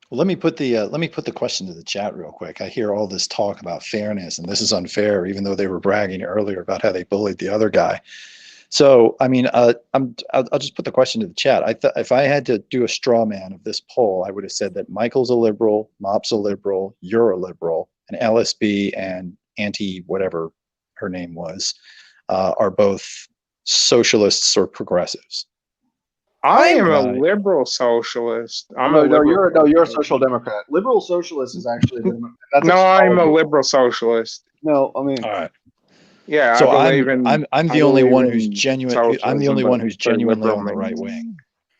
Well, let me put the question to the chat real quick. I hear all this talk about fairness and this is unfair, even though they were bragging earlier about how they bullied the other guy. So, I mean, I'll just put the question to the chat. If I had to do a straw man of this poll, I would have said that Michael's a liberal, Mop's a liberal, you're a liberal, and LSB and Auntie, whatever her name was, are both socialists or progressives. I am a liberal socialist. You're a social democrat. Liberal socialist is actually I'm a liberal socialist. No, I mean, all right. Yeah, so I'm the only one who's genuine. I'm the only one who's genuinely on the right wing.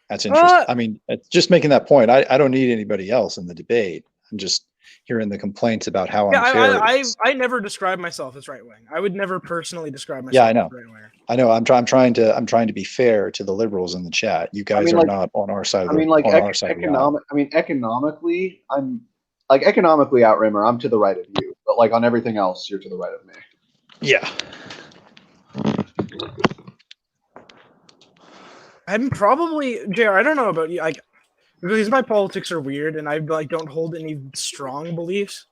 That's interesting. I mean, just making that point. I don't need anybody else in the debate. I'm just hearing the complaints about how unfair. I never describe myself as right wing. I would never personally describe myself. Yeah, I know. As right winger. I know. I'm trying to be fair to the liberals in the chat. You guys are not on our side. Economically, economically, Outremer, I'm to the right of you, but like on everything else, you're to the right of me. Yeah. I'm probably JR. I don't know about you. Because my politics are weird, and I don't hold any strong beliefs,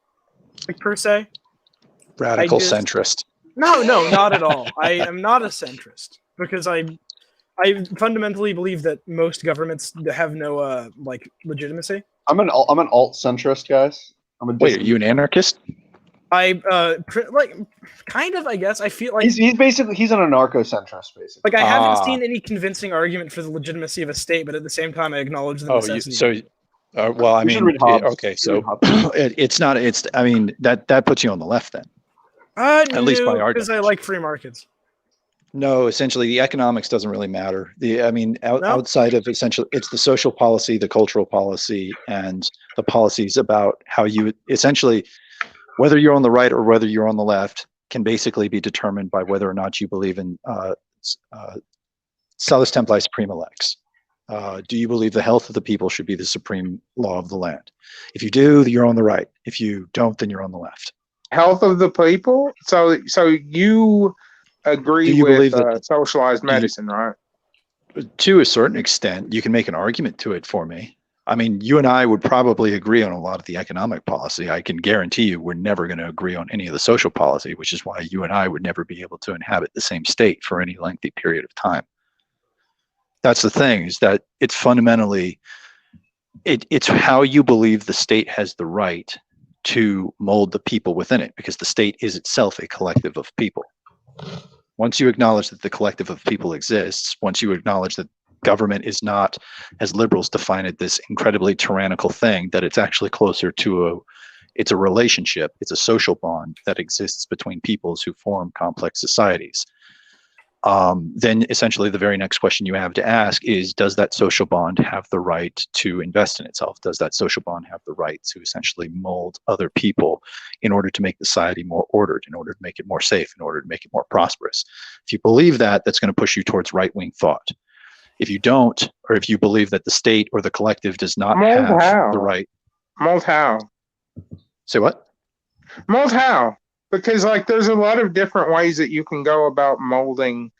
per se. Radical centrist. No, not at all. I am not a centrist because I fundamentally believe that most governments have no legitimacy. I'm an alt centrist, guys. Wait, are you an anarchist? Kind of, I guess. I feel like he's an anarcho-centrist, basically. I haven't seen any convincing argument for the legitimacy of a state, but at the same time, I acknowledge the necessity. Well, I mean, okay, so it's not. I mean, that puts you on the left then. At least by our because I like free markets. No, essentially, the economics doesn't really matter. Outside of essentially, it's the social policy, the cultural policy, and the policies about how you essentially. Whether you're on the right or whether you're on the left can basically be determined by whether or not you believe in Salus Templice Prima Lex. Do you believe the health of the people should be the supreme law of the land? If you do, you're on the right. If you don't, then you're on the left. Health of the people? So you agree with socialized medicine, right? To a certain extent, you can make an argument to it for me. I mean, you and I would probably agree on a lot of the economic policy. I can guarantee you we're never going to agree on any of the social policy, which is why you and I would never be able to inhabit the same state for any lengthy period of time. That's the thing, is that it's fundamentally, it's how you believe the state has the right to mold the people within it, because the state is itself a collective of people. Once you acknowledge that the collective of people exists, once you acknowledge that government is not, as liberals define it, this incredibly tyrannical thing, that it's actually closer to it's a relationship, it's a social bond that exists between peoples who form complex societies. Then essentially the very next question you have to ask is, does that social bond have the right to invest in itself? Does that social bond have the right to essentially mold other people in order to make society more ordered, in order to make it more safe, in order to make it more prosperous? If you believe that, that's going to push you towards right-wing thought. If you don't, or if you believe that the state or the collective does not have the right. Mold how? Say what? Mold how? Because there's a lot of different ways that you can go about molding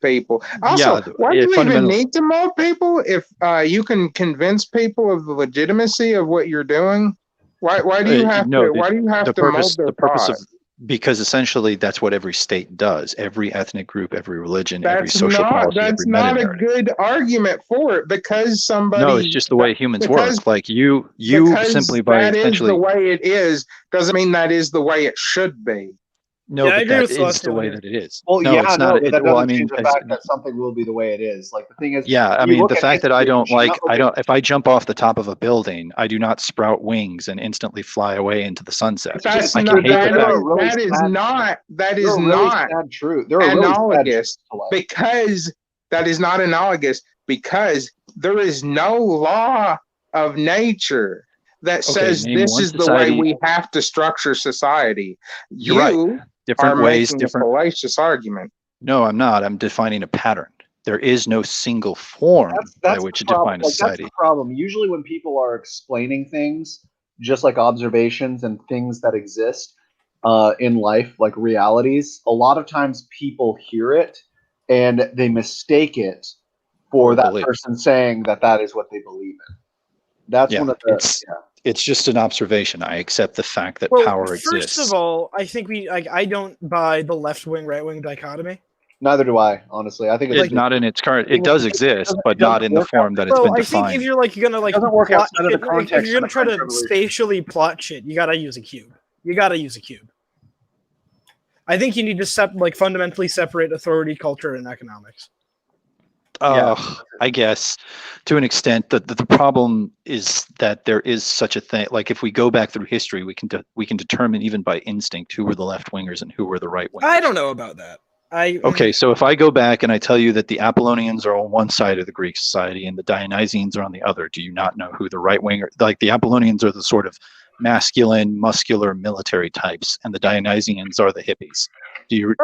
people. Also, why do you even need to mold people if you can convince people of the legitimacy of what you're doing? Why do you have to mold their thought? Because essentially that's what every state does. Every ethnic group, every religion, every social policy, that's not a good argument for it, because somebody. No, it's just the way humans work. Like you simply by that essentially. Is the way it is doesn't mean that is the way it should be. No, but that is the way that it is. Well, no, it's not. But that doesn't change the fact that something will be the way it is. Like the thing is, yeah, I mean, the fact that I don't if I jump off the top of a building, I do not sprout wings and instantly fly away into the sunset. That is not true. Analogous, because that is not analogous, because there is no law of nature that says this is the way we have to structure society. You're right. Different ways, different fallacious argument. No, I'm not. I'm defining a pattern. There is no single form by which to define a society. That's the problem. Usually when people are explaining things, just like observations and things that exist in life, like realities, a lot of times people hear it and they mistake it for that person saying that is what they believe in. That's one of the. It's just an observation. I accept the fact that power exists. First of all, I think I don't buy the left wing, right wing dichotomy. Neither do I, honestly. I think it's not in its current. It does exist, but not in the form that it's been defined. I think if you're like gonna like doesn't work plot outside of the shit, context if you're gonna of the try to French Revolution. spatially plot shit, you gotta use a cube. You gotta use a cube. I think you need to fundamentally separate authority, culture, and economics. I guess to an extent that the problem is that there is such a thing. Like if we go back through history, we can determine even by instinct who were the left wingers and who were the right wingers. I don't know about that. Okay, so if I go back and I tell you that the Apollonians are on one side of the Greek society and the Dionysians are on the other, do you not know who the right winger? Like the Apollonians are the sort of masculine, muscular military types, and the Dionysians are the hippies. Do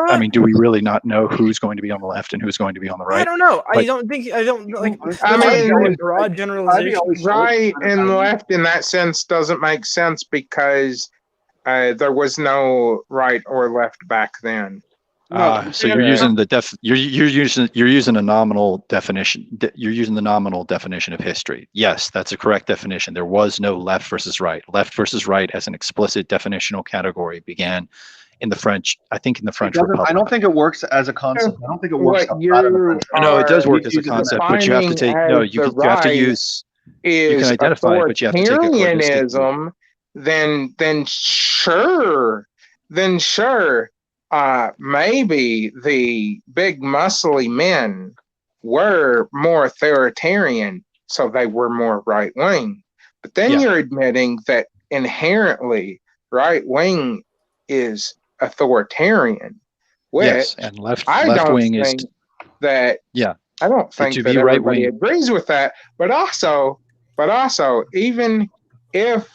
we really not know who's going to be on the left and who's going to be on the right? I don't know. Like, I mean, broad generalization. Right and left in that sense doesn't make sense because there was no right or left back then. So you're using you're using a nominal definition. You're using the nominal definition of history. Yes, that's a correct definition. There was no left versus right. Left versus right as an explicit definitional category began in the French. I think in the French Republic. I don't think it works as a concept. I don't think it works. No, it does work as a concept, but you have to take. No, you have to use. You can identify it, but you have to take authoritarianism. Then sure. Maybe the big muscly men were more authoritarian, so they were more right wing. But then you're admitting that inherently right wing is authoritarian, which and left wing is that. Yeah, I don't think that everybody agrees with that. But also, even if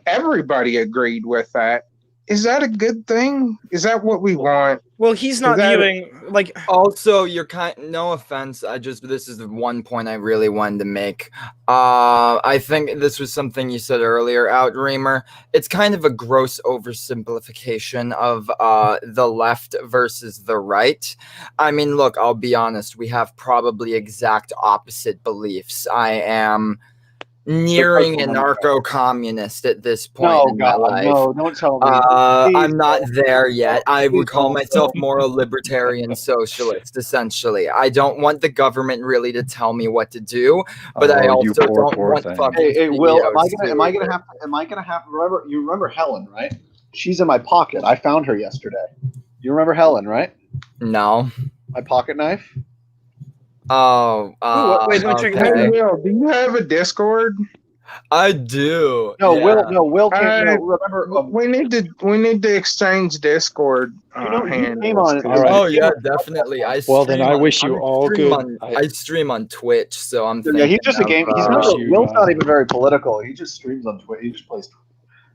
everybody agreed with that. Is that a good thing? Is that what we want? Well, he's not viewing like. Also, you're no offense. This is the one point I really wanted to make. I think this was something you said earlier, Outremer. It's kind of a gross oversimplification of the left versus the right. I mean, look, I'll be honest. We have probably exact opposite beliefs. I am nearing anarcho-communist at this point in my life. No, don't tell me. I'm not there yet. I would call myself more a libertarian socialist, essentially. I don't want the government really to tell me what to do, but I also don't want fucking. Hey, Will, am I gonna have to? Remember Helen, right? She's in my pocket. I found her yesterday. You remember Helen, right? No. My pocket knife. Oh, wait, let me check. Hey, Will, do you have a Discord? I do. No, yeah. Will can't. Remember, we need to exchange Discord. Came on. Oh yeah, definitely. Then I wish you all good. I stream on Twitch, so I'm. Yeah, he's just a game. Will's not even very political. He just streams on Twitch. He just plays.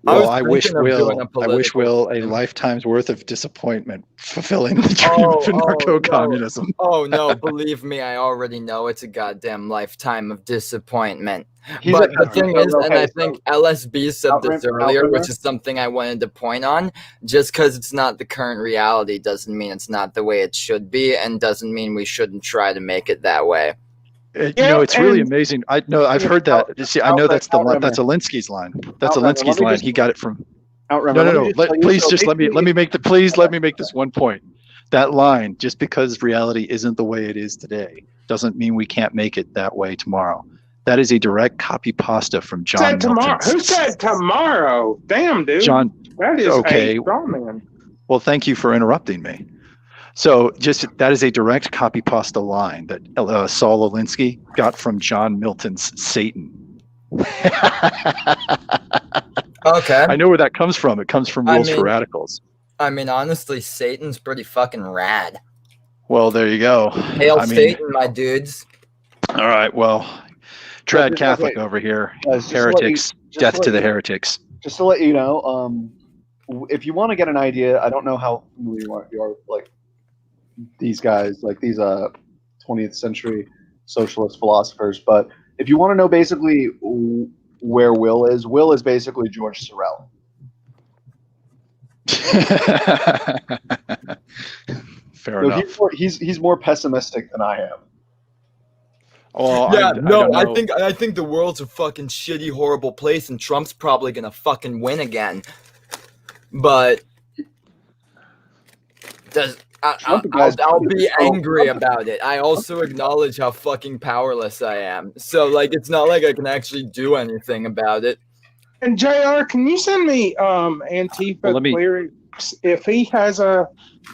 Well, I wish Will a lifetime's worth of disappointment fulfilling the dream of anarcho-communism. No, believe me, I already know it's a goddamn lifetime of disappointment. But the thing is, and I think LSB said this earlier, which is something I wanted to point on, just because it's not the current reality doesn't mean it's not the way it should be, and doesn't mean we shouldn't try to make it that way. It's really amazing. I've heard that. See, I know that's Alinsky's line. That's Alinsky's line. He got it from. No. Let me make this one point. That line, just because reality isn't the way it is today, doesn't mean we can't make it that way tomorrow. That is a direct copy pasta from John Milton. Who said tomorrow? Damn, dude. John. That is okay. Man. Well, thank you for interrupting me. So that is a direct copy pasta line that Saul Alinsky got from John Milton's Satan. Okay. I know where that comes from. It comes from Rules for Radicals. I mean, honestly, Satan's pretty fucking rad. Well, there you go. Hail Satan, my dudes. All right, well, trad Catholic over here. Heretics. Death to the heretics. Just to let you know, if you want to get an idea, I don't know how familiar you are like these guys, like these 20th century socialist philosophers, but if you want to know basically where Will is basically George Sorel. Fair enough. He's more pessimistic than I am. Well, I think the world's a fucking shitty, horrible place, and Trump's probably gonna fucking win again. But I'll be angry about it. I also acknowledge how fucking powerless I am. So, like, it's not like I can actually do anything about it. And JR, can you send me Antifa lyrics if he has a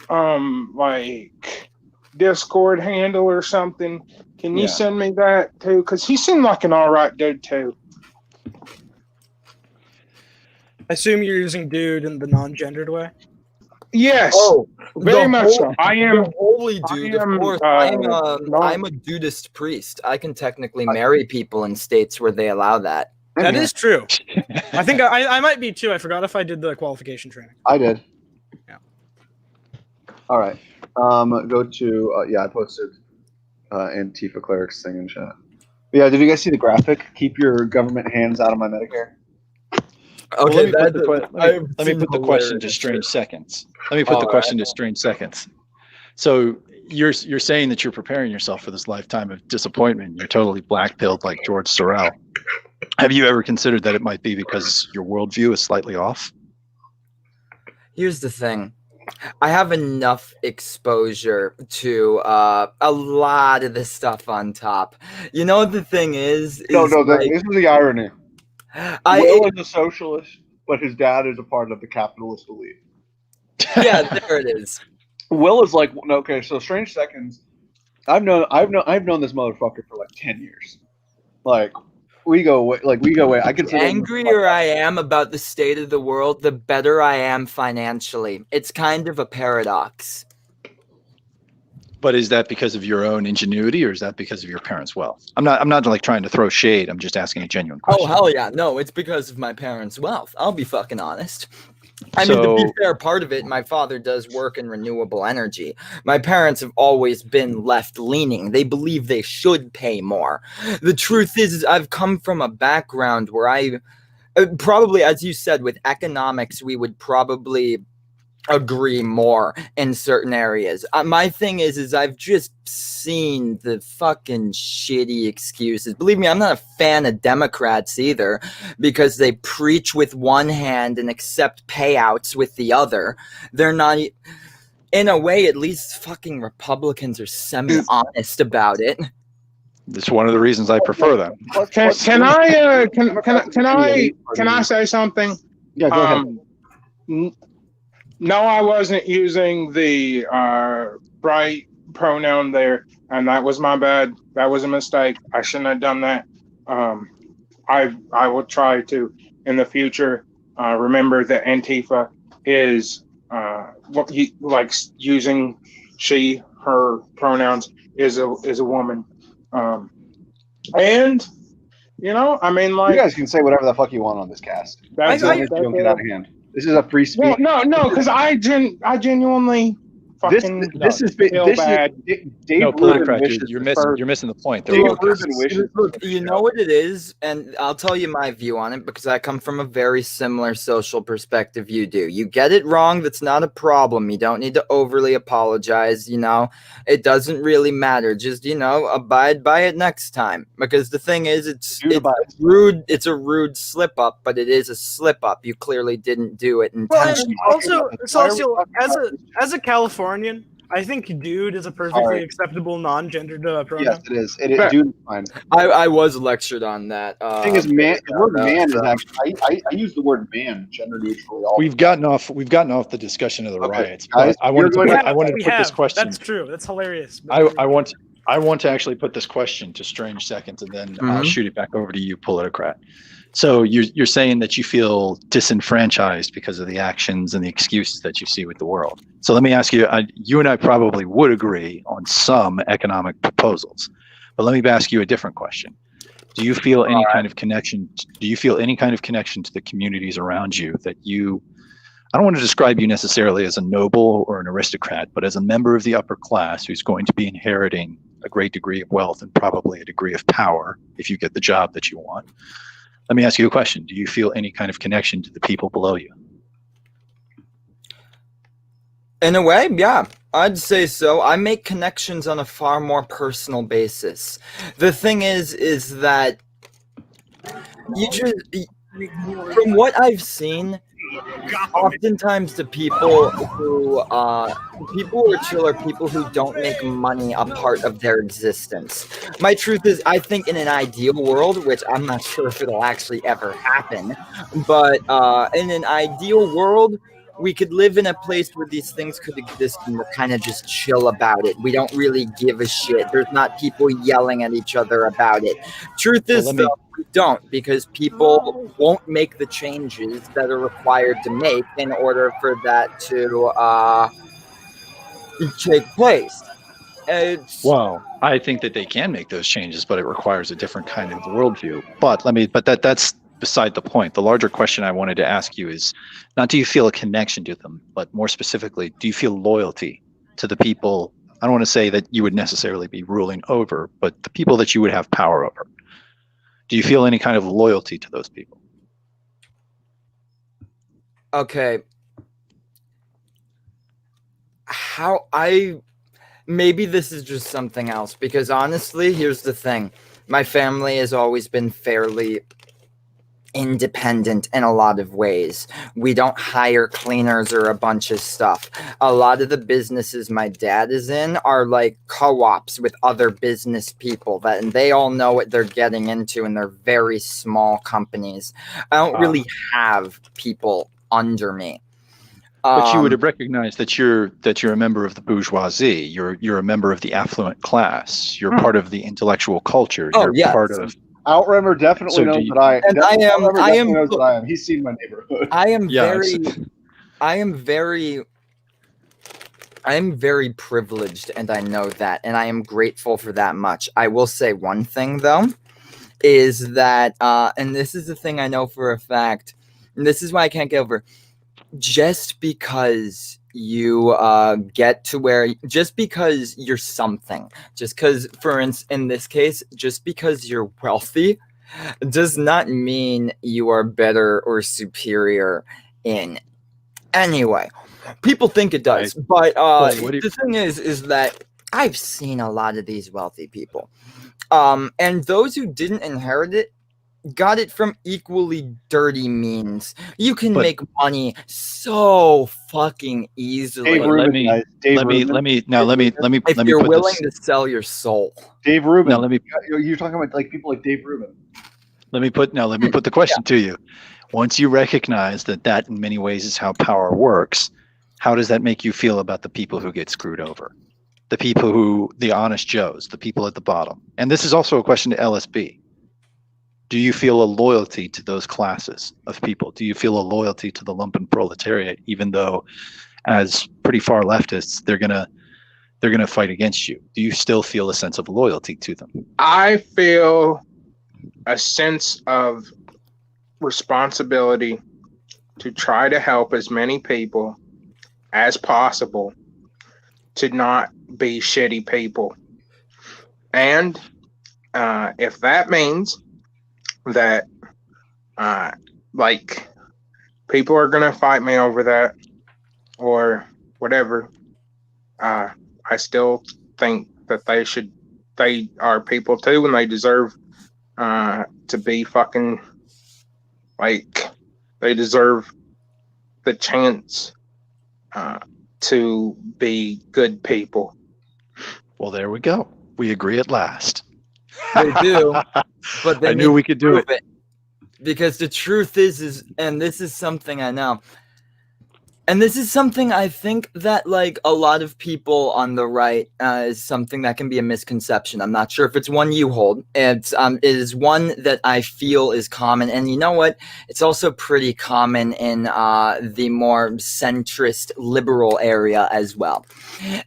like Discord handle or something? Can you send me that too? Because he seemed like an all right dude too. I assume you're using dude in the non-gendered way. Yes. Oh, very much so. I am holy dude. Of course, I'm a dudist priest. I can technically marry people in states where they allow that. That is true. I think I might be too. I forgot if I did the qualification training. I did. Yeah. All right. Go to I posted Antifa clerics thing in chat. But yeah, did you guys see the graphic? Keep your government hands out of my Medicare. Okay, let me put the question to strange seconds. Let me put the question to strange seconds. So you're saying that you're preparing yourself for this lifetime of disappointment. You're totally black-pilled like George Sorrell. Have you ever considered that it might be because your worldview is slightly off? Here's the thing. I have enough exposure to a lot of this stuff on top. You know, the thing is this is the irony. Will is a socialist, but his dad is a part of the capitalist elite. Yeah, there it is. Will is like, okay, so Strange Seconds. I've known this motherfucker for like 10 years. Like we go way. I can. The angrier I am about the state of the world, the better I am financially. It's kind of a paradox. But is that because of your own ingenuity, or is that because of your parents' wealth? I'm not like trying to throw shade. I'm just asking a genuine question. Oh hell yeah, no, it's because of my parents' wealth. I'll be fucking honest. I mean, to be fair, part of it, my father does work in renewable energy. My parents have always been left-leaning. They believe they should pay more. The truth is I've come from a background where I probably, as you said, with economics, we would probably agree more in certain areas. My thing is I've just seen the fucking shitty excuses. Believe me, I'm not a fan of Democrats either, because they preach with one hand and accept payouts with the other. They're not, in a way, at least fucking Republicans are semi-honest about it. It's one of the reasons I prefer them. Can I say something? Yeah, go ahead. No, I wasn't using the right pronoun there, and that was my bad. That was a mistake. I shouldn't have done that. I will try to in the future remember that Antifa is like using she, her pronouns is a woman, and you know, I mean, like, you guys can say whatever the fuck you want on this cast. That's don't get out of hand. This is a free speech. No, because I genuinely fucking feel bad. No, Politicrat, you're missing the point. Look, you know what it is, and I'll tell you my view on it, because I come from a very similar social perspective you do. You get it wrong, that's not a problem. You don't need to overly apologize, you know. It doesn't really matter. Just, you know, abide by it next time. Because the thing is, it's a rude slip up, but it is a slip up. You clearly didn't do it intentionally. Well, also as a Californian, I think dude is a perfectly acceptable non-gendered pronoun. Yes, it is. Dude is fine. I was lectured on that. The thing is, man, the word man is actually. I use the word man gender neutrally. We've gotten off the discussion of the riots. Guys, I wanted to put this question. That's true. That's hilarious. I want to actually put this question to Strange Seconds, and then I'll shoot it back over to you, Politicrat. So you're saying that you feel disenfranchised because of the actions and the excuses that you see with the world. So let me ask you, you and I probably would agree on some economic proposals, but let me ask you a different question. Do you feel any kind of connection? Do you feel any kind of connection to the communities around you that you, I don't want to describe you necessarily as a noble or an aristocrat, but as a member of the upper class who's going to be inheriting a great degree of wealth and probably a degree of power if you get the job that you want? Let me ask you a question. Do you feel any kind of connection to the people below you? In a way, yeah, I'd say so. I make connections on a far more personal basis. The thing is that you just, from what I've seen, oftentimes the people who are chill are people who don't make money a part of their existence. My truth is, I think in an ideal world, which I'm not sure if it'll actually ever happen, but in an ideal world, we could live in a place where these things could exist and we're kind of just chill about it. We don't really give a shit. There's not people yelling at each other about it. Truth is, though, we don't, because people won't make the changes that are required to make in order for that to take place. Well, I think that they can make those changes, but it requires a different kind of worldview. But that's beside the point. The larger question I wanted to ask you is not do you feel a connection to them, but more specifically, do you feel loyalty to the people? I don't want to say that you would necessarily be ruling over, but the people that you would have power over. Do you feel any kind of loyalty to those people? Okay. Maybe this is just something else, because honestly, here's the thing. My family has always been fairly independent in a lot of ways. We don't hire cleaners or a bunch of stuff. A lot of the businesses my dad is in are like co-ops with other business people and they all know what they're getting into, and they're very small companies. I don't really have people under me. But you would have recognized that you're a member of the bourgeoisie. You're a member of the affluent class. You're part of the intellectual culture. You're part of. Outremer definitely knows that I am. Knows that I am. He's seen my neighborhood. I am very privileged, and I know that, and I am grateful for that much. I will say one thing though, is that, and this is the thing I know for a fact, and this is why I can't get over. Just because you get to where, just because you're something, just because, for instance, in this case, just because you're wealthy does not mean you are better or superior in any way. People think it does, but the thing is that I've seen a lot of these wealthy people, and those who didn't inherit it got it from equally dirty means. You can make money so fucking easily. Let me if you're willing to sell your soul. Dave Rubin. Now you're talking about like people like Dave Rubin. Let me put the question to you. Once you recognize that in many ways is how power works, how does that make you feel about the people who get screwed over? The people the honest Joes, the people at the bottom. And this is also a question to LSB. Do you feel a loyalty to those classes of people? Do you feel a loyalty to the lumpen proletariat, even though, as pretty far leftists, they're gonna fight against you? Do you still feel a sense of loyalty to them? I feel a sense of responsibility to try to help as many people as possible to not be shitty people, and if that means that like people are gonna fight me over that or whatever, I still think that they are people too, and they deserve to be fucking, like, they deserve the chance to be good people. Well, there we go. We agree at last. They do, but they I knew we could do it. Because the truth is, and this is something I know, and this is something I think that like a lot of people on the right is something that can be a misconception. I'm not sure if it's one you hold. It is one that I feel is common, and you know what? It's also pretty common in the more centrist liberal area as well.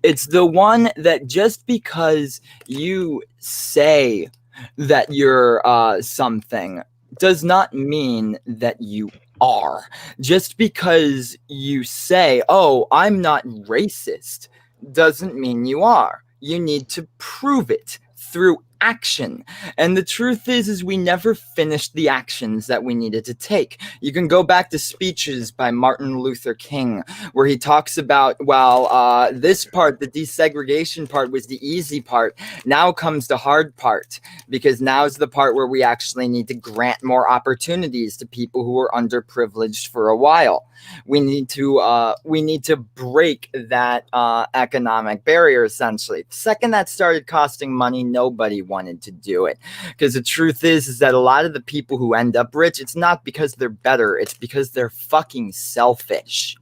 It's the one that just because you say that you're something does not mean that you are. Just because you say, oh, I'm not racist, doesn't mean you are. You need to prove it through action. And the truth is we never finished the actions that we needed to take. You can go back to speeches by Martin Luther King, where he talks about, well, this part, the desegregation part, was the easy part. Now comes the hard part, because now is the part where we actually need to grant more opportunities to people who were underprivileged for a while. We need to break that economic barrier, essentially. The second that started costing money, nobody wanted to do it, because the truth is that a lot of the people who end up rich, it's not because they're better, it's because they're fucking selfish.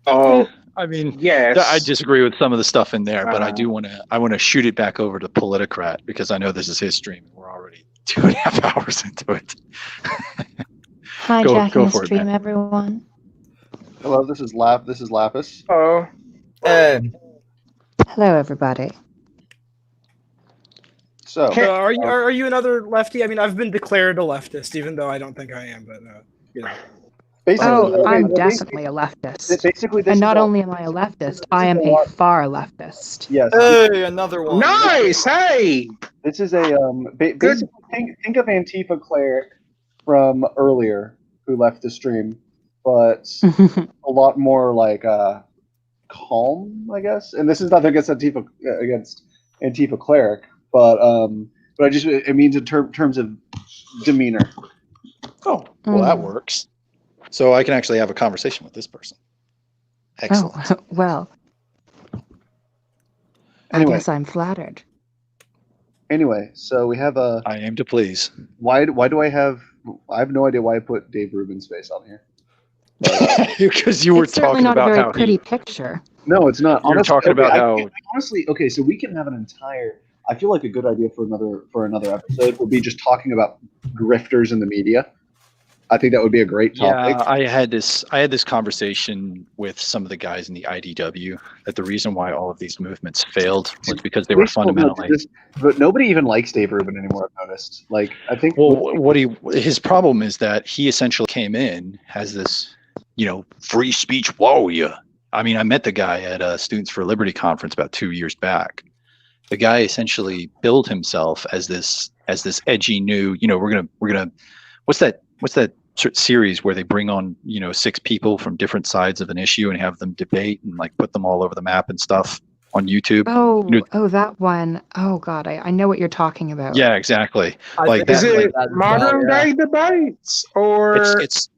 Oh, I mean, yes, I disagree with some of the stuff in there, but I want to shoot it back over to Politicrat, because I know this is his stream and we're already 2.5 hours into it. Hijacking the stream, everyone. Hello, this is Lapis. Oh. Hello, everybody. So, are you another lefty? I mean, I've been declared a leftist, even though I don't think I am. But you know. I'm definitely a leftist. Basically, and not only am I a leftist, I am a far leftist. Yes. Hey, another one. Nice. Hey. This is a basically think of Antifa cleric from earlier who left the stream, but a lot more like calm, I guess. And this is nothing against Antifa cleric, but I just it means in terms of demeanor. Oh, well, that works. So I can actually have a conversation with this person. Excellent. Oh, well. Anyway. I guess I'm flattered. Anyway, so we have a. I aim to please. Why do I have no idea why I put Dave Rubin's face on here. Because you were talking about how. It's certainly not a very pretty picture. No, it's not. You're talking about how. Honestly, okay, so we can have an entire. I feel like a good idea for another episode would be just talking about grifters in the media. I think that would be a great topic. Yeah, I had this conversation with some of the guys in the IDW that the reason why all of these movements failed was because they were fundamentally. But nobody even likes Dave Rubin anymore. I've noticed. Like, I think. Well, his problem is that he essentially came in as this, free speech warrior. I mean, I met the guy at a Students for Liberty conference about 2 years back. The guy essentially billed himself as this edgy new. We're gonna. What's that series where they bring on 6 people from different sides of an issue and have them debate and like put them all over the map and stuff on YouTube? Oh, that one. Oh God, I know what you're talking about. Yeah, exactly. Is it modern day debates or? It's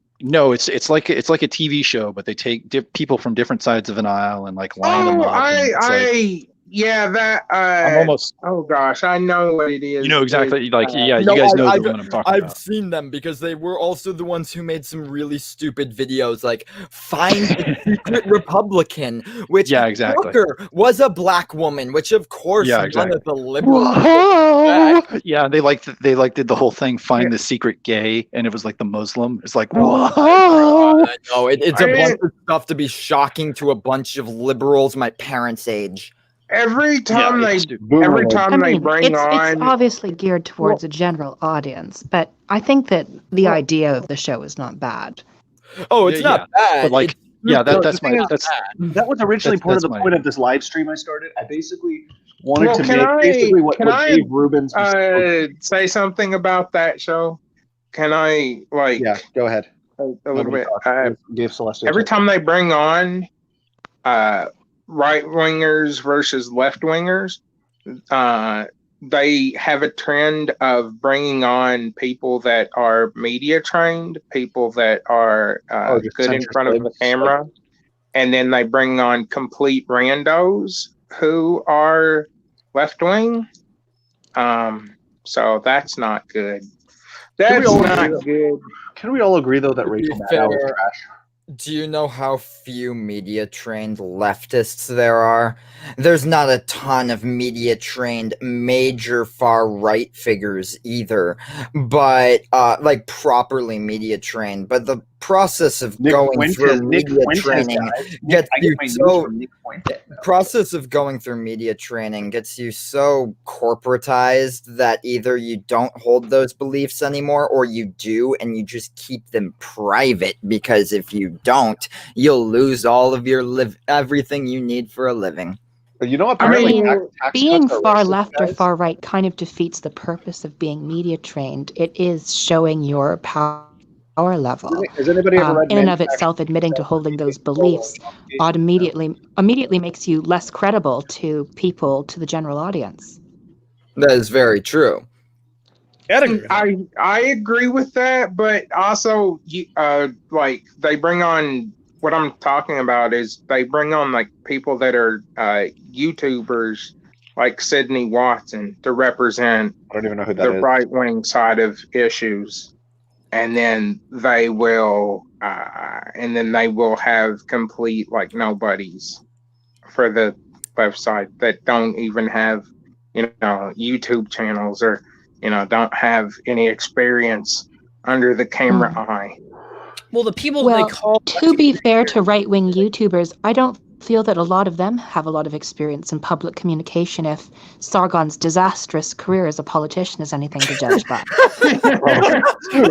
like a TV show, but they take people from different sides of an aisle and like line them up. Yeah, that. I'm almost. Oh gosh, I know what it is. You know exactly. You guys know the one I'm talking about. I've seen them because they were also the ones who made some really stupid videos, like find the secret Republican, which was a black woman, which of course none of the liberals. Yeah, they did the whole thing, find the secret gay, and it was like the Muslim. It's like whoa. No, it's a bunch of stuff to be shocking to a bunch of liberals my parents' age. Every time they bring on, it's obviously geared towards a general audience, but I think that the idea of the show is not bad. Oh, it's not bad. But that was originally part of the point of this live stream I started. I basically wanted to make what Dave Rubin's say something about that show. Can I go ahead a little bit? Dave Celestial. Every time they bring on right wingers versus left wingers, they have a trend of bringing on people that are media trained, people that are good in front of the camera, and then they bring on complete randos who are left wing. So that's not good. That's not good. Can we all agree though that Rachel Maddow is trash? Do you know how few media-trained leftists there are? There's not a ton of media-trained major far-right figures either, but properly media-trained. But the process of going through media training gets you so corporatized that either you don't hold those beliefs anymore or you do and you just keep them private, because if you don't, you'll lose all of your everything you need for a living. But you know, I apparently mean, tax being cuts are far racist, left or guys. far right kind of defeats the purpose of being media trained. It is showing your power level. Has anybody ever read In and of itself, admitting to holding those beliefs immediately makes you less credible to people, to the general audience. That is very true. I agree with that, but also like they bring on what I'm talking about is they bring on like people that are YouTubers like Sydney Watson to represent I don't even know who that the is. right wing side of issues, and then they will have complete like nobodies for the website that don't even have YouTube channels or don't have any experience under the camera eye. Well, the people they call to be fair to right-wing YouTubers, I don't feel that a lot of them have a lot of experience in public communication if Sargon's disastrous career as a politician is anything to judge by.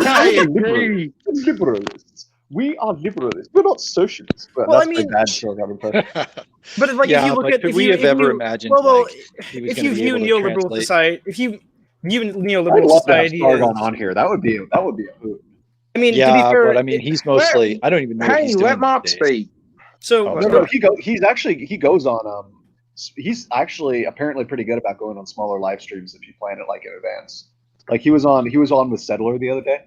I agree. Liberalists. We are liberalists. We're not socialists. Well, that's my bad Sargon impression. But like, if you look at, could we have ever imagined? If you view neoliberal society, if you view neoliberal I'd love society, to have Sargon on here. That would be a hoot. I mean, yeah, to be fair, but I mean, he's mostly. I don't even know. What he's doing let Mop these days. speak. So No, he goes on. He's actually apparently pretty good about going on smaller live streams if you plan it like in advance. Like he was on with Settler the other day.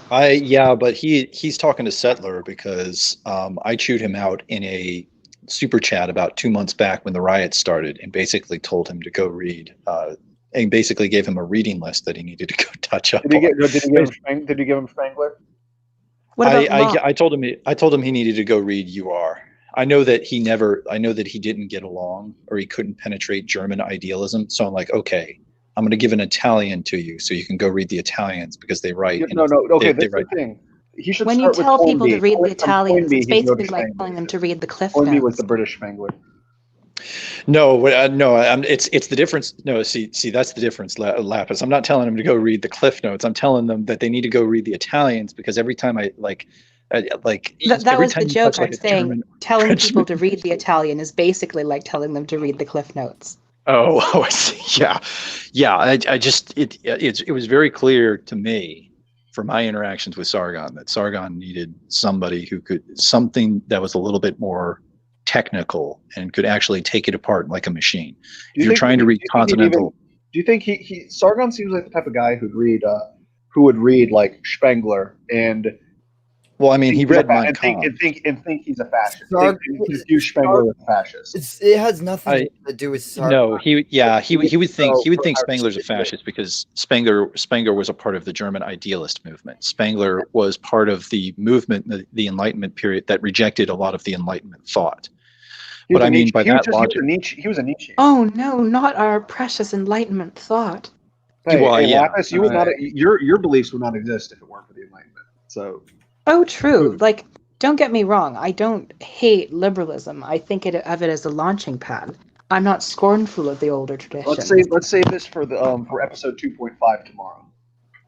But he's talking to Settler because I chewed him out in a super chat about 2 months back when the riots started, and basically told him to go read, and basically gave him a reading list that he needed to go touch up. Did he give him Spangler? I told him he needed to go read "You Are." I know that he didn't get along or he couldn't penetrate German idealism. So I'm like, okay, I'm going to give an Italian to you so you can go read the Italians because they write. Okay, that's the thing. He should when you start with tell people Toynbee. to read the Italians, it's basically Toynbee like telling them to read the Cliff Toynbee Notes. was the British Spangler. No, it's the difference. No, see, that's the difference, Lapis. I'm not telling them to go read the Cliff Notes. I'm telling them that they need to go read the Italians because every time that was the joke. I'm saying telling people to read the Italian is basically like telling them to read the Cliff Notes. Oh, I see. Yeah. It was very clear to me from my interactions with Sargon that Sargon needed somebody who something that was a little bit more technical and could actually take it apart like a machine. If you're trying to read Continental, do you think Sargon seems like the type of guy who would read like Spengler and? Well, I mean, he read Mein Kampf and think he's a fascist. Confuse Spengler with a fascist. It has nothing to do with Sargon. No, he would think Spengler's a fascist because Spengler was a part of the German idealist movement. Spengler was part of the movement, the Enlightenment period that rejected a lot of the Enlightenment thought. But I mean, by that logic, he was a Nietzsche. Oh no, not our precious Enlightenment thought. Lapis, you would not. Your beliefs would not exist if it weren't for the Enlightenment. So. Oh, true. Like, don't get me wrong. I don't hate liberalism. I think of it as a launching pad. I'm not scornful of the older tradition. Let's save this for for episode 2.5 tomorrow.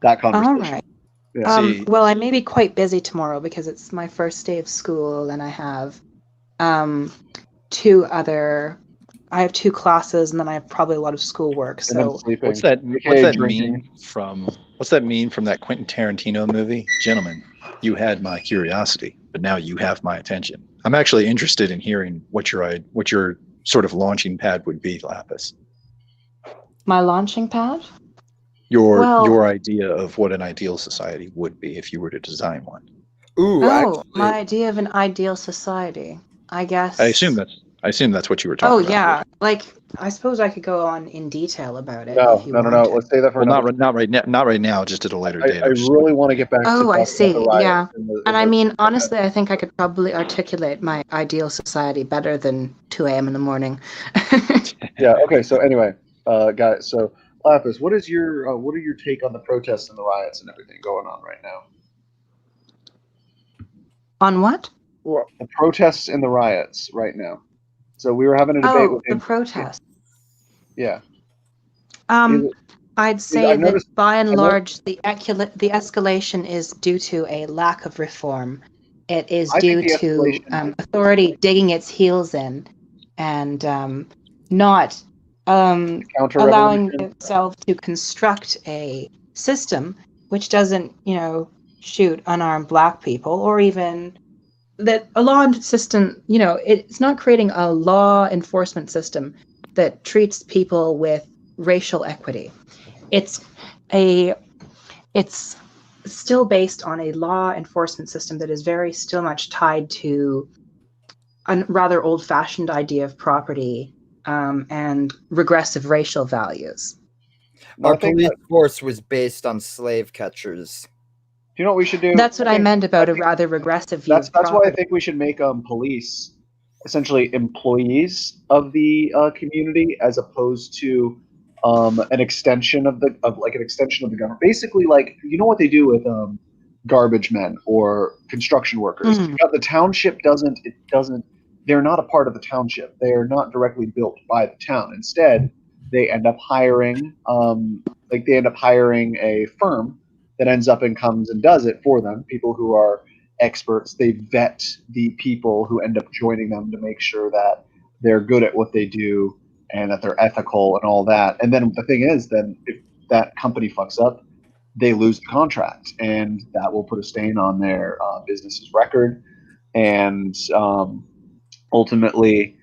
That conversation. All right. Yeah. Well, I may be quite busy tomorrow because it's my first day of school, and I have two classes, and then I have probably a lot of schoolwork. So what's that meme from that Quentin Tarantino movie? Gentlemen, you had my curiosity, but now you have my attention. I'm actually interested in hearing what your sort of launching pad would be, Lapis. My launching pad? Your idea of what an ideal society would be if you were to design one. My idea of an ideal society. I guess. I assume that's what you were talking about. Oh yeah, like I suppose I could go on in detail about it. No. Let's say that for not right now. Just at a later date. I really want to get back. Oh, I see. Yeah, and I mean, honestly, I think I could probably articulate my ideal society better than 2 a.m. in the morning. Yeah. Okay. So anyway, guys. So Lapis, what are your take on the protests and the riots and everything going on right now? On what? The protests and the riots right now. So we were having a debate with the protests. Yeah. I'd say that by and large, the escalation is due to a lack of reform. It is due to authority digging its heels in and not allowing itself to construct a system which doesn't, shoot unarmed Black people, or even that a law system, it's not creating a law enforcement system that treats people with racial equity. It's still based on a law enforcement system that is still much tied to a rather old-fashioned idea of property and regressive racial values. Our police force was based on slave catchers. Do you know what we should do? That's what I meant about a rather regressive view. That's why I think we should make police essentially employees of the community, as opposed to an extension of the government. Basically, like, you know what they do with garbage men or construction workers. The township doesn't. They're not a part of the township. They are not directly built by the town. Instead, they end up hiring a firm that comes and does it for them. People who are experts. They vet the people who end up joining them to make sure that they're good at what they do and that they're ethical and all that. And then the thing is, then if that company fucks up, they lose the contract, and that will put a stain on their business's record. And ultimately,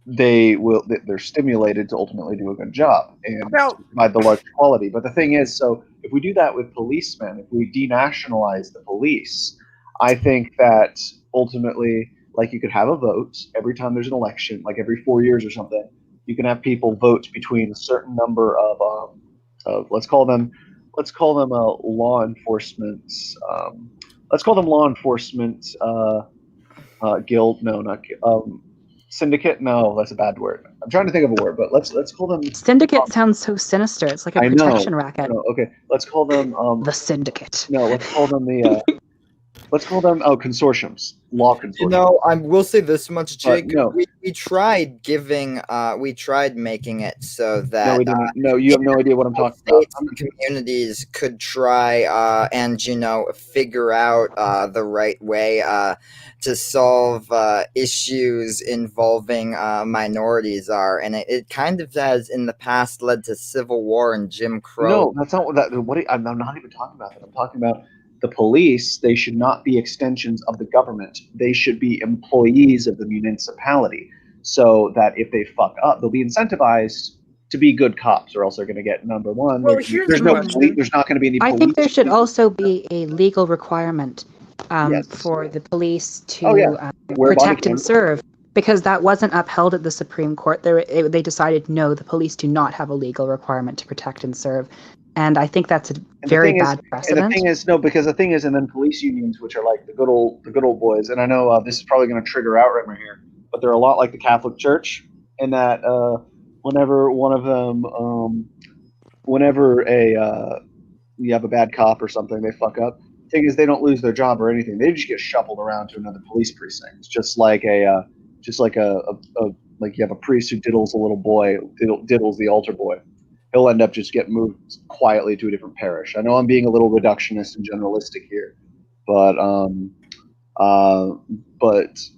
they're stimulated to ultimately do a good job and provide the large quality. But the thing is, so if we do that with policemen, if we denationalize the police, I think that ultimately, like, you could have a vote every time there's an election, like every 4 years or something. You can have people vote between a certain number of let's call them law enforcement. Let's call them law enforcement guild. No, not syndicate. No, that's a bad word. I'm trying to think of a word, but let's call them syndicate. Sounds so sinister. It's like a protection racket. No, okay, let's call them the syndicate. No, let's call them the. Let's call them consortiums, law consortiums. I will say this much, Jake. No. We tried making it so that no, we didn't. No, you have no idea what I'm talking about. Communities could try and figure out the right way to solve issues involving minorities and it kind of has in the past led to civil war and Jim Crow. No, that's not what that. I'm not even talking about that. I'm talking about the police. They should not be extensions of the government. They should be employees of the municipality, so that if they fuck up, they'll be incentivized to be good cops, or else they're going to get number one. Well, there's not going to be any. I think there should also be a legal requirement for the police to protect and serve, because that wasn't upheld at the Supreme Court. They decided no, the police do not have a legal requirement to protect and serve. And I think that's a very bad precedent. And the thing is, no, because the thing is, and then police unions, which are like the good old boys, and I know this is probably going to trigger Outremer here, but they're a lot like the Catholic Church, in that whenever one of them, you have a bad cop or something, they fuck up. The thing is, they don't lose their job or anything; they just get shuffled around to another police precinct, just like you have a priest who diddles a little boy, diddles the altar boy. He'll end up just getting moved quietly to a different parish. I know I'm being a little reductionist and generalistic here, but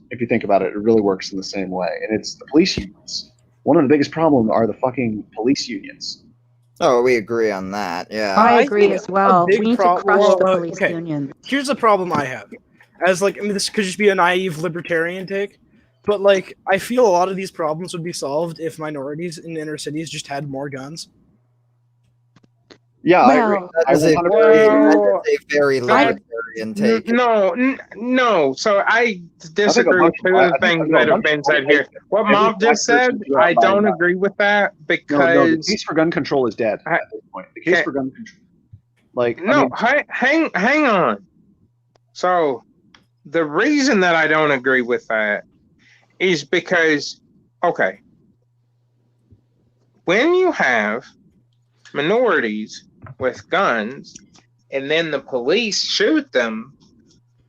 if you think about it, it really works in the same way. And it's the police unions. One of the biggest problems are the fucking police unions. Oh, we agree on that. Yeah, I agree as well. We need to crush the police union. Here's a problem I have. This could just be a naive libertarian take, but I feel a lot of these problems would be solved if minorities in inner cities just had more guns. Yeah, I agree. That is a very libertarian take. No. So I disagree with two of the things that have been said here. What Mom just said, I don't agree with that, because the case for gun control is dead at this point. The case for gun control, hang on. So the reason that I don't agree with that is because, okay, when you have minorities with guns and then the police shoot them,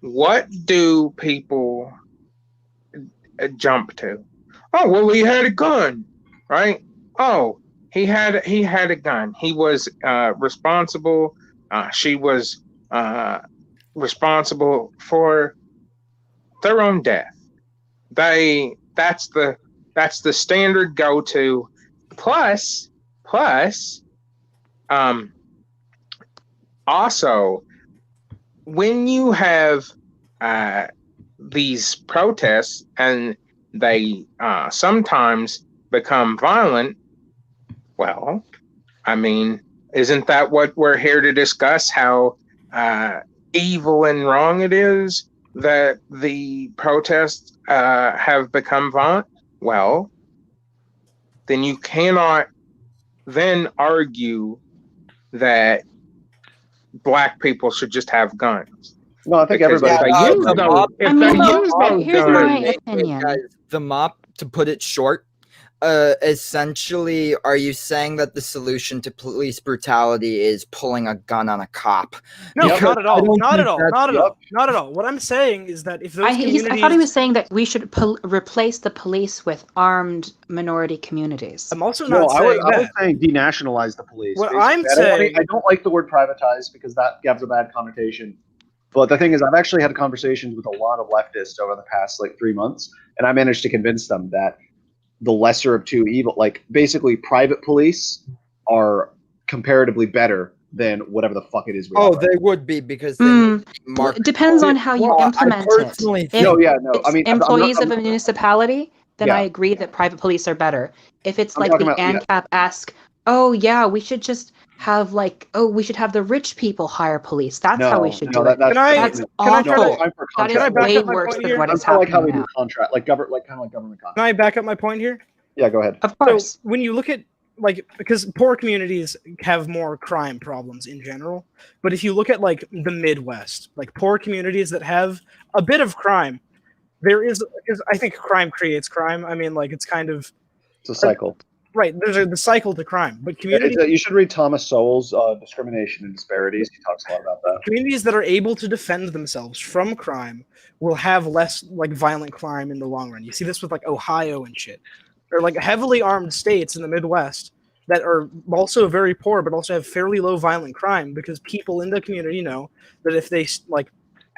what do people jump to? Oh, well, he had a gun, right? Oh, he had a gun. He was responsible. She was responsible for their own death. That's That's the standard go-to. Plus, also, when you have these protests and they sometimes become violent, well, I mean, isn't that what we're here to discuss? How evil and wrong it is that the protests have become violent? Well, then you cannot then argue that black people should just have guns. No, I think everybody. Here's my opinion. Guys, the mop, to put it short, essentially, are you saying that the solution to police brutality is pulling a gun on a cop? No, not at all. Not at all. Not at all. Not at all. What I'm saying is that if those communities... I thought he was saying that we should replace the police with armed minority communities. I'm also not saying that. I was saying denationalize the police. What I'm saying... I don't like the word privatize because that gives a bad connotation. But the thing is, I've actually had conversations with a lot of leftists over the past 3 months, and I managed to convince them that the lesser of two evil, basically private police are comparatively better than whatever the fuck it is. They would be because it depends on how you implement it. I mean, employees of a municipality, then I agree that private police are better. If it's like the ANCAP-esque, we should just have we should have the rich people hire police. That's how we should do it. That's awful. That is way worse than what is happening now. Like how we do contract, kind of like government contract. Can I back up my point here? Yeah, go ahead. Of course. So when you look at because poor communities have more crime problems in general, but if you look at the Midwest, poor communities that have a bit of crime, because I think crime creates crime. I mean, it's kind of a cycle. Right, there's the cycle to crime, but communities. You should read Thomas Sowell's Discrimination and Disparities. He talks a lot about that. Communities that are able to defend themselves from crime will have less violent crime in the long run. You see this with Ohio and shit, or heavily armed states in the Midwest that are also very poor, but also have fairly low violent crime because people in the community know that if they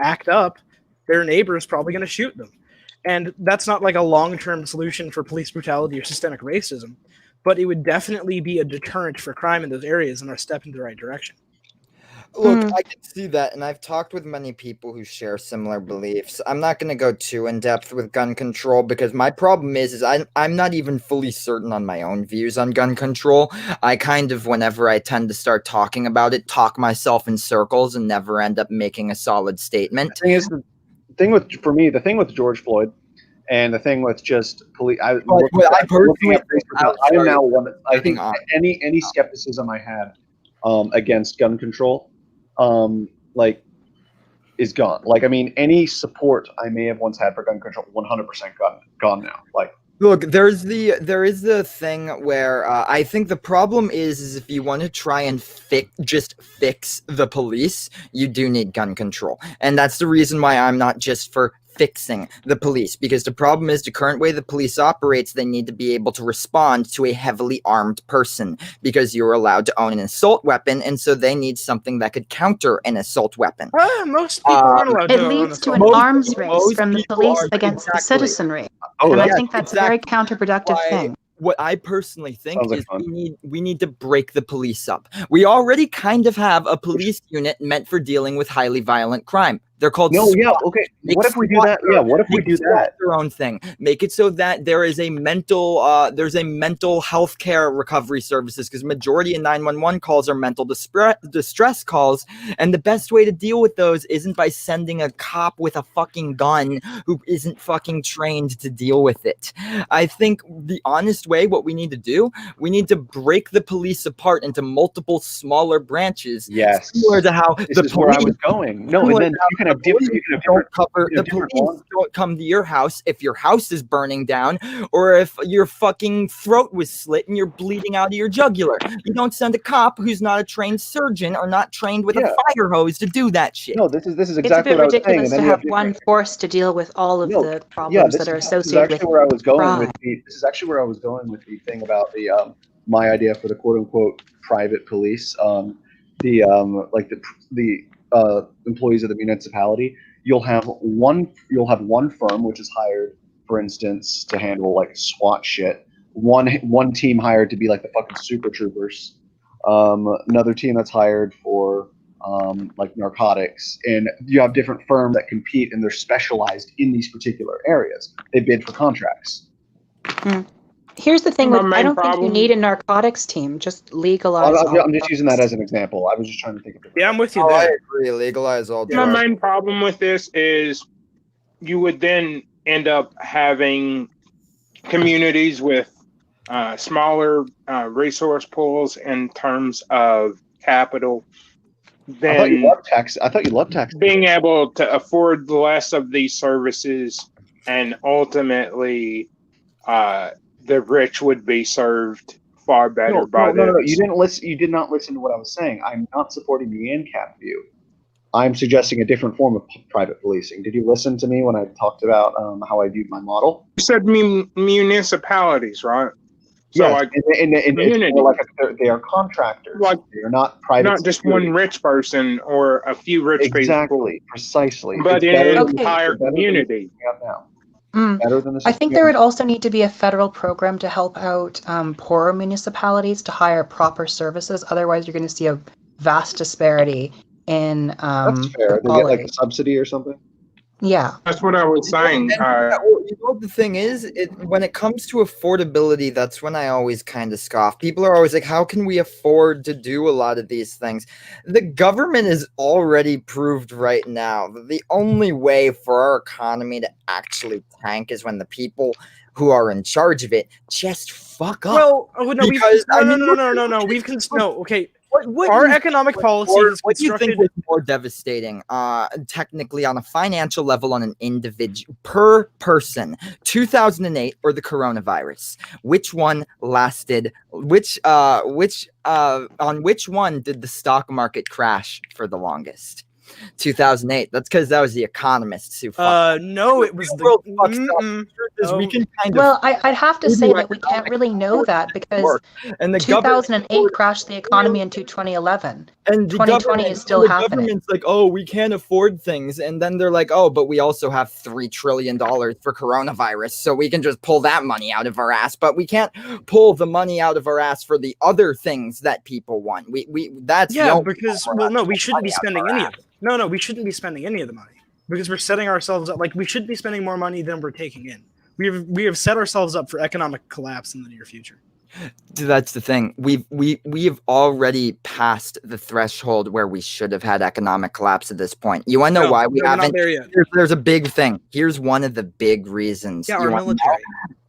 act up, their neighbor is probably going to shoot them, and that's not a long-term solution for police brutality or systemic racism. But it would definitely be a deterrent for crime in those areas and a step in the right direction. Look, I can see that, and I've talked with many people who share similar beliefs. I'm not going to go too in-depth with gun control because my problem is I'm not even fully certain on my own views on gun control. I kind of, whenever I tend to start talking about it, talk myself in circles and never end up making a solid statement. The thing with George Floyd, and the thing with just police, I think any skepticism I had against gun control, is gone. Any support I may have once had for gun control, 100% gone now. Look, there is the thing where I think the problem is if you want to try and just fix the police, you do need gun control, and that's the reason why I'm not just for fixing the police, because the problem is the current way the police operates, they need to be able to respond to a heavily armed person because you're allowed to own an assault weapon, and so they need something that could counter an assault weapon. Most people aren't allowed to own an assault weapon. It leads to an arms race from the police against the citizenry. And I think that's a very counterproductive thing. What I personally think is we need to break the police up. We already kind of have a police unit meant for dealing with highly violent crime. They're called SWAT. What if we do that? Yeah, what if we do that? Their own thing. Make it so that there is a mental health care recovery services, because majority of 911 calls are mental distress calls, and the best way to deal with those isn't by sending a cop with a fucking gun who isn't fucking trained to deal with it. I think the honest way, what we need to do, we need to break the police apart into multiple smaller branches. Yes. Similar to how this is where I was going. No, and then you can have different. The police don't come to your house if your house is burning down, or if your fucking throat was slit and you're bleeding out of your jugular. You don't send a cop who's not a trained surgeon or not trained with a fire hose to do that shit. No, this is exactly what I was saying. It's a bit ridiculous to have one force to deal with all of the problems that are associated with crime. This is actually where I was going with the thing about the my idea for the quote unquote private police. The employees of the municipality. You'll have one firm which is hired for instance, to handle like SWAT shit. One team hired to be like the fucking super troopers. Another team that's hired for like narcotics, and you have different firms that compete, and they're specialized in these particular areas. They bid for contracts. Here's the thing: I don't think you need a narcotics team. Just legalize. I'm just using that as an example. I was just trying to think of it. Yeah, I'm with you there. I agree. Legalize all drugs. My main problem with this is you would then end up having communities with smaller resource pools in terms of capital. I thought you loved tax. Being able to afford less of these services, and ultimately, the rich would be served far better by this. No. You didn't listen. You did not listen to what I was saying. I'm not supporting the ANCAP view. I'm suggesting a different form of private policing. Did you listen to me when I talked about how I viewed my model? You said municipalities, right? So yeah, like, it's more like they are contractors. Like, they are not private. Not just one rich person or a few rich people. Exactly, precisely. But in an entire community. I think there would also need to be a federal program to help out poorer municipalities to hire proper services. Otherwise, you're going to see a vast disparity in That's fair. They get like a subsidy or something. Yeah, that's what I was saying. You know what the thing is? When it comes to affordability, that's when I always kind of scoff. People are always like, how can we afford to do a lot of these things? The government is already proved right now that the only way for our economy to actually tank is when the people who are in charge of it just fuck up. Well, no. Okay. Our economic policy is what do you think was more devastating, technically on a financial level on an individual per person, 2008 or the coronavirus? Which one lasted? On which one did the stock market crash for the longest? 2008. That's because that was the economists who fucked. No, it was the world fucked up. We can kind of I'd have to say that we can't really know that because and the 2008 crashed the economy into 2011. And 2020 is still happening. The government's like, oh, we can't afford things, and then they're like, oh, but we also have $3 trillion for coronavirus, so we can just pull that money out of our ass. But we can't pull the money out of our ass for the other things that people want. That's because we shouldn't be spending any of it. No, we shouldn't be spending any of the money because we're setting ourselves up. Like, we shouldn't be spending more money than we're taking in. We have set ourselves up for economic collapse in the near future. That's the thing. We've already passed the threshold where we should have had economic collapse at this point. You want to know why we haven't? Not there yet. There's a big thing. Here's one of the big reasons. Yeah, our military.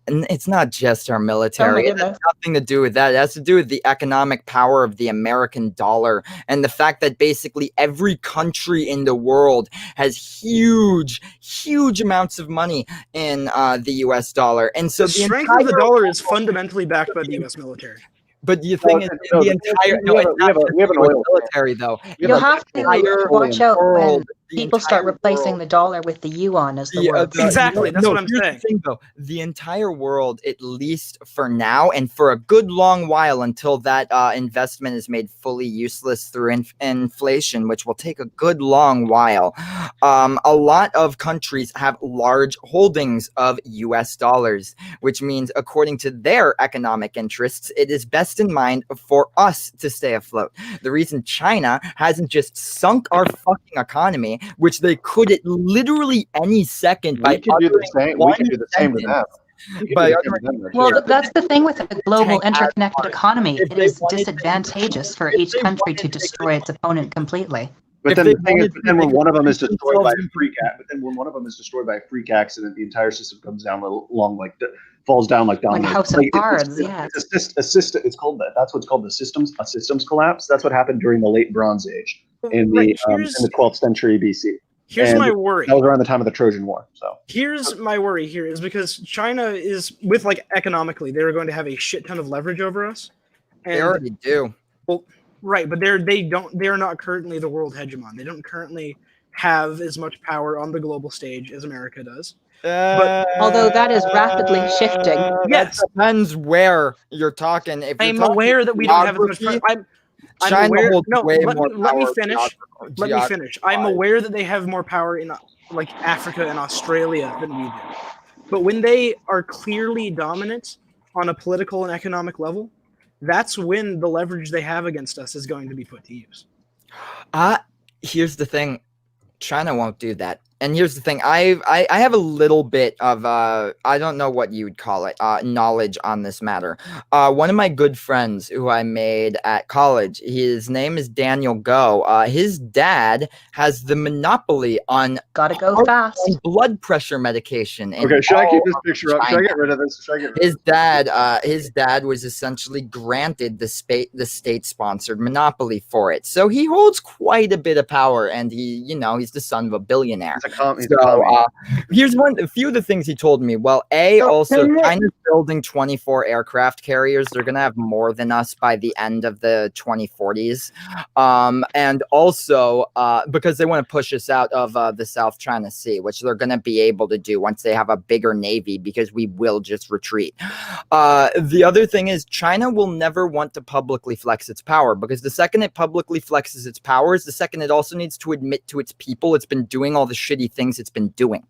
And it's not just our military. It has nothing to do with that. It has to do with the economic power of the American dollar and the fact that basically every country in the world has huge amounts of money in the U.S. dollar. And so the strength of the dollar is fundamentally backed by the U.S. military. But the thing is, the entire we have an oil military though. You'll have to watch out when people start replacing the dollar with the yuan as the word. Exactly, that's what I'm saying. The thing, though, the entire world, at least for now, and for a good long while until that investment is made fully useless through inflation, which will take a good long while. A lot of countries have large holdings of U.S. dollars, which means, according to their economic interests, it is best in mind for us to stay afloat. The reason China hasn't just sunk our fucking economy, which they could at literally any second we can do the same with them. Well, that's the thing with a global interconnected economy. It is disadvantageous for each country to destroy its opponent completely. But then the thing is, when one of them is destroyed by a freak accident, the entire system comes down falls down like dominoes. Like House of Cards, yeah. It's called that. That's what's called a systems collapse. That's what happened during the late Bronze Age in the 12th century BC. Here's my worry. That was around the time of the Trojan War. So here's my worry here is because China is economically, they're going to have a shit ton of leverage over us. And, they already do. Well, right, but they are not currently the world hegemon. They don't currently have as much power on the global stage as America does. But although that is rapidly shifting. Yes, depends where you're talking. I'm aware that we don't have as much power. I'm aware. No, let me finish. Let me finish. I'm aware that they have more power in Africa and Australia than we do. But when they are clearly dominant on a political and economic level, that's when the leverage they have against us is going to be put to use. Here's the thing. China won't do that. And here's the thing. I have a little bit of I don't know what you would call it, knowledge on this matter. One of my good friends who I made at college, his name is Daniel Go. His dad has the monopoly on blood pressure medication. Okay, should I keep this picture up? Should I get rid of this? His dad was essentially granted the state-sponsored monopoly for it. So he holds quite a bit of power, and he's the son of a billionaire. Here's a few of the things he told me. Well, China's building 24 aircraft carriers. They're going to have more than us by the end of the 2040s. And also because they want to push us out of the South China Sea, which they're going to be able to do once they have a bigger navy, because we will just retreat. The other thing is China will never want to publicly flex its power, because the second it publicly flexes its power is the second it also needs to admit to its people it's been doing all the shitty things it's been doing.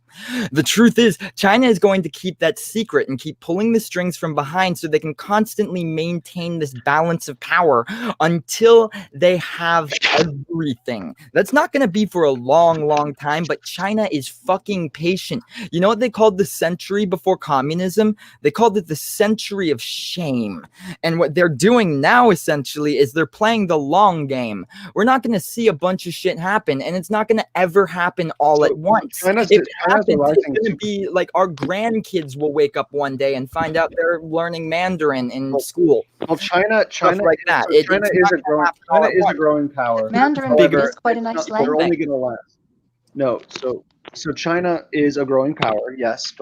The truth is, China is going to keep that secret and keep pulling the strings from behind so they can constantly maintain this balance of power until they have everything. That's not going to be for a long, long time, but China is fucking patient. You know what they called the century before communism? They called it the century of shame. And what they're doing now, essentially, is they're playing the long game. We're not going to see a bunch of shit happen, and it's not going to ever happen all at once. If it happens, it's going to be like our grandkids will wake up one day and find out they're learning Mandarin in school. Well, China like that. China is a growing power. Mandarin is quite a nice language. They're only going to last. No, so China is a growing power, yes,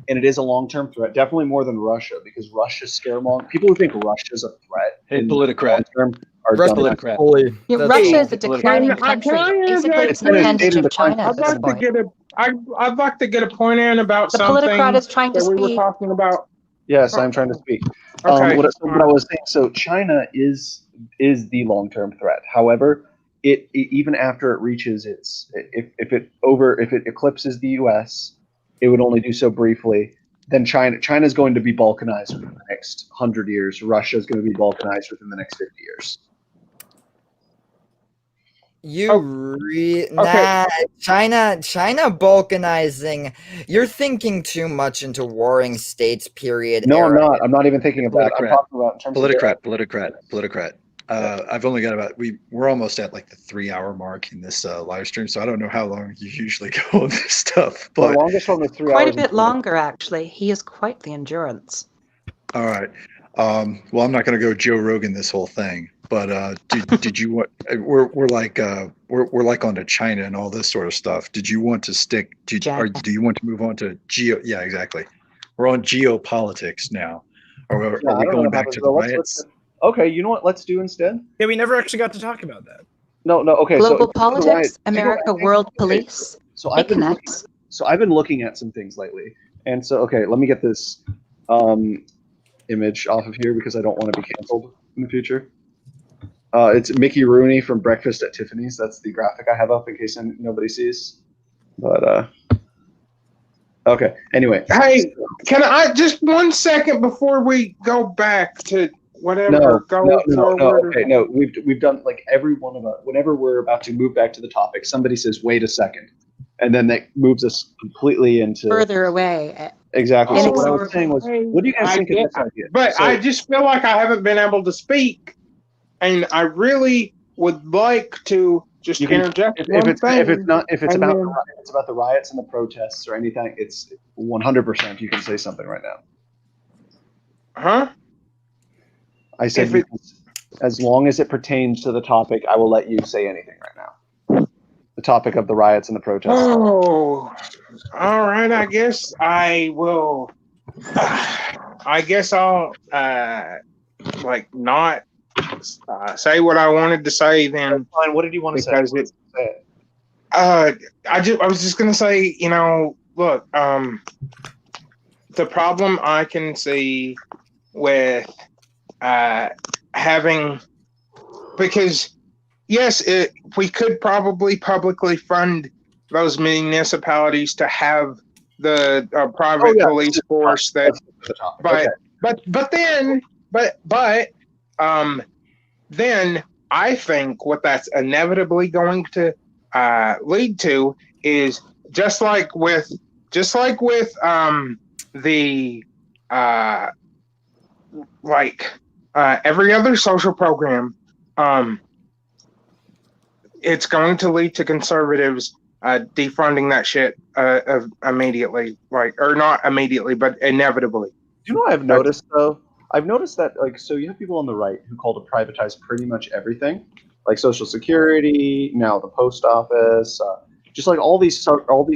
and it is a long-term threat, definitely more than Russia, because Russia's scaremongering. People who think Russia's a threat, hey, politicrat, Russia is a declining country. Basically, it's an appendage of China at this point. I'd like to get a point in about the something politicrat is trying to that we speak. were talking about. Yes, I'm trying to speak. Okay. What I was saying, so China is the long-term threat. However, it even after it reaches if it eclipses the U.S., it would only do so briefly. Then China is going to be balkanized within the next 100 years. Russia is going to be balkanized within the next 50 years. China balkanizing. You're thinking too much into warring states. Period. No, I'm not. I'm not even thinking of that. I'm talking about in terms politicrat. I've only got we're almost at like the 3-hour mark in this live stream, so I don't know how long you usually go on this stuff. But the longest one was 3 hours. Quite a bit longer, actually. He is quite the endurance. All right. Well, I'm not going to go Joe Rogan this whole thing, but did you want? We're like onto China and all this sort of stuff. Did you want to stick? Do you want to move on to geo? Yeah, exactly. We're on geopolitics now. Are we going back to the riots? Okay, you know what? Let's do instead. Yeah, we never actually got to talk about that. No. Okay. Global politics, America, world police. So I've been looking at some things lately, and so let me get this image off of here because I don't want to be canceled in the future. It's Mickey Rooney from Breakfast at Tiffany's. That's the graphic I have up in case nobody sees. But okay. Anyway. Hey, can I just 1 second before we go back to whatever? No. Okay, no. We've done like every one of us. Whenever we're about to move back to the topic, somebody says, "Wait a second," and then that moves us completely into further away. Exactly. So what I was saying was, what do you guys think of this idea? But I just feel like I haven't been able to speak, and I really would like to just interject. If it's about the riots and the protests or anything, it's 100%. You can say something right now. Huh? I said, as long as it pertains to the topic, I will let you say anything right now. The topic of the riots and the protests. Oh, all right. I guess I will. I guess I'll not say what I wanted to say then. Fine. What did you want to say? I was just gonna say, look, the problem I can see with having, because yes, we could probably publicly fund those municipalities to have the private police force that, then I think what that's inevitably going to lead to is just like with the every other social program, it's going to lead to conservatives defunding that shit immediately, or not immediately, but inevitably. Do you know what I've noticed though? I've noticed that so you have people on the right who call to privatize pretty much everything, like Social Security, now the post office, just like all these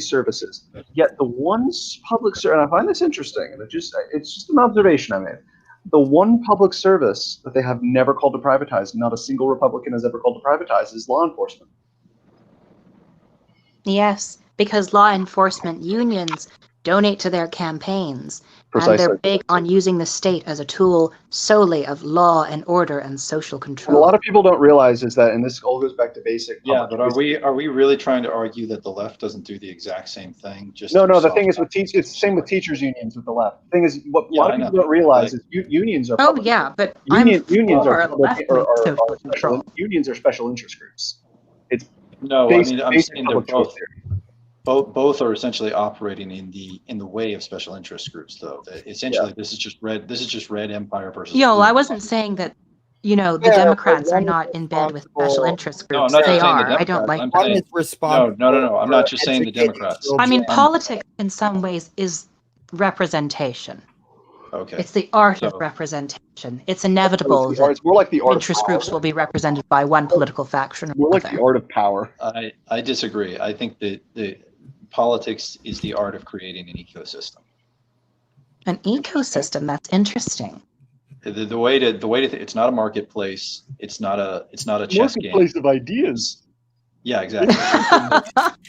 services. Yet the one public service, and I find this interesting, and it's just an observation I made. The one public service that they have never called to privatize, not a single Republican has ever called to privatize, is law enforcement. Yes, because law enforcement unions donate to their campaigns. Precisely. And they're big on using the state as a tool solely of law and order and social control. What a lot of people don't realize is that, and this all goes back to basic. Yeah, but are we really trying to argue that the left doesn't do the exact same thing? No. The thing is with it's the same with teachers unions with the left. The thing is, what a lot of people don't realize is unions are. But unions are social control. Unions are special interest groups. It's I'm saying they're both. Both are essentially operating in the way of special interest groups, though. Essentially, this is just red empire versus. I wasn't saying that. The Democrats are not in bed with special interest groups. No, they are. I don't like that. No. I'm not just saying the Democrats. I mean, politics in some ways is representation. Okay. It's the art of representation. It's inevitable it's more like the art interest groups will be represented by one political faction. More like the art of power. I disagree. I think that the politics is the art of creating an ecosystem. An ecosystem? That's interesting. The way to it's not a marketplace. It's not a chess game. Marketplace of ideas. Yeah, exactly.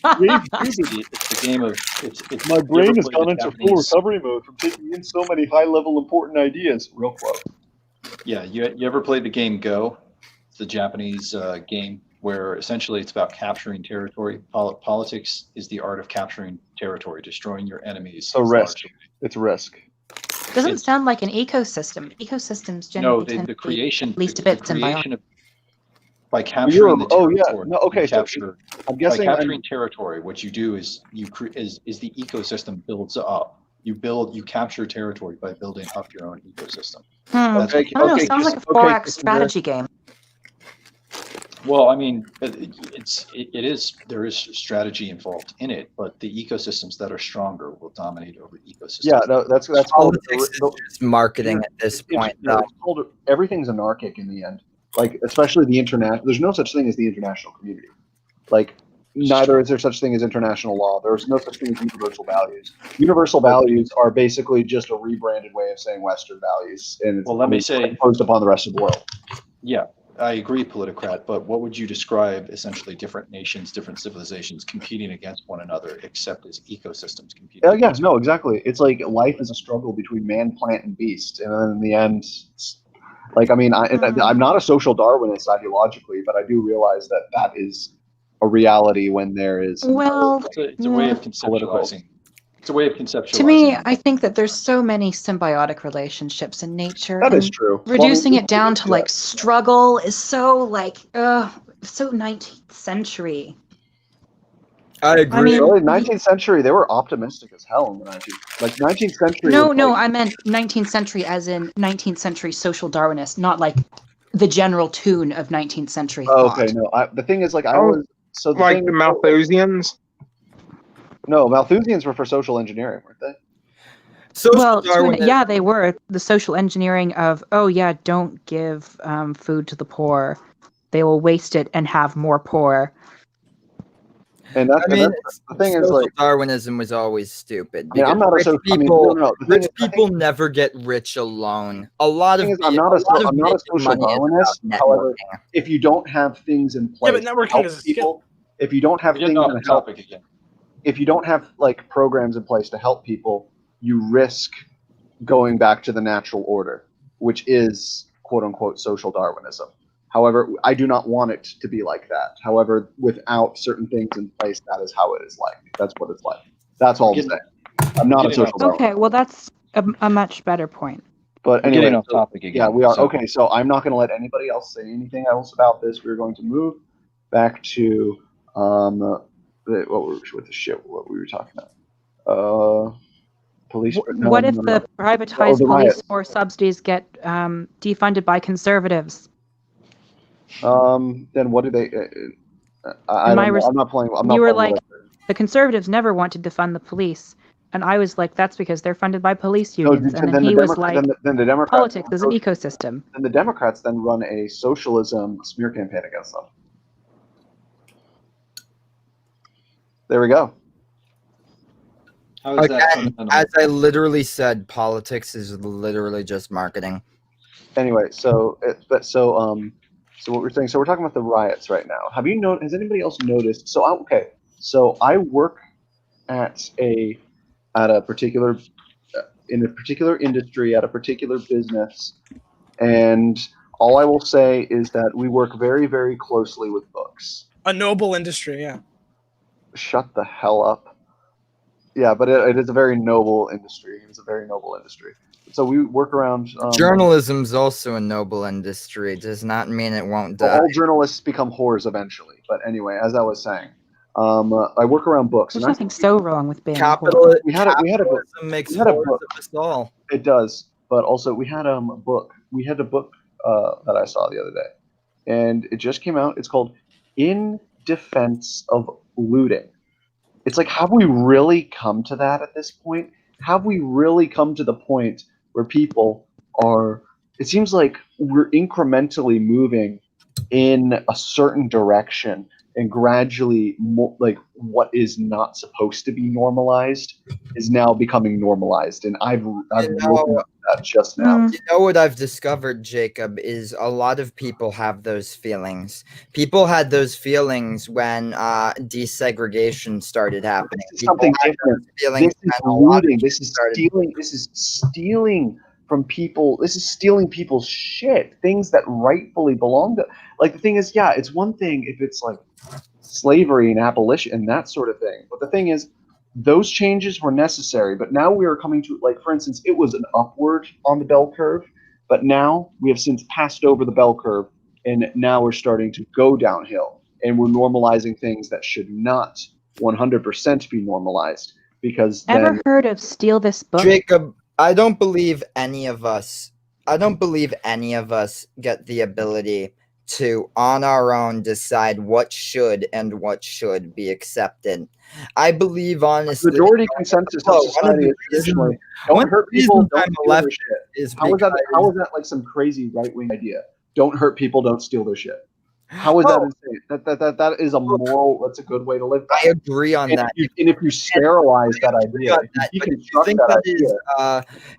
It's a game of. My brain has gone into full recovery mode from taking in so many high-level important ideas. Real quote. Yeah, you ever played the game Go? It's the Japanese game where essentially it's about capturing territory. Politics is the art of capturing territory, destroying your enemies. So risk. It's risk. Doesn't sound like an ecosystem. Ecosystems generally tend the creation, at least a bit symbiotic. By capturing the territory, I'm guessing by capturing territory, what you do is is the ecosystem builds up. You capture territory by building up your own ecosystem. I don't know. Sounds like a 4X strategy game. Well, I mean, there is strategy involved in it, but the ecosystems that are stronger will dominate over ecosystems. Yeah, no, that's politics is just marketing at this point. Everything's anarchic in the end. Like, especially the international. There's no such thing as the international community. Like, neither is there such thing as international law. There's no such thing as universal values. Universal values are basically just a rebranded way of saying Western values, and it's imposed upon the rest of the world. Yeah. I agree, Politicrat, but what would you describe essentially different nations, different civilizations competing against one another, except as ecosystems competing? No, exactly. It's like life is a struggle between man, plant, and beast, and then in the end, I'm not a social Darwinist ideologically, but I do realize that is a reality when there is. Well, it's a way of conceptualizing. It's a way of conceptualizing. To me, I think that there's so many symbiotic relationships in nature. That is true. Reducing it down to struggle is so so 19th century. I agree. Really, 19th century, they were optimistic as hell in the 19th century. No, I meant 19th century as in 19th century social Darwinist, not like the general tune of 19th century thought. Okay, no. The thing is, the Malthusians. No, Malthusians were for social engineering, weren't they? Yeah, they were. The social engineering of, don't give food to the poor. They will waste it and have more poor. And the thing is, Darwinism was always stupid. Yeah, I'm not rich people never get rich alone. I'm not a social Darwinist. However, if you don't have things in place, but networking is a skill. If you don't have things in help again. If you don't have programs in place to help people, you risk going back to the natural order, which is quote unquote social Darwinism. However, I do not want it to be like that. However, without certain things in place, that is how it is like. That's what it's like. That's all I'm saying. I'm not a social darwinist. Okay, well that's a much better point. But anyway, getting off topic again. Yeah, we are. So. Okay, so I'm not going to let anybody else say anything else about this. We're going to move back to what we were talking about. Police. What if the privatized police force subsidies get defunded by conservatives? Then what do they? I don't know. I'm not playing. You were like, the conservatives never want to defund the police. And I was like, that's because they're funded by police unions. And then he was like, then the Democrats, politics is an ecosystem. And the Democrats then run a socialism smear campaign against them. There we go. Again, as I literally said, politics is literally just marketing. Anyway, so what we're saying, so we're talking about the riots right now. Has anybody else noticed? So I work at a particular in a particular industry, at a particular business, and all I will say is that we work very, very closely with books. A noble industry, yeah. Shut the hell up. Yeah, but it is a very noble industry. It's a very noble industry. So we work around. Journalism's also a noble industry. It does not mean it won't die. All journalists become whores eventually. But anyway, as I was saying, I work around books. There's nothing so wrong with being capitalism. We had a book. Makes whores of us all. It does, but also we had a book. We had a book that I saw the other day, and it just came out. It's called "In Defense of Looting." It's like, have we really come to that at this point? Have we really come to the point where people are? It seems like we're incrementally moving in a certain direction, and gradually, like what is not supposed to be normalized is now becoming normalized. And I've looked at that just now. You know what I've discovered, Jacob, is a lot of people have those feelings. People had those feelings when desegregation started happening. This is something different. This is looting. This is stealing. This is stealing from people. This is stealing people's shit, things that rightfully belong to. Like, the thing is, yeah, it's one thing if it's like slavery and abolition and that sort of thing. But the thing is, those changes were necessary. But now we are coming to, like, for instance, it was an upward on the bell curve, but now we have since passed over the bell curve, and now we're starting to go downhill, and we're normalizing things that should not 100% be normalized. Because ever heard of Steal This Book? Jacob, I don't believe any of us get the ability to, on our own, decide what should and what should be accepted. I believe, honestly, majority consensus of society is traditionally don't hurt people, don't steal their shit. How is that like some crazy right-wing idea? Don't hurt people, don't steal their shit. How is that insane? That is a moral. That's a good way to live. I agree on that. And if you sterilize that idea,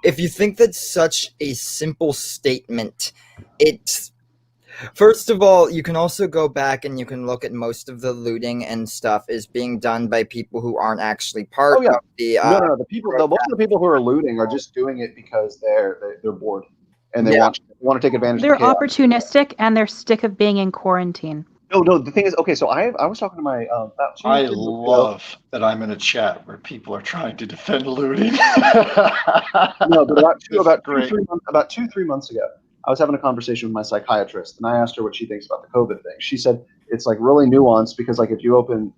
if you think that's such a simple statement, it's. First of all, you can also go back and you can look at most of the looting and stuff is being done by people who aren't actually part of the. No. Most of the people who are looting are just doing it because they're bored and they want to take advantage. They're opportunistic and they're sick of being in quarantine. No. The thing is, okay. So I was talking to my. I love that I'm in a chat where people are trying to defend looting. No, but about 2-3 months ago, I was having a conversation with my psychiatrist, and I asked her what she thinks about the COVID thing. She said it's like really nuanced because like if you open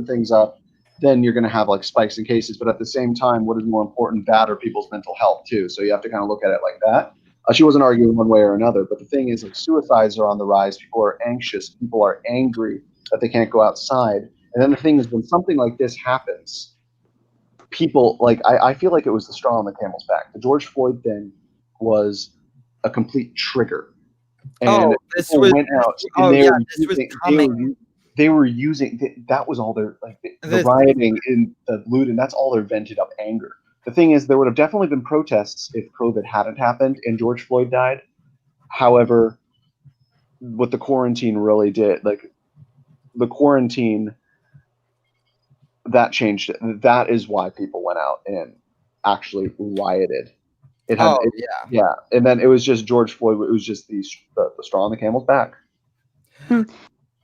things up, then you're going to have like spikes in cases. But at the same time, what is more important, that or people's mental health too? So you have to kind of look at it like that. She wasn't arguing one way or another, but the thing is, like, suicides are on the rise. People are anxious. People are angry that they can't go outside. And then the thing is, when something like this happens, people like I feel like it was the straw on the camel's back. The George Floyd thing was a complete trigger, and this was went out. They were using that was all their the rioting and the looting. That's all their vented up anger. The thing is, there would have definitely been protests if COVID hadn't happened and George Floyd died. However, what the quarantine really did, like the quarantine, that changed it. That is why people went out and actually rioted. Yeah. And then it was just George Floyd. It was just the straw on the camel's back. I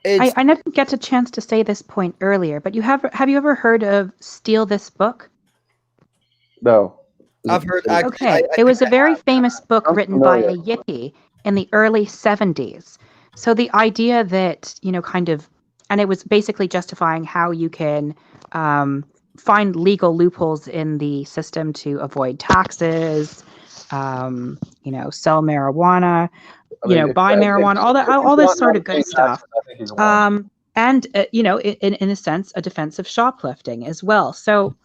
didn't get a chance to say this point earlier, but have you ever heard of Steal This Book? No. I've heard. Okay, it was a very famous book written by a Yippie in the early 70s. So the idea that, kind of, and it was basically justifying how you can find legal loopholes in the system to avoid taxes, sell marijuana, buy marijuana, all this sort of good stuff. And, in a sense, a defense of shoplifting as well. So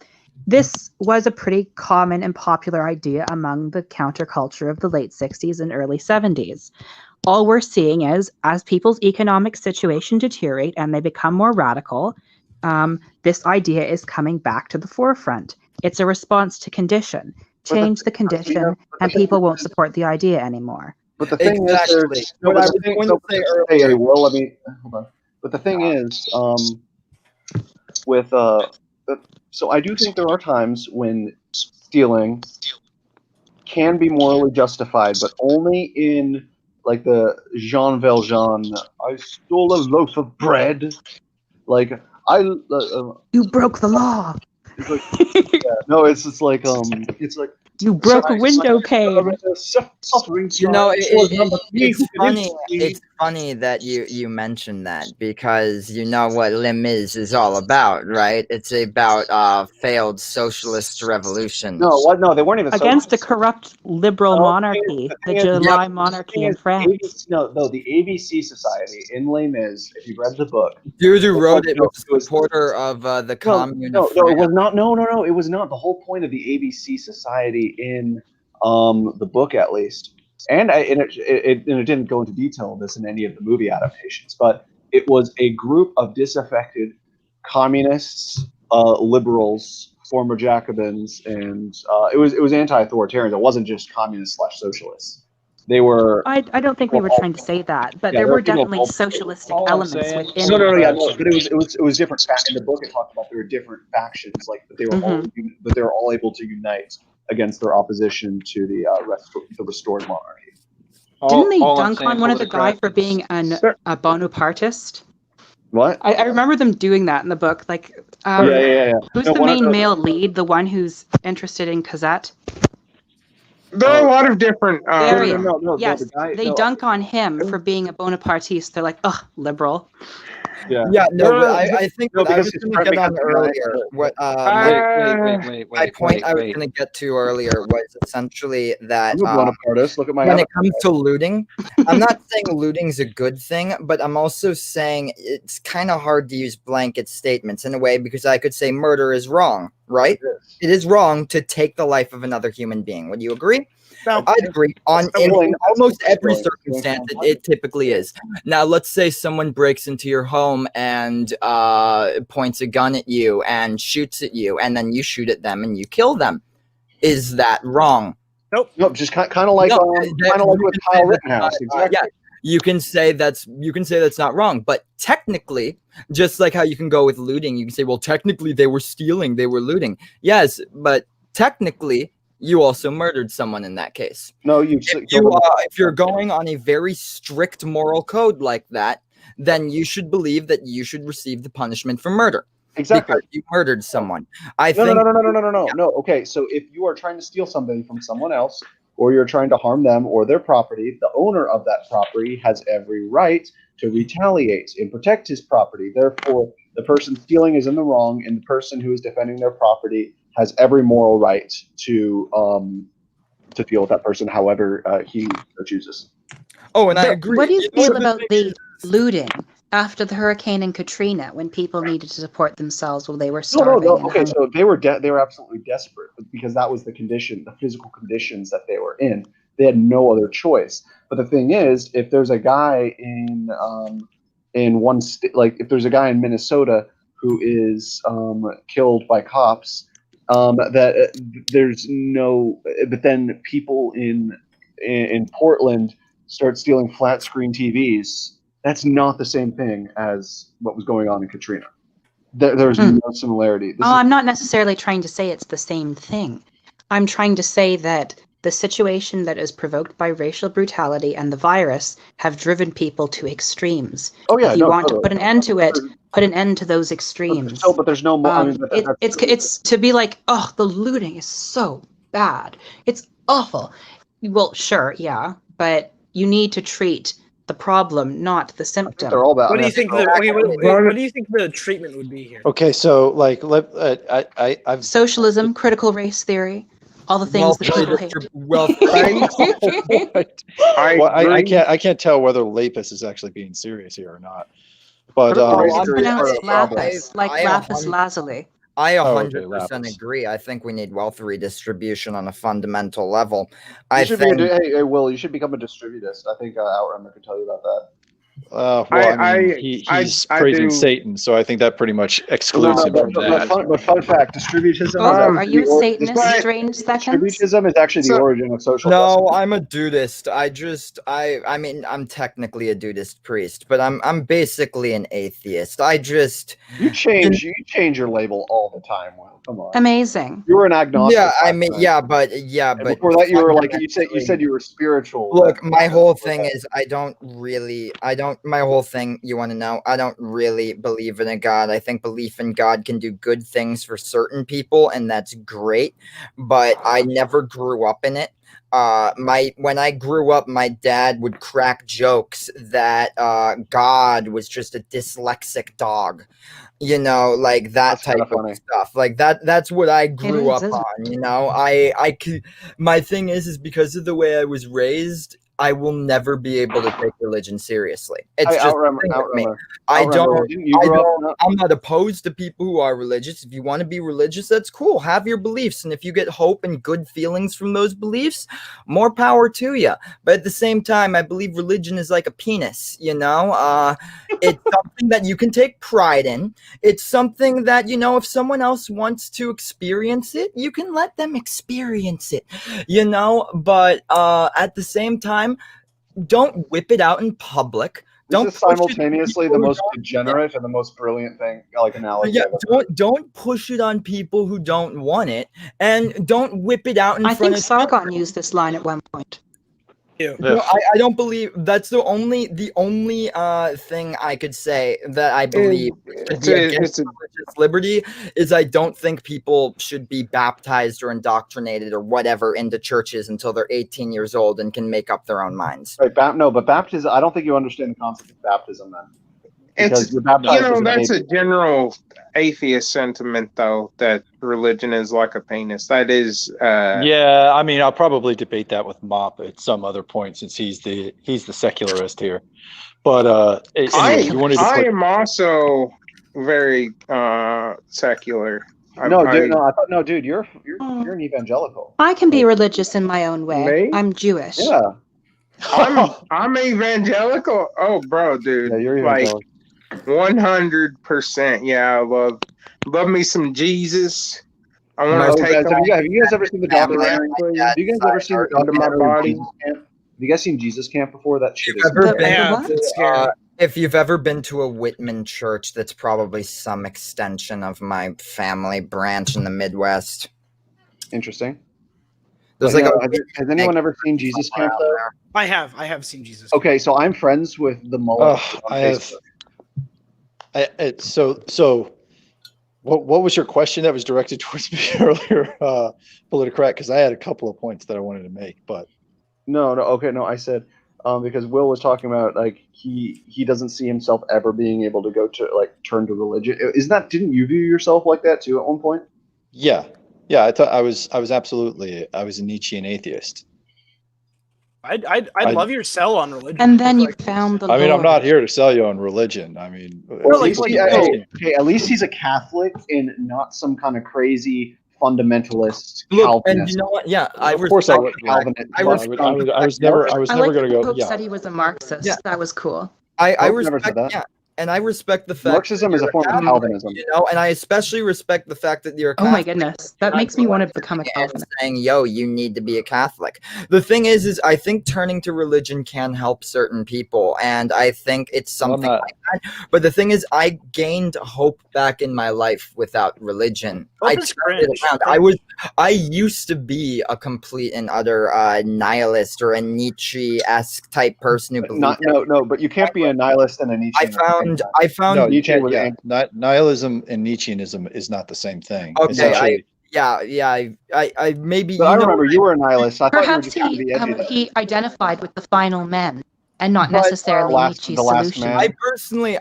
this was a pretty common and popular idea among the counterculture of the late 60s and early 70s. All we're seeing is, as people's economic situation deteriorate and they become more radical, this idea is coming back to the forefront. It's a response to condition. Change the condition, and people won't support the idea anymore. But the thing is, hold on. But the thing is, so I do think there are times when stealing can be morally justified, but only in like the Jean Valjean, I stole a loaf of bread. Like you broke the law. It's like, no, it's like you broke a window pane. It's funny that you mentioned that, because you know what Les Mis is all about, right? It's about failed socialist revolution. No, they weren't even against a corrupt liberal monarchy, the July monarchy in France. The ABC Society in Les Mis. If you read the book, dude who wrote it was a supporter of the Commune. No, it was not. No, it was not. The whole point of the ABC Society in the book, at least, and it didn't go into detail of this in any of the movie adaptations, but it was a group of disaffected communists, liberals, former Jacobins, and it was anti-authoritarian. It wasn't just communist/socialists. They were. I don't think we were trying to say that, but there were definitely socialistic elements within. No, but it was different. In the book, it talked about there were different factions, like that they were all able to unite against their opposition to the restored monarchy. Didn't they dunk on one of the guys for being a Bonapartist? What? I remember them doing that in the book. Like, who's the main male lead? The one who's interested in Cosette? There are a lot of different. Yes, they dunk on him for being a Bonapartiste. They're like, ugh, liberal. I think what I was going to get on earlier. What my point I was going to get to earlier was essentially that when it comes to looting, I'm not saying looting's a good thing, but I'm also saying it's kind of hard to use blanket statements in a way, because I could say murder is wrong, right? It is wrong to take the life of another human being. Would you agree? I'd agree. In almost every circumstance, it typically is. Now, let's say someone breaks into your home and points a gun at you and shoots at you, and then you shoot at them and you kill them. Is that wrong? Nope. Just kind of like with Kyle Rittenhouse. Exactly. Yeah. You can say that's not wrong, but technically, just like how you can go with looting, you can say, well, technically they were stealing, they were looting. Yes, but technically, you also murdered someone in that case. No, if you're going on a very strict moral code like that, then you should believe that you should receive the punishment for murder. Exactly. Because you murdered someone. No. Okay, so if you are trying to steal something from someone else, or you're trying to harm them or their property, the owner of that property has every right to retaliate and protect his property. Therefore, the person stealing is in the wrong, and the person who is defending their property has every moral right to deal with that person however he chooses. Oh, and I agree. What do you feel about the looting after the hurricane and Katrina, when people needed to support themselves while they were starving? No. Okay, so they were absolutely desperate, because that was the condition, the physical conditions that they were in. They had no other choice. But the thing is, if there's a guy in one state, like if there's a guy in Minnesota who is killed by cops, there's no. But then people in Portland start stealing flat screen TVs. That's not the same thing as what was going on in Katrina. There's no similarity. I'm not necessarily trying to say it's the same thing. I'm trying to say that the situation that is provoked by racial brutality and the virus have driven people to extremes. Oh yeah, if you want to put an end to it, put an end to those extremes. But there's no more. It's to be like, oh, the looting is so bad. It's awful. Well, sure, yeah, but you need to treat the problem, not the symptom. They're all bad. What do you think? What do you think the treatment would be here? Okay, so like, I've socialism, critical race theory, all the things that people hate. I can't tell whether Lapis is actually being serious here or not. But it's pronounced lapis, like lapis lazuli. I 100% agree. I think we need wealth redistribution on a fundamental level. Hey, Will, you should become a distributist. I think Outremer could tell you about that. He's praising Satan, so I think that pretty much excludes him from that. But fun fact, distributism. Are you a Satanist, strange seconds? Distributism is actually the origin of social justice. No, I'm a dudist. I mean, I'm technically a dudist priest, but I'm basically an atheist. You change your label all the time, Will. Come on. Amazing. You were an agnostic. Yeah, I mean, but before that, you were like you said you were spiritual. Look, my whole thing is my whole thing, you want to know, I don't really believe in a God. I think belief in God can do good things for certain people, and that's great, but I never grew up in it. When I grew up, my dad would crack jokes that God was just a dyslexic dog. You know, like that type of stuff. Like that's what I grew up on, you know. My thing is because of the way I was raised, I will never be able to take religion seriously. It's just me. I'm not opposed to people who are religious. If you want to be religious, that's cool. Have your beliefs. And if you get hope and good feelings from those beliefs, more power to you. But at the same time, I believe religion is like a penis, you know? It's something that you can take pride in. It's something that, you know, if someone else wants to experience it, you can let them experience it, you know? But at the same time, don't whip it out in public. This is simultaneously the most degenerate and the most brilliant thing, like analogy. Yeah, don't push it on people who don't want it, and don't whip it out in front of. I think Sargon used this line at one point. No, I don't believe that's the only thing I could say that I believe against religious liberty is I don't think people should be baptized or indoctrinated or whatever into churches until they're 18 years old and can make up their own minds. Right, but baptism, I don't think you understand the concept of baptism then. It's, you know, that's a general atheist sentiment, though, that religion is like a penis. That is. Yeah, I mean, I'll probably debate that with Mop at some other point since he's the secularist here. But anyway, I am also very secular. Dude, you're an evangelical. I can be religious in my own way. Me? I'm Jewish. Yeah. I'm evangelical. Oh, bro, dude. Yeah, you're evangelical. 100%. Yeah, I love me some Jesus. I want to take. Have you guys ever seen the documentary? Have you guys ever seen the documentary? Have you guys seen Jesus Camp before? That shit is. If you've ever been to a Whitman church, that's probably some extension of my family branch in the Midwest. Interesting. There's has anyone ever seen Jesus Camp though? I have seen Jesus. Okay, so I'm friends with the mullet. So what was your question that was directed towards me earlier, Politicrat? Because I had a couple of points that I wanted to make, but I said because Will was talking about like he doesn't see himself ever being able to go to like turn to religion. Didn't you view yourself like that too at one point? Yeah, I thought I was a Nietzschean atheist. I'd love your sell on religion. And then you found the Lord. I'm not here to sell you on religion. I mean, at least he's a Catholic and not some kind of crazy fundamentalist Calvinist. And you know what? Yeah, of course I was never going to go. Pope said he was a Marxist. Yeah. That was cool. I respect that. Yeah. And I respect the fact Marxism is a form of Calvinism, you know, and I especially respect the fact that you're a Catholic. Oh my goodness, that makes me want to become a Calvinist. Saying, "Yo, you need to be a Catholic." The thing is I think turning to religion can help certain people, and I think it's something like that. But the thing is, I gained hope back in my life without religion. I turned it around. I used to be a complete and utter nihilist or a Nietzsche-esque type person who believed. No, but you can't be a nihilist and a Nietzschean. I found no, Nietzsche was nihilism and Nietzscheanism is not the same thing. Okay, I maybe. But I remember you were a nihilist. I Perhaps thought you were just he identified with the final men and not necessarily Nietzsche's solution. I personally,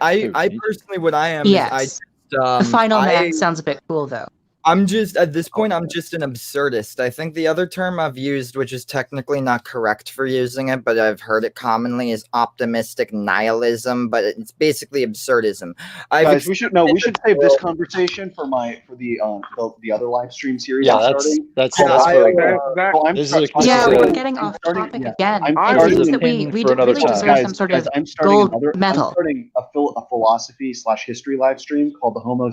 what I am. Yes. The final man sounds a bit cool, though. I'm just, at this point, I'm just an absurdist. I think the other term I've used, which is technically not correct for using it, but I've heard it commonly, is optimistic nihilism, but it's basically absurdism. Guys, we should save this conversation for the other live stream series. Yeah, we're getting off topic again. I think that we really deserve some sort of gold medal. I'm starting a philosophy/history live stream called the Homo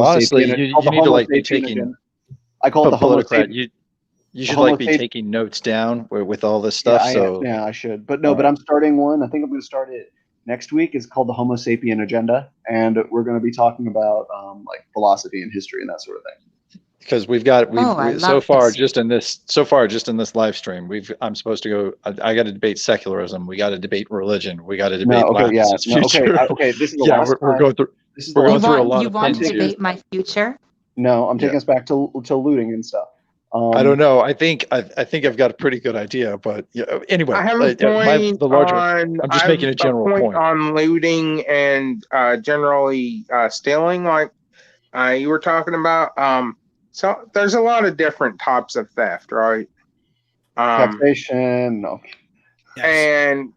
honestly, sapien. You need to like be taking. I call it the Homo sapien. You should like be taking notes down with all this stuff. Yeah, I should. But no, but I'm starting one. I think I'm going to start it next week. It's called the Homo sapien Agenda, and we're going to be talking about like philosophy and history and that sort of thing. Because so far just in this live stream, I'm supposed to go. I got to debate secularism. We got to debate religion. We got to debate. Okay. This is the last we're going through. We're going through a lot. You want to debate my future? No, I'm taking us back to looting and stuff. I don't know. I think I've got a pretty good idea, but anyway. I have a point I'm just making a general point on looting and generally stealing, like you were talking about. So there's a lot of different types of theft, right? Taxation, no. Yes. And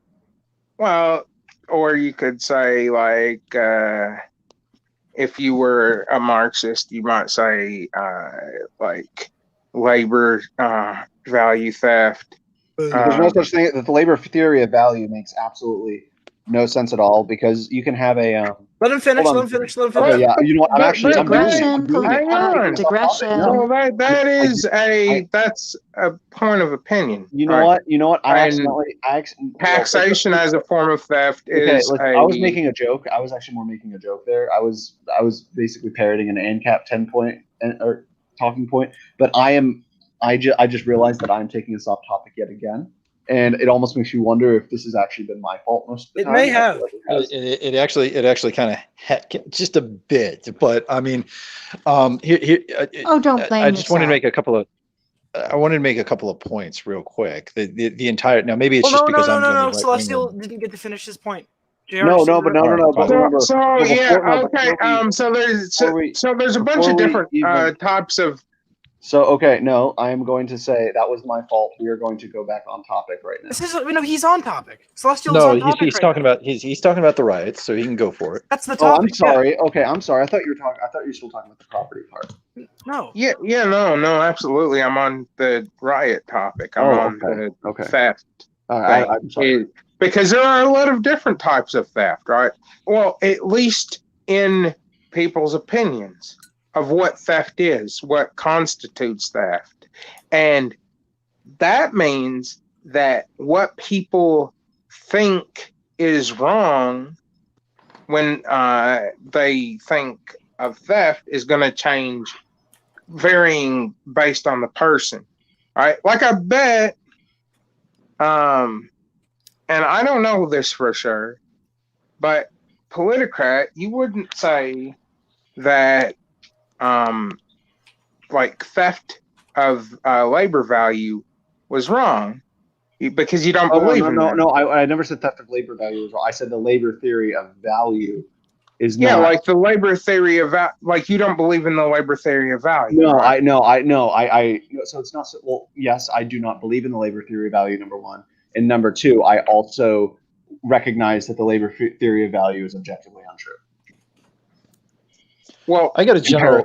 well, or you could say like. If you were a Marxist, you might say like labor value theft. There's no such thing. The labor theory of value makes absolutely no sense at all because you can have a. Let him finish. Okay, yeah. You know what? Digression. No, that's a point of opinion. You know what? Taxation as a form of theft is. I was making a joke. I was actually more making a joke there. I was basically parroting an ANCAP 10-point or talking point, but I just realized that I'm taking us off topic yet again. And it almost makes you wonder if this has actually been my fault most of the time. It may have. It actually kind of just a bit, but I mean, here. Don't blame I just wanted to make a couple of. I wanted to make a couple of points real quick. The entire now maybe it's just because I'm no. Celestial didn't get to finish his point. No. So there's a bunch of different types of. So okay, no, I am going to say that was my fault. We are going to go back on topic right now. He's on topic. Celestial is on topic. He's talking about he's talking about the riots, so he can go for it. That's the topic. I'm sorry. Yeah. Okay, I'm sorry. I thought you were still talking about the property part. No. Yeah, no, absolutely. I'm on the riot topic. I'm on the theft. I'm sorry. Because there are a lot of different types of theft, right? Well, at least in people's opinions of what theft is, what constitutes theft. And that means that what people think is wrong when they think of theft is going to change varying based on the person, right? Like I bet, and I don't know this for sure, but Politicrat, you wouldn't say that like theft of labor value was wrong because you don't believe in that. No, I never said theft of labor value was wrong. I said the labor theory of value is not. Yeah, like the labor theory of like you don't believe in the labor theory of value. No, right? So it's not. Well, yes, I do not believe in the labor theory of value. Number one, and number two, I also recognize that the labor theory of value is objectively untrue. Well, I got a general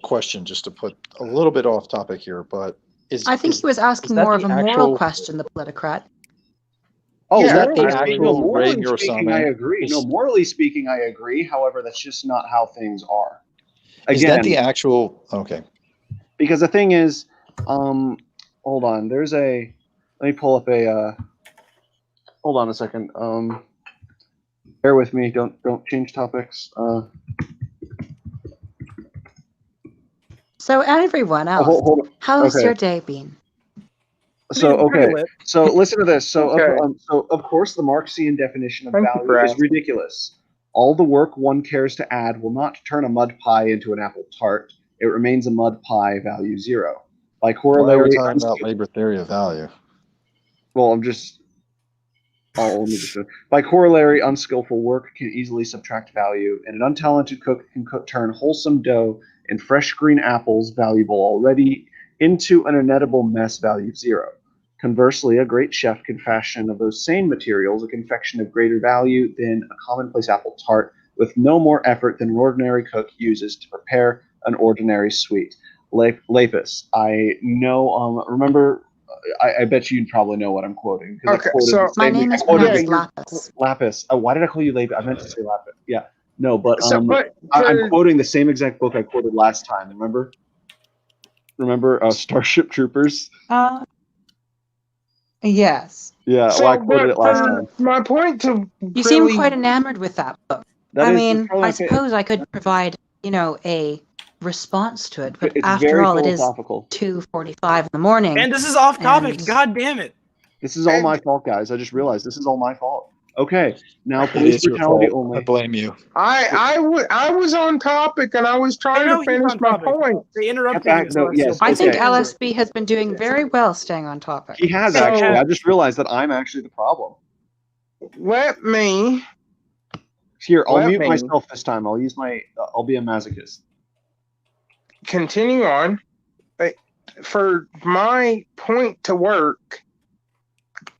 question just to put a little bit off topic here, but I think he was asking more of a moral question, the Politicrat. Oh, is that the actual morally speaking, I agree. No, morally speaking, I agree. However, that's just not how things are. Again, is that the actual? Okay. Because the thing is, hold on. Let me pull up a. Hold on a second. Bear with me. Don't change topics. So everyone else, hold on. how's Okay. your day been? So okay, lit. so listen to this. So Okay. so of course the Marxian definition of Thank you value for is asking. ridiculous. All the work one cares to add will not turn a mud pie into an apple tart. It remains a mud pie, value 0. By Why are we corollary, talking about labor theory of value? well, I'm just. Let me just. By corollary, unskillful work can easily subtract value, and an untalented cook can turn wholesome dough and fresh green apples, valuable already, into an inedible mess, value 0. Conversely, a great chef can fashion of those same materials a confection of greater value than a commonplace apple tart, with no more effort than an ordinary cook uses to prepare an ordinary sweet. Lapis, I know. Remember. I bet you probably know what I'm quoting. Okay, so my name is pronounced Lapis. Lapis. Why did I call you Lapis? I meant to say Lapis. Yeah. No, but but I'm quoting the same exact book I quoted last time. Remember? Starship Troopers. Yes. Yeah. So, well, I quoted it last time. My point to you seem quite enamored with that book. I suppose I could provide, a response to it, but it's after all, philosophical. It is 2:45 in the morning. And this is off topic. God damn it! This is all my fault, guys. I just realized this is all my fault. Okay, now police brutality only. I blame you. I was on topic and I was trying to finish my point. They interrupted me. Yes, I think LSB has been doing very well staying on topic. He has actually. I just realized that I'm actually the problem. Let me. Here, I'll mute myself this time. I'll use my. I'll be a masochist. Continue on. For my point to work,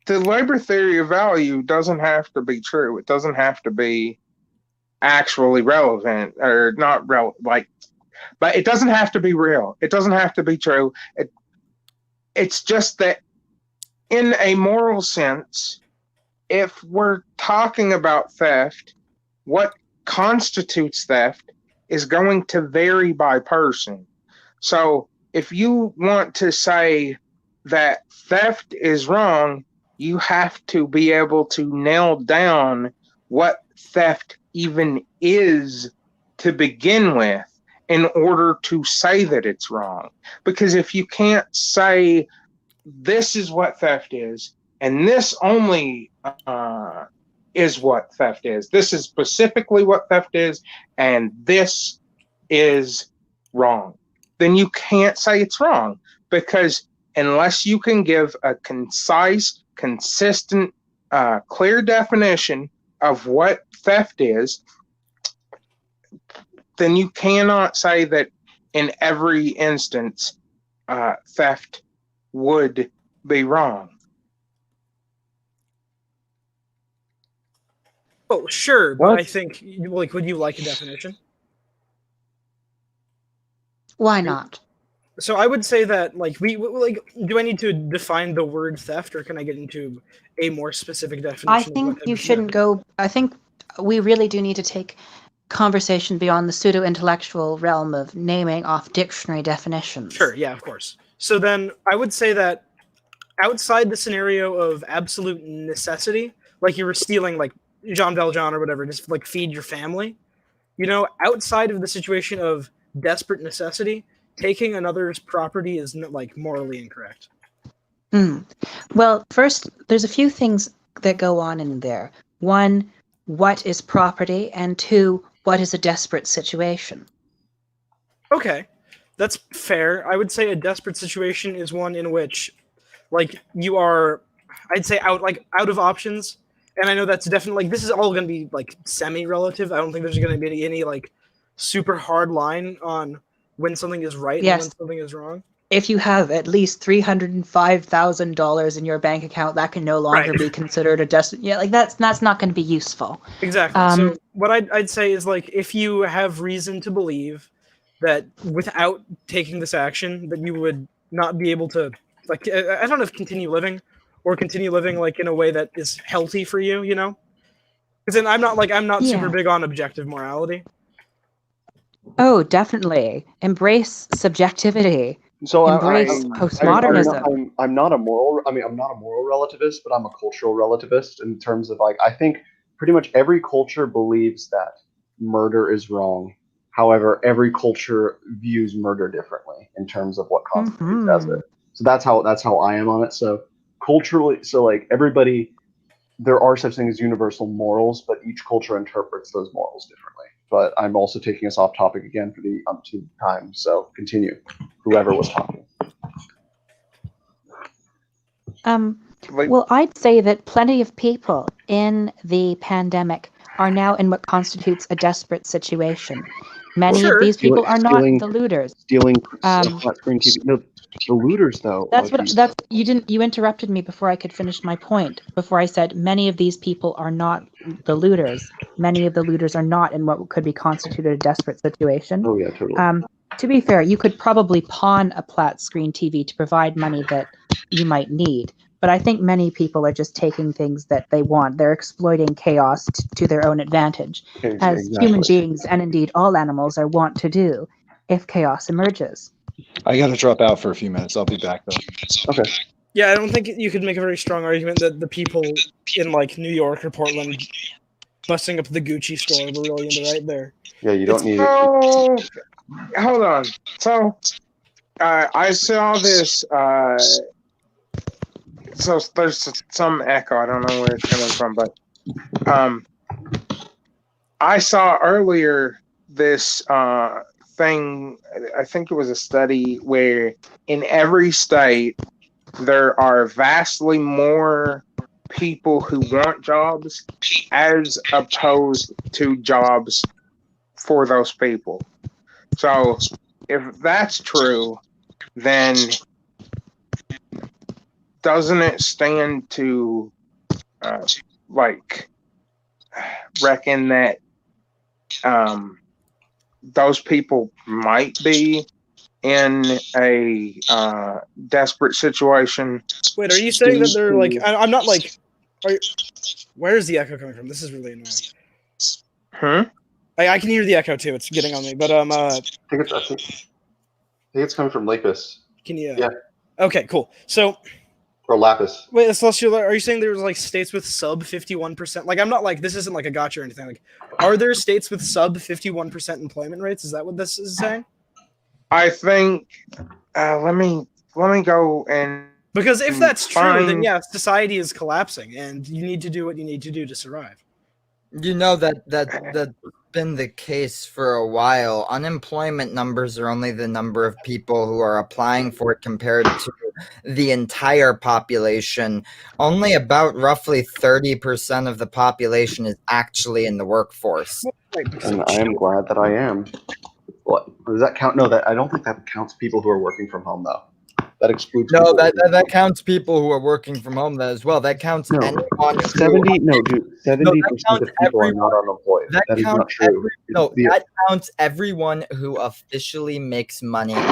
the labor theory of value doesn't have to be true. It doesn't have to be actually relevant or not but it doesn't have to be real. It doesn't have to be true. It's just that in a moral sense, if we're talking about theft, what constitutes theft is going to vary by person. So if you want to say that theft is wrong, you have to be able to nail down what theft even is to begin with in order to say that it's wrong. Because if you can't say this is what theft is, and this only is what theft is, this is specifically what theft is, and this is wrong, then you can't say it's wrong. Because unless you can give a concise, consistent, clear definition of what theft is, then you cannot say that in every instance theft would be wrong. Oh, sure, but I think, would you like a definition? Why not? So I would say that, do I need to define the word theft, or can I get into a more specific definition? I think you shouldn't go. I think we really do need to take conversation beyond the pseudo-intellectual realm of naming off dictionary definitions. Sure, yeah, of course. So then I would say that outside the scenario of absolute necessity, like you were stealing like Jean Valjean or whatever, just like feed your family, outside of the situation of desperate necessity, taking another's property is like morally incorrect. Well, first, there's a few things that go on in there. One, what is property? And two, what is a desperate situation? Okay, that's fair. I would say a desperate situation is one in which, you are, I'd say out of options. And I know that's definitely, this is all going to be semi-relative. I don't think there's going to be any super hard line on when something is right and when something is wrong. If you have at least $305,000 in your bank account, that can no longer be considered a desperate. Yeah, that's not going to be useful. Exactly. So what I'd say is if you have reason to believe that without taking this action, that you would not be able to, I don't know if continue living in a way that is healthy for you, Because then I'm not super big on objective morality. Oh, definitely. Embrace subjectivity. So embrace postmodernism. I'm not a moral. I'm not a moral relativist, but I'm a cultural relativist in terms of I think pretty much every culture believes that murder is wrong, However, every culture views murder differently in terms of what constitutes as it. So that's how I am on it. So culturally, so like everybody, there are such things as universal morals, but each culture interprets those morals differently. But I'm also taking us off topic again for the umpteenth time. So continue, whoever was talking. Well, I'd say that plenty of people in the pandemic are now in what constitutes a desperate situation. Many of these people are not the looters. Stealing flat screen TV. No, the looters though. You interrupted me before I could finish my point. Before I said many of these people are not the looters. Many of the looters are not in what could be constituted a desperate situation. Oh yeah, totally. To be fair, you could probably pawn a flat screen TV to provide money that you might need. But I think many people are just taking things that they want. They're exploiting chaos to their own advantage, as human beings and indeed all animals are wont to do if chaos emerges. I got to drop out for a few minutes. I'll be back though. Okay. Yeah, I don't think you could make a very strong argument that the people in like New York or Portland busting up the Gucci store were really into right there. Yeah, you don't need. Hold on. So I saw this. So there's some echo. I don't know where it's coming from, but I saw earlier this thing. I think it was a study where in every state there are vastly more people who want jobs as opposed to jobs for those people. So if that's true, then doesn't it stand to reckon that those people might be in a desperate situation? Wait, are you saying that they're like? I'm not like. Where's the echo coming from? This is really annoying. I can hear the echo too. It's getting on me, but I think it's coming from Lapis. Can you? Yeah. Okay, cool. So. Or Lapis. Wait, Celestial, are you saying there's like states with sub 51%? Like, I'm not like, this isn't like a gotcha or anything. Like, are there states with sub 51% employment rates? Is that what this is saying? I think, let me go and. Because if that's true, then yeah, society is collapsing and you need to do what you need to do to survive. You know that's been the case for a while. Unemployment numbers are only the number of people who are applying for it compared to the entire population. Only about roughly 30% of the population is actually in the workforce. And I am glad that I am. What does that count? No, I don't think that counts people who are working from home though. That excludes. No, that counts people who are working from home as well. That counts anyone. 70% of people are not unemployed. That is not true. That counts everyone who officially makes money. And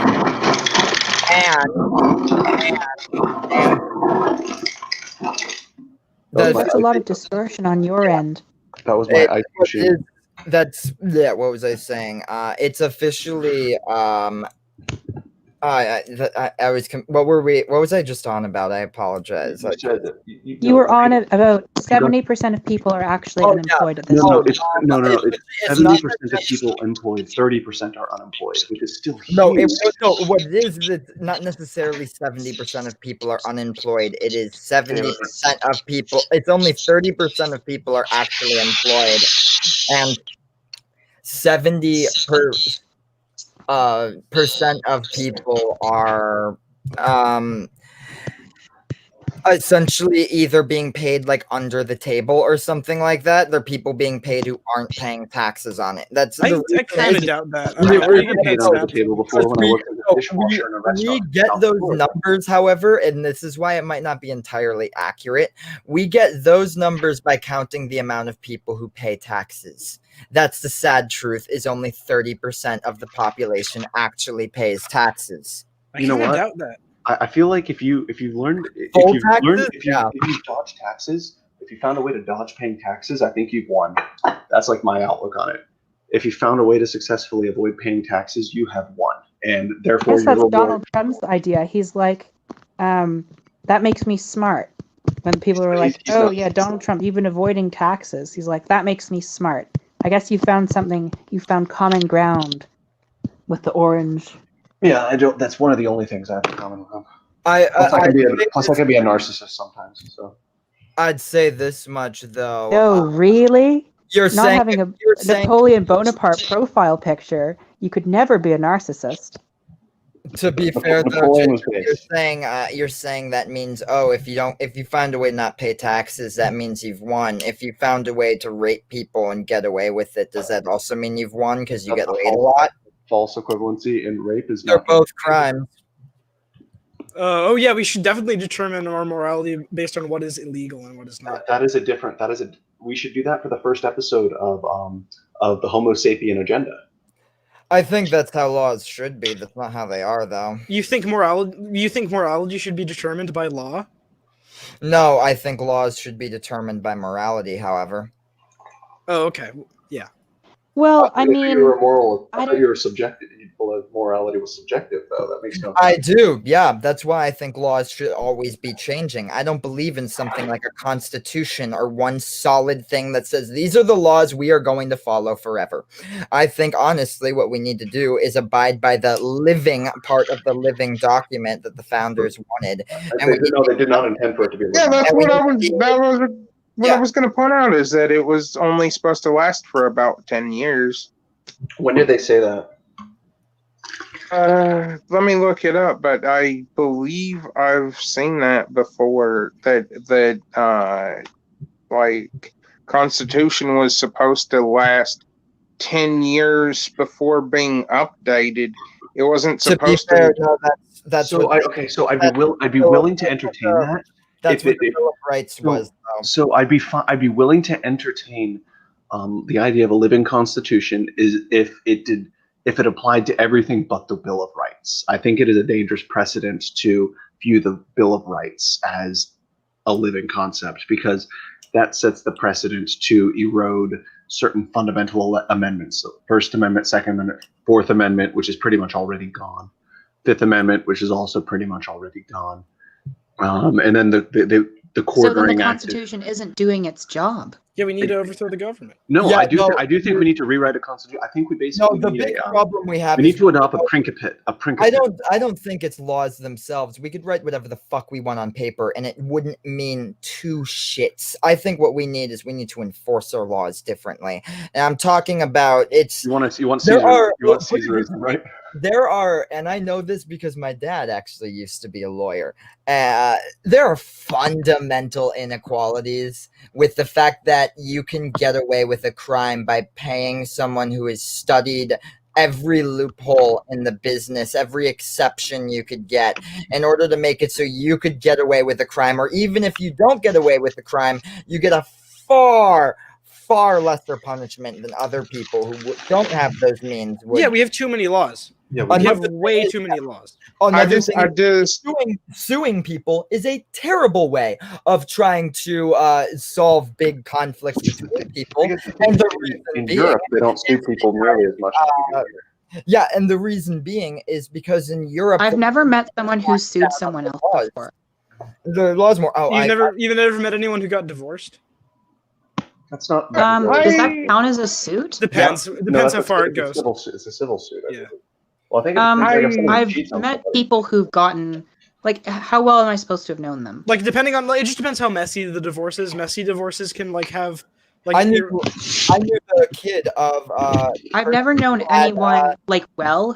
that's a lot of distortion on your end. That was my question. What was I saying? It's officially what was I just on about? I apologize. You were on it about 70% of people are actually unemployed at this time. It's 70% of people employed, 30% are unemployed, which is still huge. What it is it's not necessarily 70% of people are unemployed. It is 70% of people. It's only 30% of people are actually employed, and 70% of people are essentially either being paid like under the table or something like that. They're people being paid who aren't paying taxes on it. I kind of doubt that. We get those numbers, however, and this is why it might not be entirely accurate. We get those numbers by counting the amount of people who pay taxes. That's the sad truth, is only 30% of the population actually pays taxes. You know what? Doubt that. I feel like if you dodge taxes, if you found a way to dodge paying taxes, I think you've won. That's like my outlook on it. If you found a way to successfully avoid paying taxes, you have won, and therefore I guess that's Donald Trump's idea. He's like, that makes me smart. When people are like, "Oh yeah, Donald Trump, you've been avoiding taxes," he's like, "That makes me smart. I guess you found something. You found common ground with the orange. Yeah, I don't. That's one of the only things I have in common with him. Plus, I can be a narcissist sometimes. So I'd say this much though. Oh, really? You're not saying, having a Napoleon Bonaparte profile picture. You could never be a narcissist. To be fair, though, you're saying that means, oh, if you find a way to not pay taxes, that means you've won. If you found a way to rape people and get away with it, does that also mean you've won because you get laid a lot? False equivalency in rape is they're both crimes. Oh yeah, we should definitely determine our morality based on what is illegal and what is not. We should do that for the first episode of the Homo sapien agenda. I think that's how laws should be. That's not how they are, though. You think morality should be determined by law? No, I think laws should be determined by morality, however. Oh, okay. Yeah. Well, I mean, you were moral. I thought you were subjective. Morality was subjective, though. That makes no sense. I do. Yeah, that's why I think laws should always be changing. I don't believe in something like a constitution or one solid thing that says these are the laws we are going to follow forever. I think, honestly, what we need to do is abide by the living part of the living document that the founders wanted. They did not intend for it to be. Yeah, that's what I was going to point out is that it was only supposed to last for about 10 years. When did they say that? Let me look it up, but I believe I've seen that before. That Constitution was supposed to last 10 years before being updated. It wasn't supposed to. No, that's so. I'd be willing to entertain that. That's what the Bill of Rights was. Though. So I'd be willing to entertain the idea of a living constitution is if it applied to everything but the Bill of Rights. I think it is a dangerous precedent to view the Bill of Rights as a living concept because that sets the precedent to erode certain fundamental amendments. So First Amendment, Second Amendment, Fourth Amendment, which is pretty much already gone. Fifth Amendment, which is also pretty much already gone. And then the quartering act. So then the Constitution isn't doing its job. Yeah, we need to overthrow the government. No, I do think we need to rewrite a constitution. I think we basically problem we have. We need to adopt a principate. I don't think it's laws themselves. We could write whatever the fuck we want on paper, and it wouldn't mean two shits. I think what we need to enforce our laws differently. And I'm talking about it's. You want Caesarism, right? There are, and I know this because my dad actually used to be a lawyer. There are fundamental inequalities with the fact that you can get away with a crime by paying someone who has studied every loophole in the business, every exception you could get in order to make it so you could get away with a crime. Or even if you don't get away with the crime, you get a far lesser punishment than other people who don't have those means. Yeah, we have too many laws. Yeah, we have way too many laws. Suing people is a terrible way of trying to solve big conflicts between people. And in Europe, they don't sue people nearly as much as we do here. Yeah, and the reason being is because in Europe, I've never met someone who sued someone else before. The laws more. Oh, you've never met anyone who got divorced? That's not. Does that count as a suit? Depends. Yeah. Depends how far it goes. It's a civil suit. Yeah. Well, I think I've met people who've gotten. Like, how well am I supposed to have known them? Like, depending on, it just depends how messy the divorce is. Messy divorces can have. Like, I knew the kid of. I've never known anyone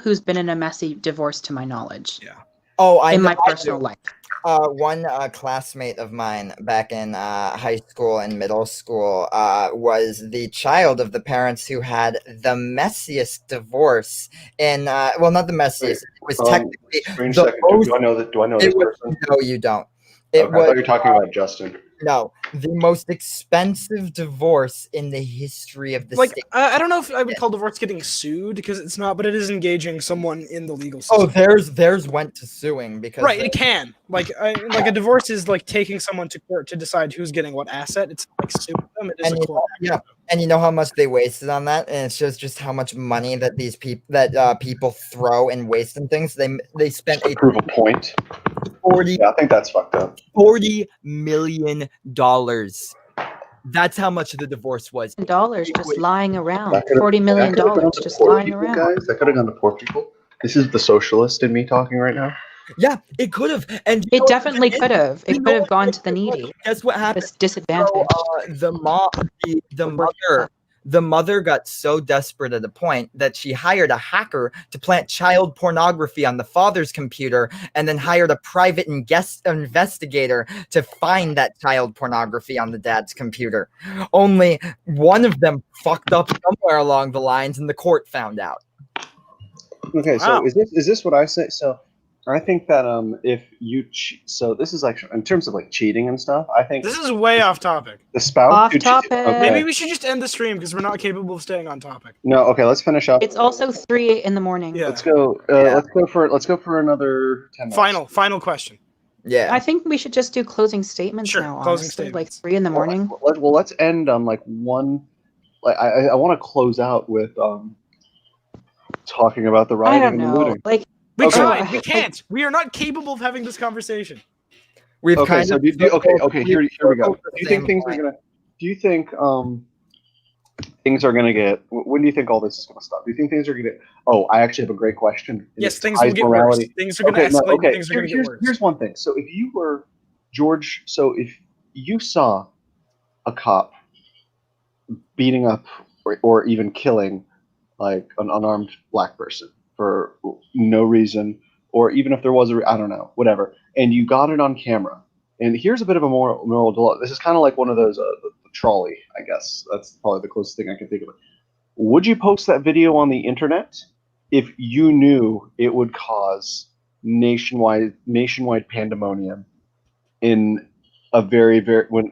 who's been in a messy divorce, to my knowledge. Yeah. Oh, in my personal life. One classmate of mine back in high school and middle school was the child of the parents who had the messiest divorce. And not the messiest. It was technically the most. Do I know this person? No, you don't. I thought you were talking about Justin. No, the most expensive divorce in the history of the state. I don't know if I would call divorce getting sued because it's not, but it is engaging someone in the legal system. Oh, theirs went to suing because it can a divorce is like taking someone to court to decide who's getting what asset. It's like suing them. It is a court. Yeah, and you know how much they wasted on that, and it shows just how much money that these people throw and waste and things. They spent to prove a point. 40. Yeah, I think that's fucked up. $40 million That's how much the divorce was. Dollars just lying around. $40 million just lying around. Guys, that could have gone to poor people. This is the socialist in me talking right now. Yeah, it could have, and it definitely could have. It could have gone to the needy. Guess what happened? It's disadvantaged. So, the mother got so desperate at a point that she hired a hacker to plant child pornography on the father's computer, and then hired a private investigator to find that child pornography on the dad's computer. Only one of them fucked up somewhere along the lines, and the court found out. Okay, so is this what I say? So I think that if you so this is like in terms of like cheating and stuff, I think this is way off topic. The spouse off topic. Okay. Maybe we should just end the stream because we're not capable of staying on topic. No, okay, let's finish up. It's also 3 in the morning. Yeah. Let's go. Let's go for another 10 minutes. Final question. Yeah. I think we should just do closing statements now. Closing honestly, statements. like 3 in the morning. Well, let's end on like one. Like I want to close out with talking about the rioting I don't and know. looting. Like we tried. We can't. We are not capable of having this conversation. We've okay. So here we go. Do you think things are gonna? Do you think things are gonna get? When do you think all this is gonna stop? Do you think things are gonna? Oh, I actually have a great question. Yes, things will get worse. Things are gonna escalate. Things are gonna get worse. Here's one thing. So if you were George, so if you saw a cop beating up or even killing like an unarmed black person for no reason, or even if there was I don't know, whatever, and you got it on camera, and here's a bit of a moral dilemma. This is kind of like one of those the trolley, I guess. That's probably the closest thing I can think of. Would you post that video on the internet if you knew it would cause nationwide pandemonium in a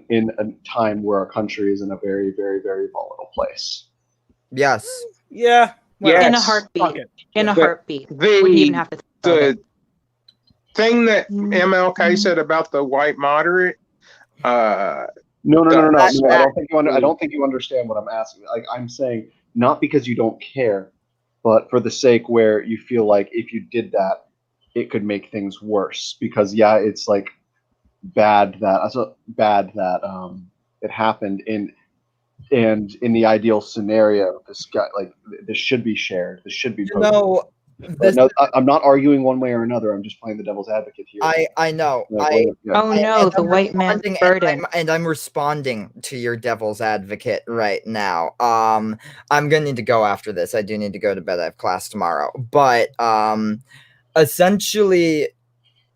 in a time where our country is in a very, very, very volatile place? Yes. Yeah. Yes. In a heartbeat. In a heartbeat. We even have to. The thing that MLK said about the white moderate. No. I don't think you understand what I'm asking. Like I'm saying, not because you don't care, but for the sake where you feel like if you did that, it could make things worse. Because it's like bad that it happened and in the ideal scenario, this should be shared. This should be. I'm not arguing one way or another. I'm just playing the devil's advocate here. I know. The white man's burden. And I'm responding to your devil's advocate right now. I'm gonna need to go after this. I do need to go to bed. I have class tomorrow. But essentially,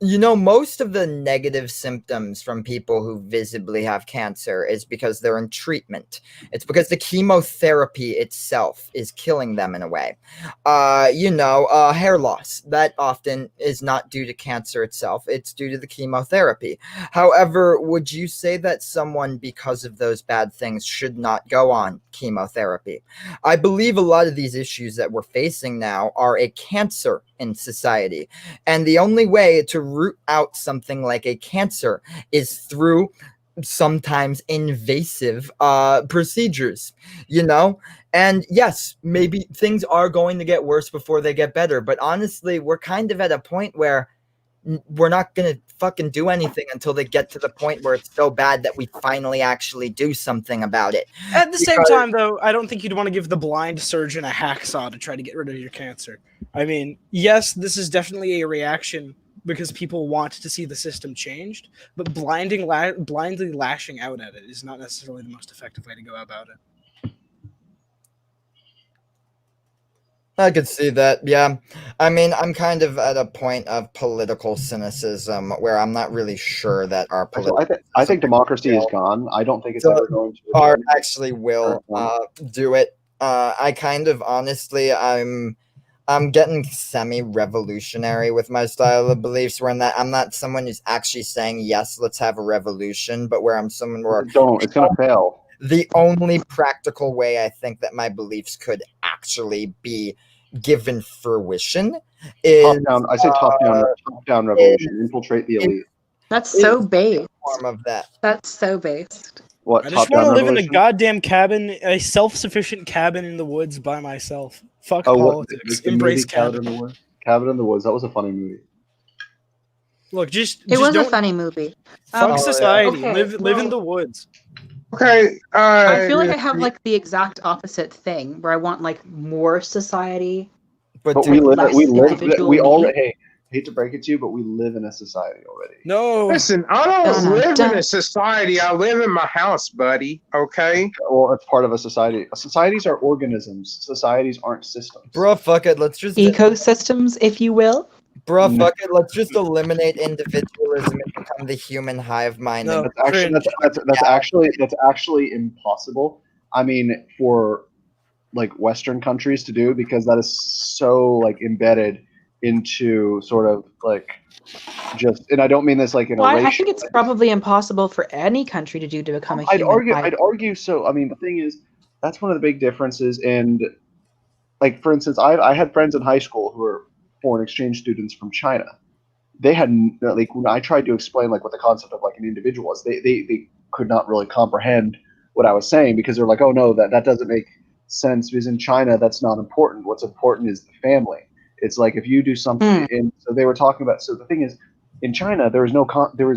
most of the negative symptoms from people who visibly have cancer is because they're in treatment. It's because the chemotherapy itself is killing them in a way. Hair loss, that often is not due to cancer itself. It's due to the chemotherapy. However, would you say that someone, because of those bad things, should not go on chemotherapy? I believe a lot of these issues that we're facing now are a cancer in society. And the only way to root out something like a cancer is through sometimes invasive procedures, And yes, maybe things are going to get worse before they get better. But honestly, we're kind of at a point where we're not going to fucking do anything until they get to the point where it's so bad that we finally actually do something about it. At the same time, though, I don't think you'd want to give the blind surgeon a hacksaw to try to get rid of your cancer. I mean, yes, this is definitely a reaction because people want to see the system changed, but blindly lashing out at it is not necessarily the most effective way to go about it. I could see that, yeah. I mean, I'm kind of at a point of political cynicism where I'm not really sure that our I think democracy is gone. I don't think it's ever going to. Actually will do it. I kind of honestly, I'm getting semi-revolutionary with my style of beliefs, where I'm not someone who's actually saying yes, let's have a revolution, but where I'm someone where it's gonna fail. The only practical way I think that my beliefs could actually be given fruition is top-down revolution. Infiltrate the elite. That's so based. Form of that. That's so based. What? I just want to live in a goddamn cabin, a self-sufficient cabin in the woods by myself. Fuck politics. Embrace cabin. in the Woods. Cabin in the Woods. That was a funny movie. Look, it was a funny movie. Fuck society. Okay, live in the woods. Okay. I feel like I have like the exact opposite thing, where I want like more society, but we live. less We live. individual We me. already. Hey, hate to break it to you, but we live in a society already. No. Listen, I don't live in a society. I live in my house, buddy. Okay. Well, it's part of a society. Societies are organisms. Societies aren't systems. Bruh, fuck it. Let's just ecosystems, if you will. Bruh, fuck it. Let's just eliminate individualism and become the human hive mind. No, that's actually impossible. I mean, for like Western countries to do, because that is so like embedded into sort of like just, and I don't mean this like in a racial. I think it's probably impossible for any country to do to become a human. I'd argue so. I mean, the thing is, that's one of the big differences. And like, for instance, I had friends in high school who were foreign exchange students from China. They had like, when I tried to explain like what the concept of like an individual was, they could not really comprehend what I was saying, because they're like, oh no, that doesn't make sense, because in China that's not important. What's important is the family. It's like if you do something, and so they were talking about. So the thing is, in China there is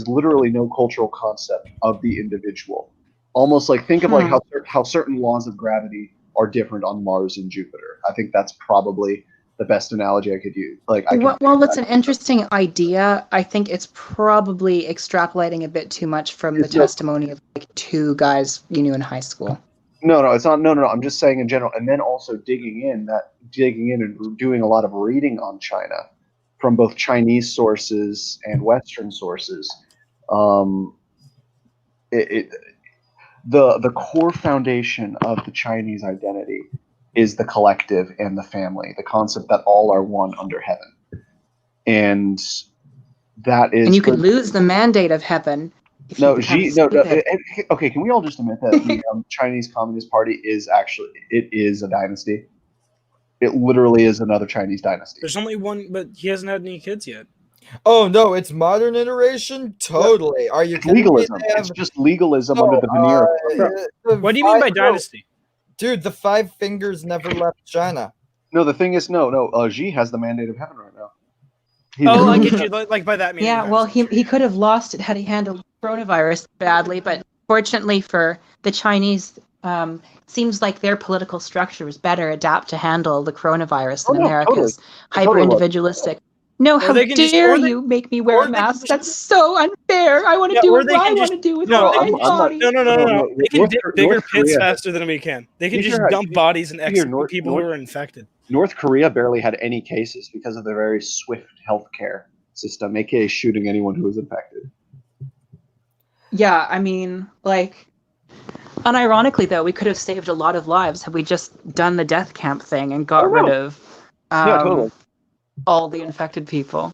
literally no cultural concept of the individual. Almost like, think of like how certain laws of gravity are different on Mars and Jupiter. I think that's probably the best analogy I could use. Well, that's an interesting idea. I think it's probably extrapolating a bit too much from the testimony of like two guys you knew in high school. No, it's not. No. I'm just saying in general, and then also digging in and doing a lot of reading on China from both Chinese sources and Western sources. The core foundation of the Chinese identity is the collective and the family, the concept that all are one under heaven, and that is. And you could lose the mandate of heaven. Okay, can we all just admit that the Chinese Communist Party is a dynasty? It literally is another Chinese dynasty. There's only one, but he hasn't had any kids yet. Oh no, it's modern iteration? Totally. Are you kidding legalism? Me? It's just legalism under the veneer. What do you mean by dynasty? Dude, the Five Fingers never left China. No, the thing is, Xi has the mandate of heaven right now. I get you. Like by that meaning. Yeah, well, he could have lost it had he handled coronavirus badly, but fortunately for the Chinese, seems like their political structure is better adapt to handle the coronavirus than America's hyper-individualistic. No, how dare you make me wear a mask? That's so unfair. I want to do what I want to do with my body. No. They can dig bigger pits faster than we can. They can just dump bodies and execute people who are infected. North Korea barely had any cases because of their very swift healthcare system, aka shooting anyone who was infected. Yeah, I mean, like, unironically though, we could have saved a lot of lives had we just done the death camp thing and got rid of totally. All the infected people.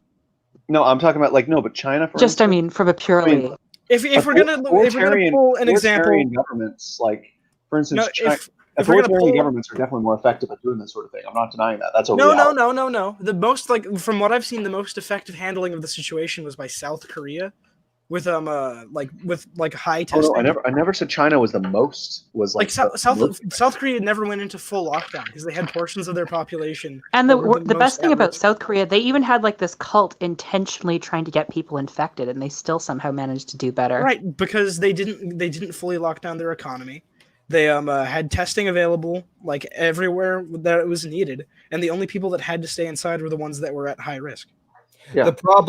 No, I'm talking about but China. For instance, I mean, from a purely. If we're gonna pull an example, governments for instance, authoritarian governments are definitely more effective at doing this sort of thing. I'm not denying that. That's a reality. No. The most from what I've seen, the most effective handling of the situation was by South Korea, with high testing. Oh, no, I never said China was the most. South Korea never went into full lockdown because they had portions of their population. And the best thing about South Korea, they even had this cult intentionally trying to get people infected, and they still somehow managed to do better. Right, because they didn't fully lock down their economy. They had testing available everywhere that it was needed, and the only people that had to stay inside were the ones that were at high risk. Yeah. One of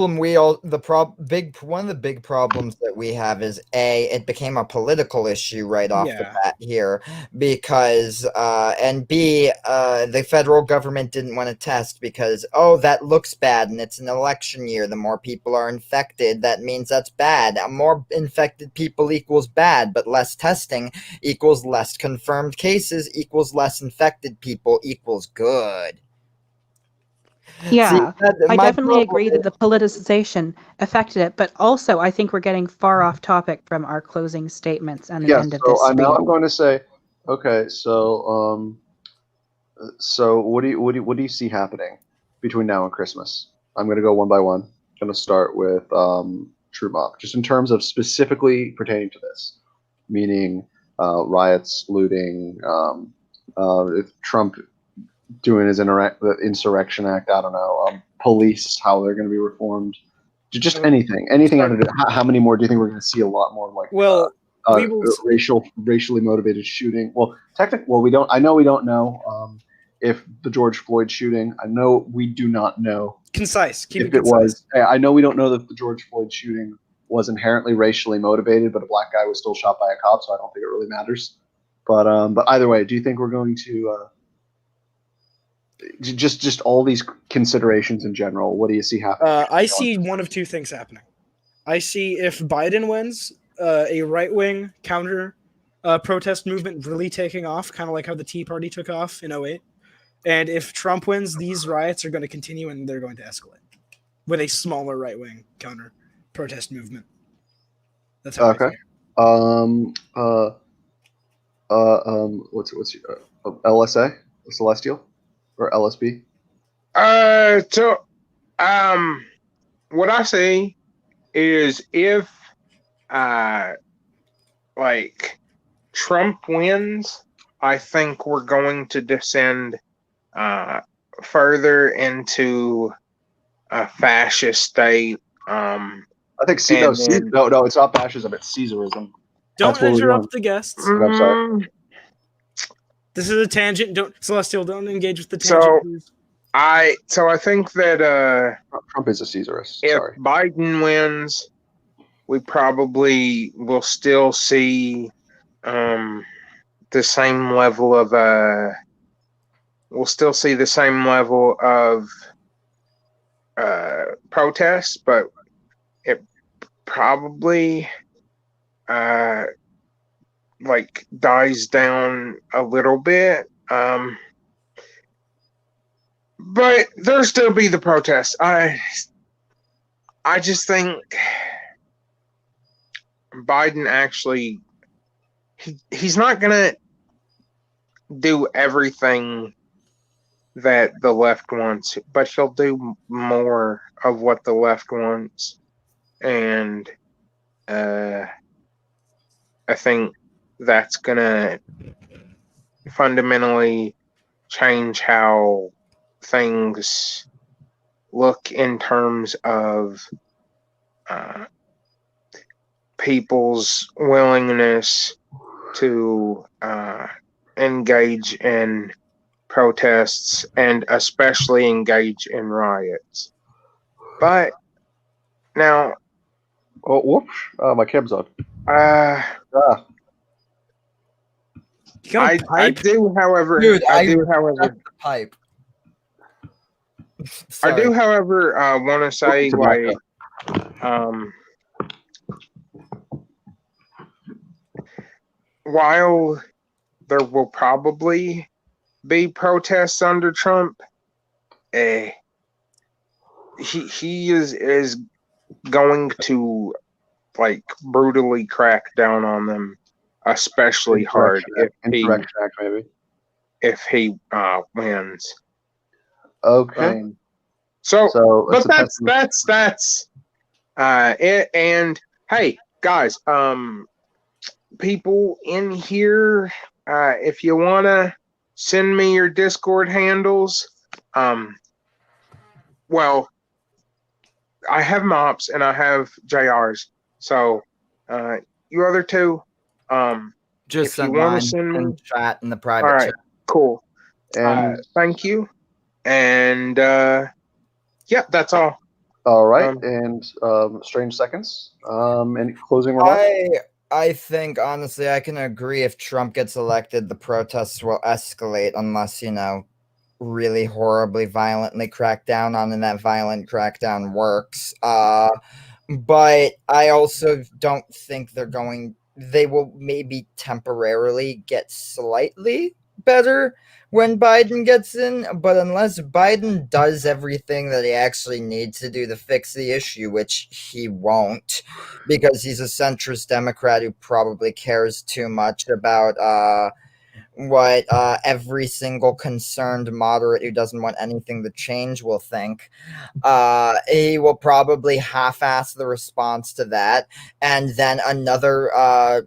the big problems that we have is it became a political issue right off the bat here because and B, the federal government didn't want to test because that looks bad and it's an election year. The more people are infected, that means that's bad. More infected people equals bad, but less testing equals less confirmed cases equals less infected people equals good. Yeah, I definitely agree that the politicization affected it, but also I think we're getting far off topic from our closing statements and the end of this. Now I'm going to say, okay, so what do you see happening between now and Christmas? I'm going to go one by one. I'm going to start with True Mob, just in terms of specifically pertaining to this, meaning riots, looting, if Trump doing his insurrection act, I don't know, police, how they're going to be reformed, just anything. How many more do you think we're going to see? A lot more racially motivated shooting. Well, technically, we don't. I know we don't know if the George Floyd shooting. I know we do not know. Concise. Keep if it was. I know we don't know that the George Floyd shooting was inherently racially motivated, but a black guy was still shot by a cop, so I don't think it really matters. But either way, do you think we're going to just all these considerations in general? What do you see happening? I see one of two things happening. I see if Biden wins, a right-wing counter protest movement really taking off, kind of like how the Tea Party took off in 2008. And if Trump wins, these riots are going to continue and they're going to escalate with a smaller right-wing counter protest movement. That's how okay. What's your LSA, Celestial, or LSB? What I say is if Trump wins, I think we're going to descend further into a fascist state. I think no, it's not fascism, it's Caesarism. Don't interrupt the guests. I'm sorry. This is a tangent. Celestial, don't engage with the tangent, please. So I think that Trump is a Caesarist. If Biden wins, we probably will still see the same level of protests, but it probably dies down a little bit. But there'll still be the protests. I just think Biden actually he's not gonna do everything that the left wants, but he'll do more of what the left wants. And I think that's gonna fundamentally change how things look in terms of people's willingness to engage in protests and especially engage in riots. But now, whoops! My cam's on. I do, however, Dude, I do, however, pipe. I do, however, want to say, while there will probably be protests under Trump, he is going to brutally crack down on them, especially hard if he wins. Okay. But that's it. And hey, guys, people in here, if you wanna send me your Discord handles, well, I have Mops and I have JR's. So you other two, just if you want to send me chat in the private chat. Cool. Thank you. And yeah, that's all. All right. And Strange Seconds. Any closing remarks? I think honestly, I can agree. If Trump gets elected, the protests will escalate unless really horribly violently crack down on, and that violent crackdown works. But I also don't think they will maybe temporarily get slightly better when Biden gets in, but unless Biden does everything that he actually needs to do to fix the issue, which he won't, because he's a centrist Democrat who probably cares too much about what every single concerned moderate who doesn't want anything to change will think. He will probably half-ass the response to that, and then another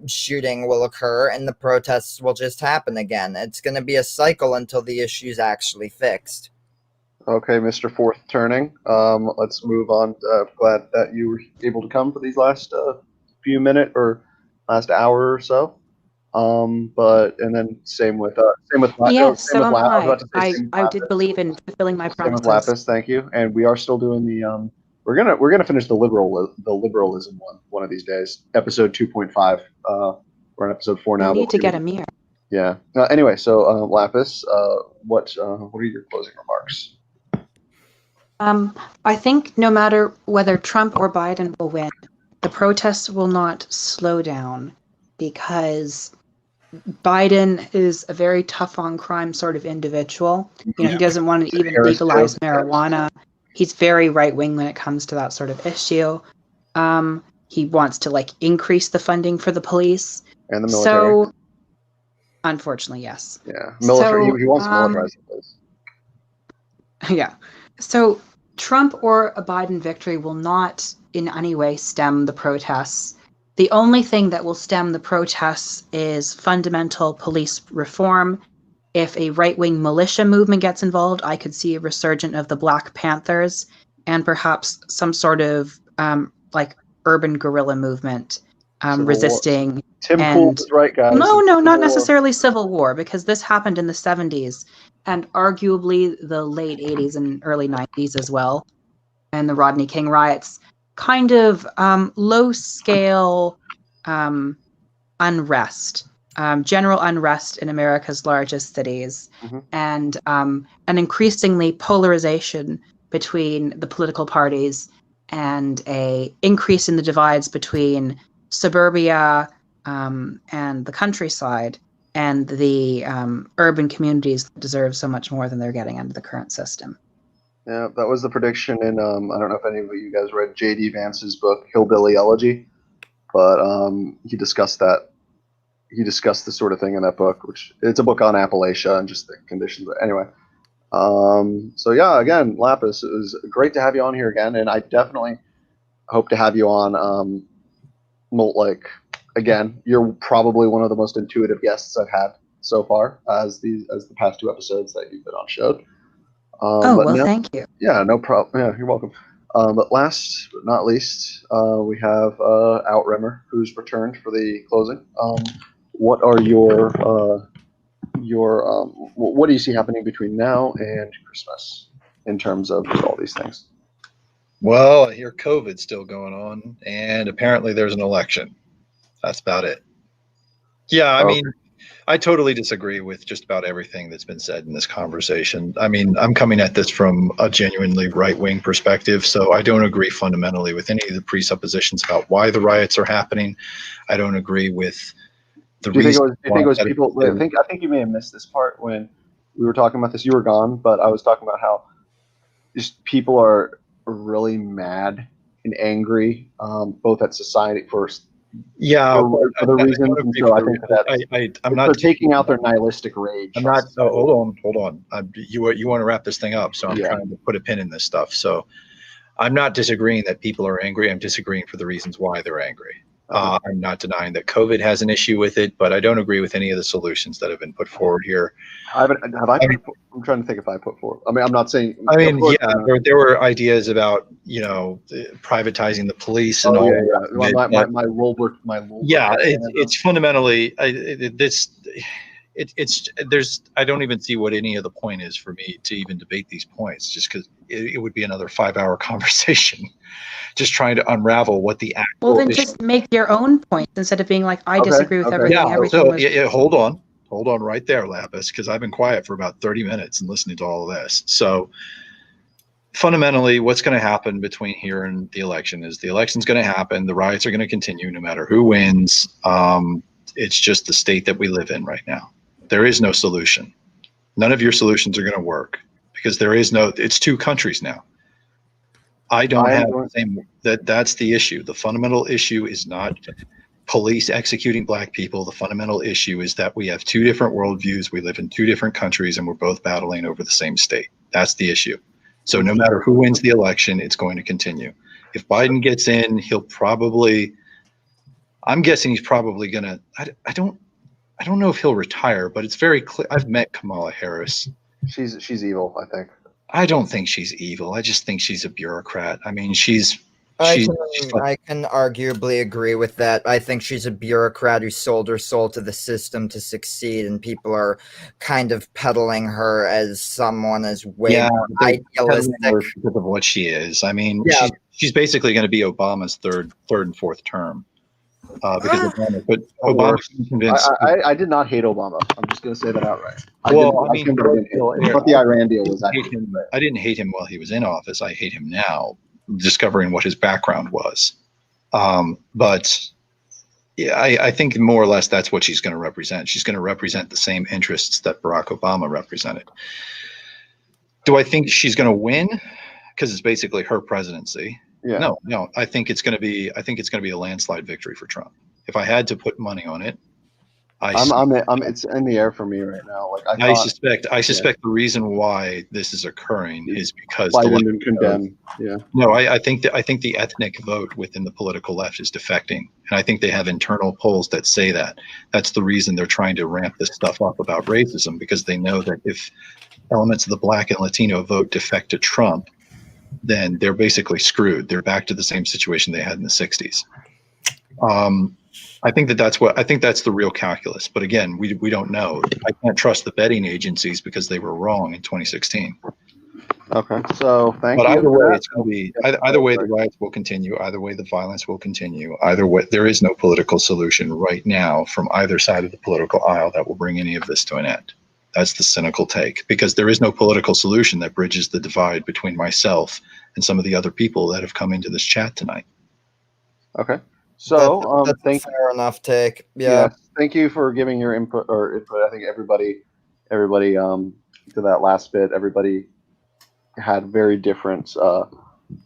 shooting will occur, and the protests will just happen again. It's going to be a cycle until the issue's actually fixed. Okay, Mr. Fourth Turning. Let's move on. Glad that you were able to come for these last few minutes or last hour or so. But and then same with Yes, same so with am I was I. about to say same with I did Lapis. believe in fulfilling my Same with promises. Lapis, thank you. And we are still doing the we're gonna finish the liberalism one of these days. Episode 2.5. We're on episode 4 We now. need to get a mirror. Yeah. Anyway, so Lapis, what are your closing remarks? I think no matter whether Trump or Biden will win, the protests will not slow down because Biden is a very tough on crime sort of individual. You know, he doesn't want to even legalize marijuana. He's very right wing when it comes to that sort of issue. He wants to like increase the funding for the police and the military. So, unfortunately, yes. Yeah, military. So, he wants to militarize the place. Yeah. So Trump or a Biden victory will not in any way stem the protests. The only thing that will stem the protests is fundamental police reform. If a right-wing militia movement gets involved, I could see a resurgence of the Black Panthers and perhaps some sort of like urban guerrilla movement resisting. Tim Pool is right, guys. No, not necessarily civil war, because this happened in the 70s and arguably the late 80s and early 90s as well, and the Rodney King riots. Kind of low-scale unrest, general unrest in America's largest cities, and an increasingly polarization between the political parties and a increase in the divides between suburbia and the countryside and the urban communities that deserve so much more than they're getting under the current system. Yeah, that was the prediction in, I don't know if any of you guys read J.D. Vance's book, Hillbilly Elegy, but he discussed that. He discussed this sort of thing in that book, which it's a book on Appalachia and just the conditions. But anyway, so yeah, again, Lapis, it was great to have you on here again, and I definitely hope to have you on, like, again, you're probably one of the most intuitive guests I've had so far as the past 2 episodes that you've been on showed. Thank you. Yeah, no problem. Yeah, you're welcome. But last but not least, we have Outremer, who's returned for the closing. What are your what do you see happening between now and Christmas in terms of all these things? Well, I hear COVID's still going on, and apparently there's an election. That's about it. Yeah, I mean, I totally disagree with just about everything that's been said in this conversation. I mean, I'm coming at this from a genuinely right-wing perspective, so I don't agree fundamentally with any of the presuppositions about why the riots are happening. I don't agree with the reason. Do you think it was people? I think you may have missed this part when we were talking about this. You were gone, but I was talking about how just people are really mad and angry, both at society first. Yeah, for the reasons. And so I think I'm not taking out their nihilistic rage. I'm not. Oh, hold on. You want to wrap this thing up, so I'm trying to put a pin in this stuff. So I'm not disagreeing that people are angry. I'm disagreeing for the reasons why they're angry. I'm not denying that COVID has an issue with it, but I don't agree with any of the solutions that have been put forward here. I'm trying to think if I put forward. I mean, I'm not saying. I mean, there were ideas about privatizing the police and all. Yeah. My role. Yeah, it's fundamentally there's I don't even see what any of the point is for me to even debate these points, just because it would be another 5-hour conversation just trying to unravel what the actual then just make your own points instead of being like, I disagree with everything. Yeah, hold on right there, Lapis, because I've been quiet for about 30 minutes and listening to all of this. So fundamentally, what's going to happen between here and the election is the election's going to happen. The riots are going to continue no matter who wins. It's just the state that we live in right now. There is no solution. None of your solutions are going to work because it's 2 countries now. I don't have the same, that's the issue. The fundamental issue is not police executing black people. The fundamental issue is that we have 2 different worldviews. We live in 2 different countries and we're both battling over the same state. That's the issue. So no matter who wins the election, it's going to continue. If Biden gets in, I'm guessing he's probably going to, I don't know if he'll retire, but it's very clear. I've met Kamala Harris. She's evil, I think. I don't think she's evil. I just think she's a bureaucrat. I mean, she's I can arguably agree with that. I think she's a bureaucrat who sold her soul to the system to succeed, and people are kind of peddling her as someone as way more idealistic because of what she is. I mean, she's basically going to be Obama's third and fourth term. Because Obama convinced. I did not hate Obama. I'm just going to say that outright. But the Iran deal was actually. I didn't hate him while he was in office. I hate him now, discovering what his background was. But yeah, I think more or less that's what she's going to represent. She's going to represent the same interests that Barack Obama represented. Do I think she's going to win? Because it's basically her presidency. Yeah. No. I think it's going to be a landslide victory for Trump. If I had to put money on it, it's in the air for me right now. Like I suspect the reason why this is occurring is because Biden didn't condemn. Yeah. No, I think the ethnic vote within the political left is defecting, and I think they have internal polls that say that. That's the reason they're trying to ramp this stuff up about racism, because they know that if elements of the Black and Latino vote defect to Trump, then they're basically screwed. They're back to the same situation they had in the 60s. I think that's the real calculus. But again, we don't know. I can't trust the betting agencies because they were wrong in 2016. Okay, so thank you. But either way, it's going to be either way. The riots will continue. Either way, the violence will continue. Either way, there is no political solution right now from either side of the political aisle that will bring any of this to an end. That's the cynical take, because there is no political solution that bridges the divide between myself and some of the other people that have come into this chat tonight. Okay. So that's a fair enough take. Yeah. Thank you for giving your input. I think everybody to that last bit, everybody had very different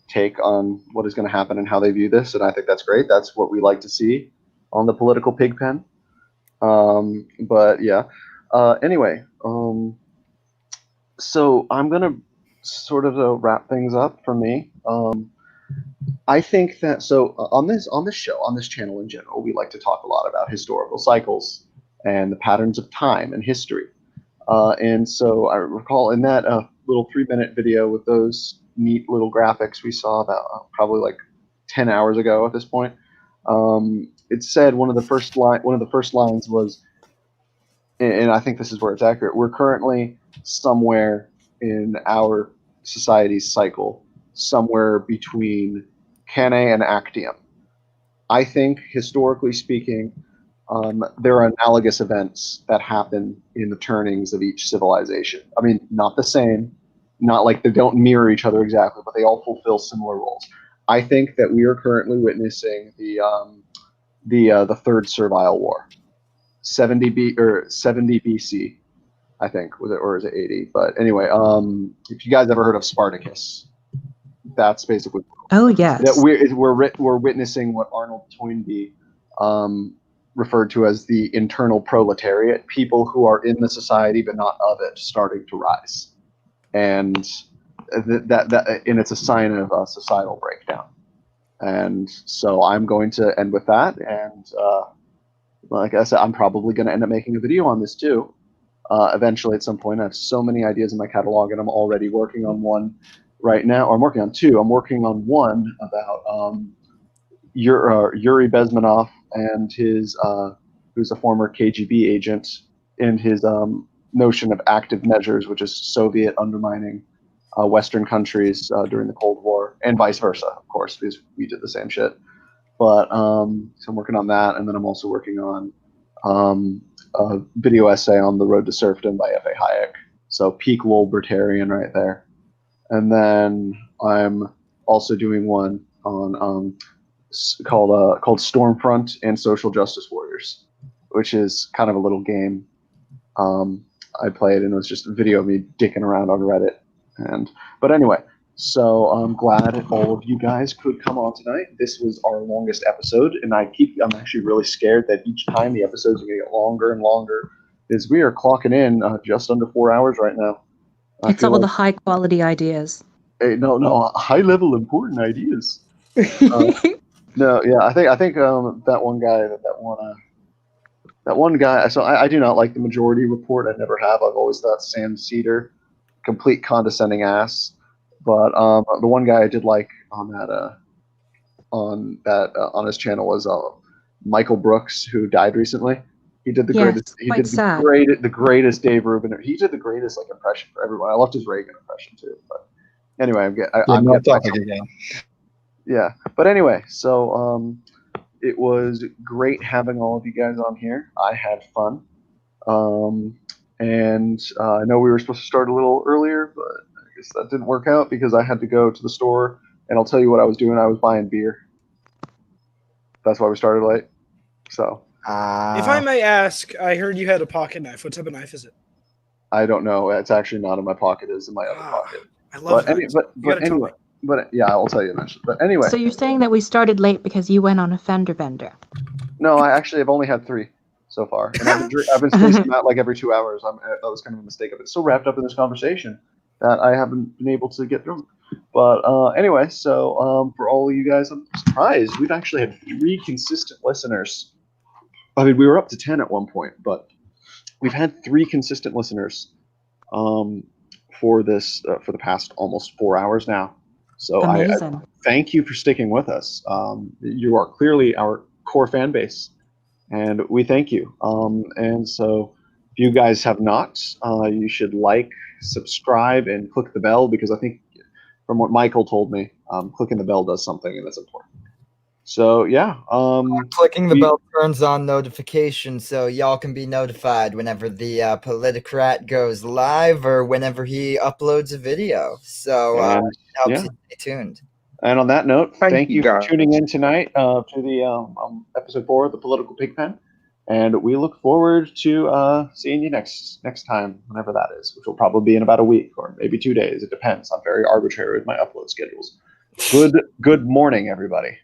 take on what is going to happen and how they view this, and I think that's great. That's what we like to see on the Political Pigpen. But yeah. Anyway, so I'm gonna sort of wrap things up for me. I think that on this show, on this channel in general, we like to talk a lot about historical cycles and the patterns of time and history. And so I recall in that little 3-minute video with those neat little graphics we saw about probably like 10 hours ago at this point, it said one of the first lines was, and I think this is where it's accurate, we're currently somewhere in our society's cycle, somewhere between Cannae and Actium. I think, historically speaking, there are analogous events that happen in the turnings of each civilization. I mean, not the same, not like they don't mirror each other exactly, but they all fulfill similar roles. I think that we are currently witnessing the third servile war. 70 BC, I think, was it, or is it 80? But anyway, if you guys ever heard of Spartacus, that's basically. Oh yes. That we're witnessing what Arnold Toynbee referred to as the internal proletariat, people who are in the society but not of it, starting to rise, and it's a sign of a societal breakdown. And so I'm going to end with that, and like I said, I'm probably going to end up making a video on this too, eventually at some point. I have so many ideas in my catalog, and I'm already working on one right now. Or I'm working on two. I'm working on one about Yuri Bezmenov and his, who's a former KGB agent, and his notion of active measures, which is Soviet undermining Western countries during the Cold War, and vice versa, of course, because we did the same shit. But so I'm working on that, and then I'm also working on a video essay on The Road to Serfdom by F.A. Hayek. So peak libertarian right there. And then I'm also doing one on called Stormfront and Social Justice Warriors, which is kind of a little game I played, and it was just a video of me dicking around on Reddit. But anyway. So I'm glad all of you guys could come on tonight. This was our longest episode, and I'm actually really scared that each time the episodes are going to get longer and longer, because we are clocking in just under 4 hours right now. It's all the high quality ideas. Hey, no, high level important ideas. No, yeah, I think that one guy. So I do not like the Majority Report. I never have. I've always thought Sam Cedar, complete condescending ass. But the one guy I did like on on that on his channel was Michael Brooks, who died recently. He did the greatest. He did the greatest Dave Rubin. He did the greatest like impression for everyone. I loved his Reagan impression too. But anyway, I'm getting again. Yeah, but anyway, so it was great having all of you guys on here. I had fun, and I know we were supposed to start a little earlier, but I guess that didn't work out because I had to go to the store. And I'll tell you what I was doing. I was buying beer. That's why we started late. So. If I may ask, I heard you had a pocket knife. What type of knife is it? I don't know. It's actually not in my pocket. It's in my other pocket. I love that. But anyway, yeah, I'll tell you eventually. But anyway. So you're saying that we started late because you went on a fender bender? No, I actually have only had 3 so far, and I've been spacing them out like every 2 hours. That was kind of a mistake. I've been so wrapped up in this conversation that I haven't been able to get through. But anyway, so for all of you guys, I'm surprised we've actually had 3 consistent listeners. I mean, we were up to 10 at one point, but we've had 3 consistent listeners for this for the past almost 4 hours now. So I thank you for sticking with us. You are clearly our core fan base, and we thank you. And so if you guys have not, you should like, subscribe, and click the bell, because I think from what Michael told me, clicking the bell does something, and that's important. So yeah, clicking the bell turns on notifications, so y'all can be notified whenever the Politicrat goes live or whenever he uploads a video. So it helps you stay tuned. And on that note, thank you for tuning in tonight to the episode 4 of the Political Pigpen, and we look forward to seeing you next time, whenever that is, which will probably be in about a week or maybe 2 days. It depends. I'm very arbitrary with my upload schedules. Good morning, everybody.